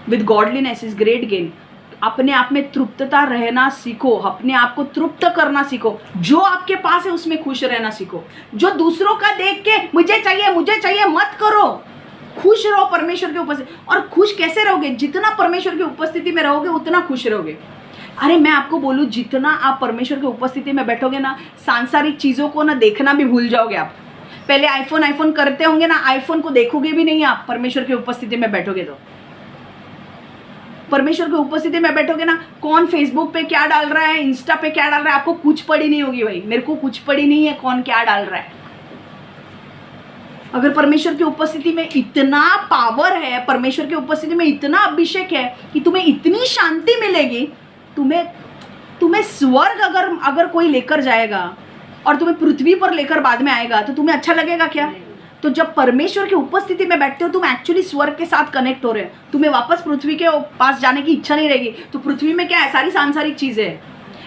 with godliness is great gain. अपने आप में तृप्तता रहना सीखो, अपने आप को तृप्त करना सीखो, जो आपके पास है उसमें खुश रहना सीखो. जो दूसरों का देख के मुझे चाहिए मत करो. खुश रहो परमेश्वर के उपस्थिति. और खुश कैसे रहोगे? जितना परमेश्वर की उपस्थिति में रहोगे उतना खुश रहोगे. अरे मैं आपको बोलूँ, जितना आप परमेश्वर की उपस्थिति में बैठोगे ना, सांसारिक चीज़ों को ना देखना भी भूल जाओगे आप. पहले आईफोन करते होंगे ना, आईफोन को देखोगे भी नहीं आप. परमेश्वर की उपस्थिति में बैठोगे तो परमेश्वर की उपस्थिति में बैठोगे ना, कौन फेसबुक पे क्या डाल रहा है, इंस्टा पे क्या डाल रहा है, आपको कुछ पड़ी नहीं होगी भाई. मेरे को कुछ पड़ी नहीं है कौन क्या डाल रहा है. अगर परमेश्वर की उपस्थिति में इतना पावर है, परमेश्वर की उपस्थिति में इतना अभिषेक है कि तुम्हें इतनी शांति मिलेगी, तुम्हें स्वर्ग अगर कोई लेकर जाएगा और तुम्हें पृथ्वी पर लेकर बाद में आएगा, तो तुम्हें अच्छा लगेगा क्या? तो जब परमेश्वर की उपस्थिति में बैठते हो तुम एक्चुअली स्वर्ग के साथ कनेक्ट हो रहे हो, तुम्हें वापस पृथ्वी के पास जाने की इच्छा नहीं रहेगी। तो पृथ्वी में क्या है, सारी सांसारिक चीजें हैं।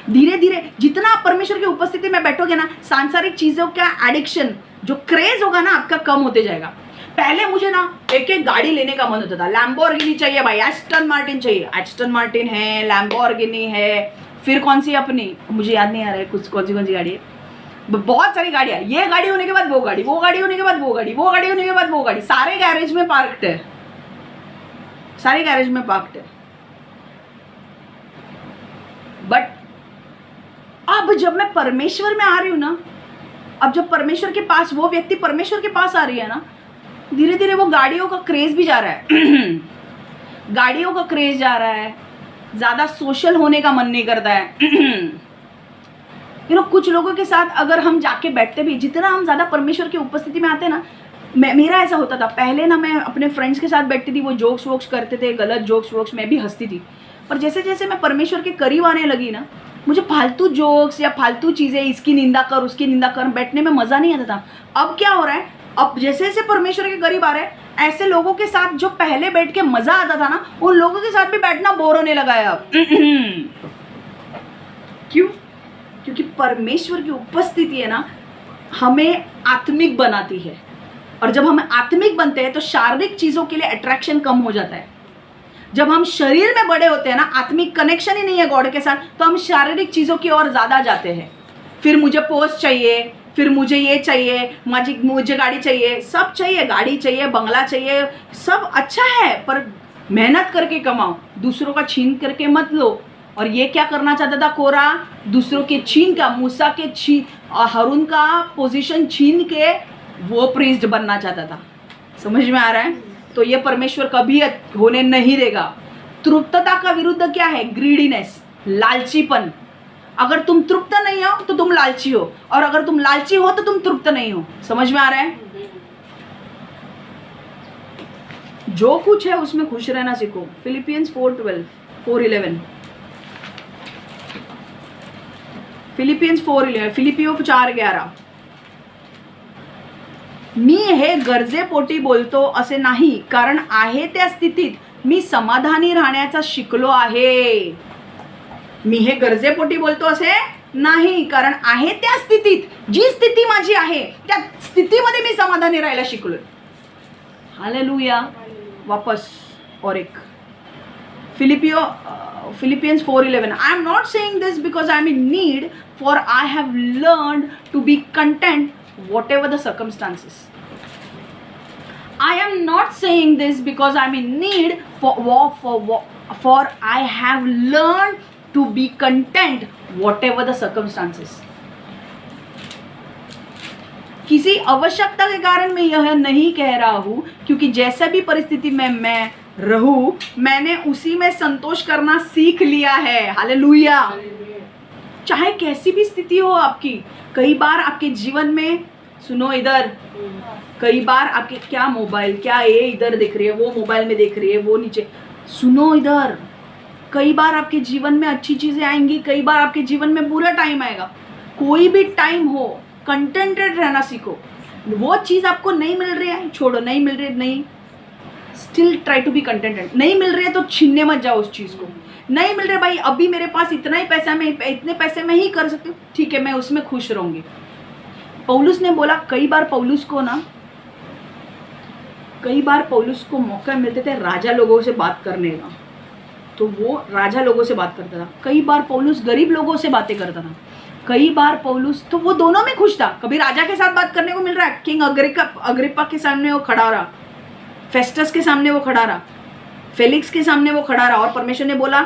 धीरे धीरे जितना आप परमेश्वर की उपस्थिति में बैठोगे ना, सांसारिक चीजों का एडिक्शन, जो क्रेज होगा ना आपका, कम होते जाएगा। पहले मुझे ना एक एक गाड़ी लेने का मन होता था, लैम्बोर्गिनी चाहिए भाई, एस्टन मार्टिन चाहिए, एस्टन मार्टिन है, लैम्बोर्गिनी है, फिर कौन सी अपनी, मुझे याद नहीं आ रहा है कुछ कौन सी गाड़ी है, बहुत सारी गाड़ियाँ। ये गाड़ी होने के बाद वो गाड़ी, वो गाड़ी होने के बाद वो गाड़ी, वो गाड़ी होने के बाद वो गाड़ी, सारे गैरेज में पार्क्ड है, सारे गैरेज में पार्क्ड है। बट अब जब मैं परमेश्वर में आ रही हूँ ना, अब जब परमेश्वर के पास, वो व्यक्ति परमेश्वर के पास आ रही है ना, धीरे धीरे वो गाड़ियों का क्रेज भी जा रहा है गाड़ियों का क्रेज जा रहा है, ज़्यादा सोशल होने का मन नहीं करता है कुछ लोगों के साथ अगर हम जाके बैठते भी, जितना हम ज़्यादा परमेश्वर की उपस्थिति में आते हैं ना, मेरा ऐसा होता था पहले ना, मैं अपने फ्रेंड्स के साथ बैठती थी, वो जोक्स वोक्स करते थे, गलत जोक्स वोक्स, मैं भी हंसती थी। पर जैसे जैसे मैं परमेश्वर के करीब आने लगी ना, मुझे फालतू जोक्स या फालतू चीज़ें, इसकी निंदा कर उसकी निंदा कर, बैठने में मज़ा नहीं आता था। अब क्या हो रहा है, अब जैसे जैसे परमेश्वर के करीब आ रहे हैं, ऐसे लोगों के साथ जो पहले बैठ के मज़ा आता था ना, उन लोगों के साथ भी बैठना बोर होने लगा है अब क्यों? क्योंकि परमेश्वर की उपस्थिति है ना, हमें आत्मिक बनाती है, और जब हम आत्मिक बनते हैं तो शारीरिक चीज़ों के लिए अट्रैक्शन कम हो जाता है। जब हम शरीर में बड़े होते हैं ना, आत्मिक कनेक्शन ही नहीं है गॉड के साथ, तो हम शारीरिक चीज़ों की ओर ज़्यादा जाते हैं। फिर मुझे पोस्ट चाहिए, फिर मुझे ये चाहिए, मुझे गाड़ी चाहिए, सब चाहिए, गाड़ी चाहिए, बंगला चाहिए, सब अच्छा है, पर मेहनत करके कमाओ, दूसरों का छीन करके मत लो। और ये क्या करना चाहता था कोरा, दूसरों के छीन का, मूसा के छीन और हारून का पोजीशन छीन के वो प्रीस्ट बनना चाहता था। समझ में आ रहा है? तो ये परमेश्वर कभी होने नहीं देगा। तृप्तता का विरुद्ध क्या है? ग्रीडीनेस, लालचीपन। अगर तुम तृप्त नहीं हो तो तुम लालची हो, और अगर तुम लालची हो तो तुम तृप्त नहीं हो। समझ में आ रहा है? जो कुछ है उसमें खुश रहना सीखो। Philippians 4:11 Philippines 4:11, फिलिपियो 4:11. मी हे गरजेपोटी बोलतो असे नाही, कारण आहे त्या स्थितीत मी समाधानी राहण्याचा शिकलो आहे. मी हे गरजेपोटी बोलतो असे नाही, कारण आहे त्या स्थितीत, जी स्थिती माझी आहे त्या स्थितीमध्ये मी समाधानी राहायला शिकलोय. हालेलुया. वापस और एक Philippians 4:11. I am not saying this because I am in need, for I have learned to be content whatever the circumstances. I am not saying this because I am in need, for I have learned to be content whatever the circumstances. किसी आवश्यकता के कारण मैं यह नहीं कह रहा हूँ, क्योंकि जैसा भी परिस्थिति में मैं रहूं, मैंने उसी में संतोष करना सीख लिया है. हालेलुया. चाहे कैसी भी स्थिति हो आपकी, कई बार आपके जीवन में, सुनो इधर, कई बार आपके क्या मोबाइल, क्या ये इधर देख रही है, वो मोबाइल में देख रही है, वो नीचे, सुनो इधर, कई बार आपके जीवन में अच्छी चीज़ें आएंगी, कई बार आपके जीवन में बुरा टाइम आएगा. कोई भी टाइम हो, कंटेंटेड रहना सीखो. वो चीज़ आपको नहीं मिल रही है, छोड़ो. नहीं मिल रही है, नहीं, still try to be contented. नहीं मिल रही है तो छीनने मत जाओ उस चीज़ को. नहीं मिल रहा भाई, अभी मेरे पास इतना ही पैसा, मैं इतने पैसे में ही कर सकती हूँ, ठीक है, मैं उसमें खुश रहूँगी. पौलुस ने बोला, कई बार पौलुस को मौका मिलते थे राजा लोगों से बात करने का, तो वो राजा लोगों से बात करता था. कई बार पौलुस गरीब लोगों से बातें करता था. कई बार पौलुस, तो वो दोनों में खुश था. कभी राजा के साथ बात करने को मिल रहा है, किंग अग्रिप्पा के सामने वो खड़ा रहा, फेस्टस के सामने वो खड़ा रहा, फेलिक्स के सामने वो खड़ा रहा, और परमेश्वर ने बोला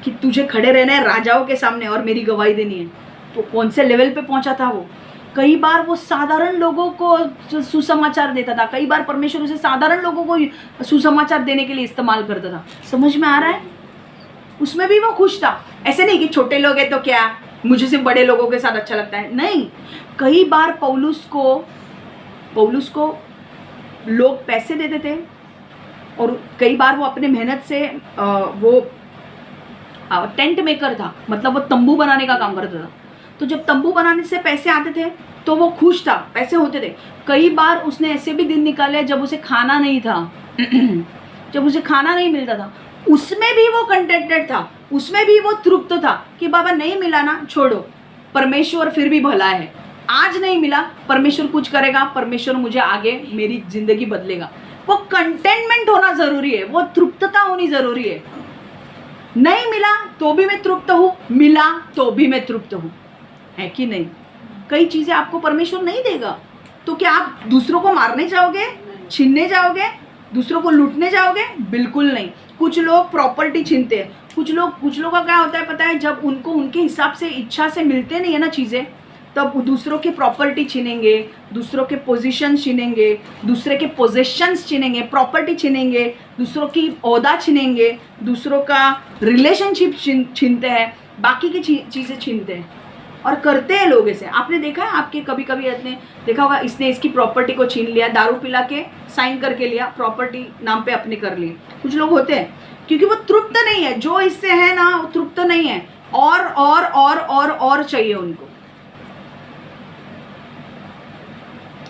कि तुझे खड़े रहना है राजाओं के सामने और मेरी गवाही देनी है. तो कौन से लेवल पे पहुंचा था वो. कई बार वो साधारण लोगों को सुसमाचार देता था. कई बार परमेश्वर उसे साधारण लोगों को सुसमाचार देने के लिए इस्तेमाल करता था. समझ में आ रहा है? उसमें भी वो खुश था. ऐसे नहीं कि छोटे लोग हैं तो क्या, मुझे सिर्फ बड़े लोगों के साथ अच्छा लगता है. नहीं, कई बार पौलुस को लोग पैसे देते थे, और कई बार वो अपने मेहनत से वो टेंट मेकर था, मतलब वो तंबू बनाने का काम करता था. तो जब तंबू बनाने से पैसे आते थे तो वो खुश था, पैसे होते थे। कई बार उसने ऐसे भी दिन निकाले जब उसे खाना नहीं था जब उसे खाना नहीं मिलता था, उसमें भी वो कंटेंटेड था, उसमें भी वो तृप्त था कि बाबा नहीं मिला ना, छोड़ो, परमेश्वर फिर भी भला है। आज नहीं मिला, परमेश्वर कुछ करेगा, परमेश्वर मुझे आगे मेरी जिंदगी बदलेगा। वो कंटेनमेंट होना जरूरी है, वो तृप्तता होनी जरूरी है। नहीं मिला तो भी मैं तृप्त हूँ, मिला तो भी मैं तृप्त हूँ, है कि नहीं? कई चीजें आपको परमेश्वर नहीं देगा तो क्या आप दूसरों को मारने जाओगे, छीनने जाओगे, दूसरों को लूटने जाओगे? बिल्कुल नहीं। कुछ लोग प्रॉपर्टी छीनते हैं, कुछ लोगों का क्या होता है पता है, जब उनको उनके हिसाब से इच्छा से मिलते नहीं है ना चीज़ें, तब दूसरों की प्रॉपर्टी छीनेंगे, दूसरों के पोजीशन छीनेंगे, दूसरे के पोजेशंस छीनेंगे, प्रॉपर्टी छीनेंगे, दूसरों की ओहदा छीनेंगे, दूसरों का रिलेशनशिप छीनते हैं, बाकी की चीज़ें छीनते हैं और करते हैं लोग ऐसे। आपने देखा है, आपके कभी कभी आपने देखा होगा, इसने इसकी प्रॉपर्टी को छीन लिया, दारू पिला के साइन करके लिया, प्रॉपर्टी नाम पे अपने कर लिए। कुछ लोग होते हैं क्योंकि वो तृप्त नहीं है, जो इससे है ना वो तृप्त नहीं है, और चाहिए उनको,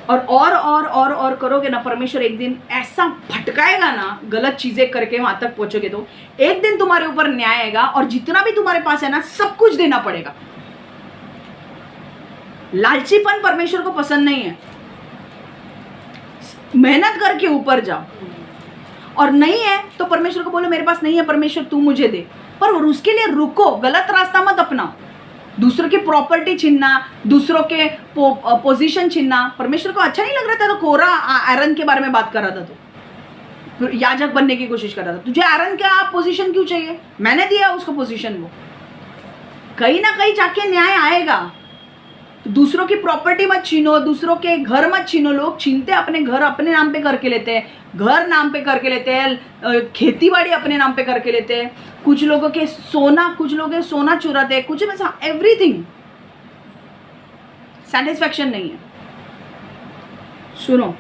और करोगे ना, परमेश्वर एक दिन ऐसा भटकाएगा ना, गलत चीजें करके वहां तक पहुंचोगे तो एक दिन तुम्हारे ऊपर न्याय आएगा और जितना भी तुम्हारे पास है ना सब कुछ देना पड़ेगा। लालचीपन परमेश्वर को पसंद नहीं है। मेहनत करके ऊपर जाओ, और नहीं है तो परमेश्वर को बोलो मेरे पास नहीं है परमेश्वर तू मुझे दे, पर उसके लिए रुको, गलत रास्ता मत अपनाओ। दूसरों की प्रॉपर्टी छीनना, दूसरों के पोजीशन छीनना परमेश्वर को अच्छा नहीं लग रहा था। तो कोरा एरन के बारे में बात कर रहा था, तो याजक बनने की कोशिश कर रहा था। तुझे एरन का पोजीशन क्यों चाहिए? मैंने दिया उसको पोजीशन। वो कहीं ना कहीं जाके न्याय आएगा। दूसरों की प्रॉपर्टी मत छीनो, दूसरों के घर मत छीनो। लोग छीनते अपने घर अपने नाम पे करके लेते हैं, घर नाम पे करके लेते हैं, खेती बाड़ी अपने नाम पे करके लेते हैं। कुछ लोगों के सोना चुराते हैं, कुछ में एवरीथिंग। सेटिस्फैक्शन नहीं है। सुनो,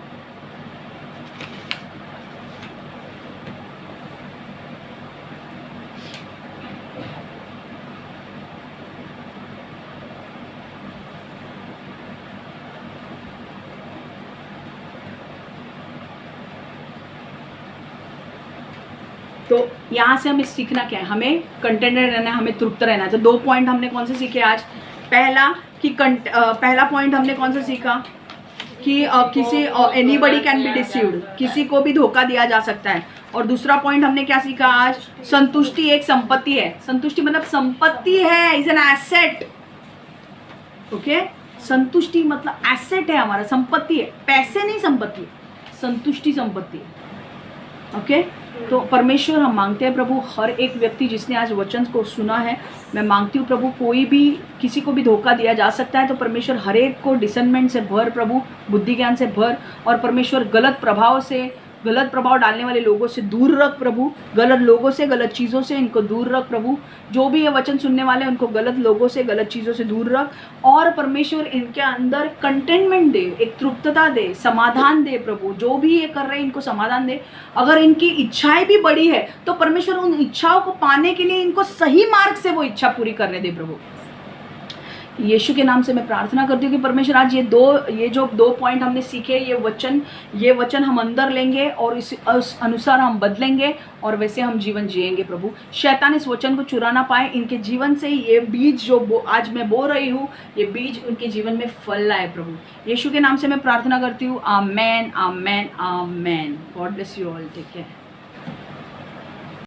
तो यहाँ से हमें सीखना क्या है? हमें कंटेंटेड रहना है, हमें तृप्त रहना है। तो 2 पॉइंट हमने कौन से सीखे आज? पहला पॉइंट हमने कौन सा सीखा कि एनीबडी कैन बी डिसीव्ड, किसी को भी धोखा दिया जा सकता है। और दूसरा पॉइंट हमने क्या सीखा आज? संतुष्टि एक संपत्ति है। संतुष्टि मतलब संपत्ति है, इज एन एसेट। ओके, संतुष्टि मतलब एसेट है हमारा, संपत्ति है, पैसे नहीं संपत्ति है, संतुष्टि संपत्ति है। ओके, तो परमेश्वर हम मांगते हैं प्रभु, हर एक व्यक्ति जिसने आज वचन को सुना है, मैं मांगती हूँ प्रभु, कोई भी किसी को भी धोखा दिया जा सकता है, तो परमेश्वर हर एक को डिसर्नमेंट से भर प्रभु, बुद्धि ज्ञान से भर, और परमेश्वर गलत प्रभाव डालने वाले लोगों से दूर रख प्रभु, गलत लोगों से, गलत चीज़ों से इनको दूर रख प्रभु। जो भी ये वचन सुनने वाले हैं उनको गलत लोगों से, गलत चीज़ों से दूर रख, और परमेश्वर इनके अंदर कंटेनमेंट दे, एक तृप्तता दे, समाधान दे प्रभु। जो भी ये कर रहे हैं इनको समाधान दे। अगर इनकी इच्छाएं भी बड़ी है तो परमेश्वर उन इच्छाओं को पाने के लिए इनको सही मार्ग से वो इच्छा पूरी करने दे प्रभु। यीशु के नाम से मैं प्रार्थना करती हूँ कि परमेश्वर आज ये जो 2 पॉइंट हमने सीखे, ये वचन हम अंदर लेंगे और उस अनुसार हम बदलेंगे और वैसे हम जीवन जिएंगे प्रभु। शैतान इस वचन को चुरा ना पाए, इनके जीवन से ये बीज जो आज मैं बो रही हूँ, ये बीज उनके जीवन में फल लाए प्रभु। यीशु के नाम से मैं प्रार्थना करती हूँ। Amen, amen, amen. God bless you all. Take care.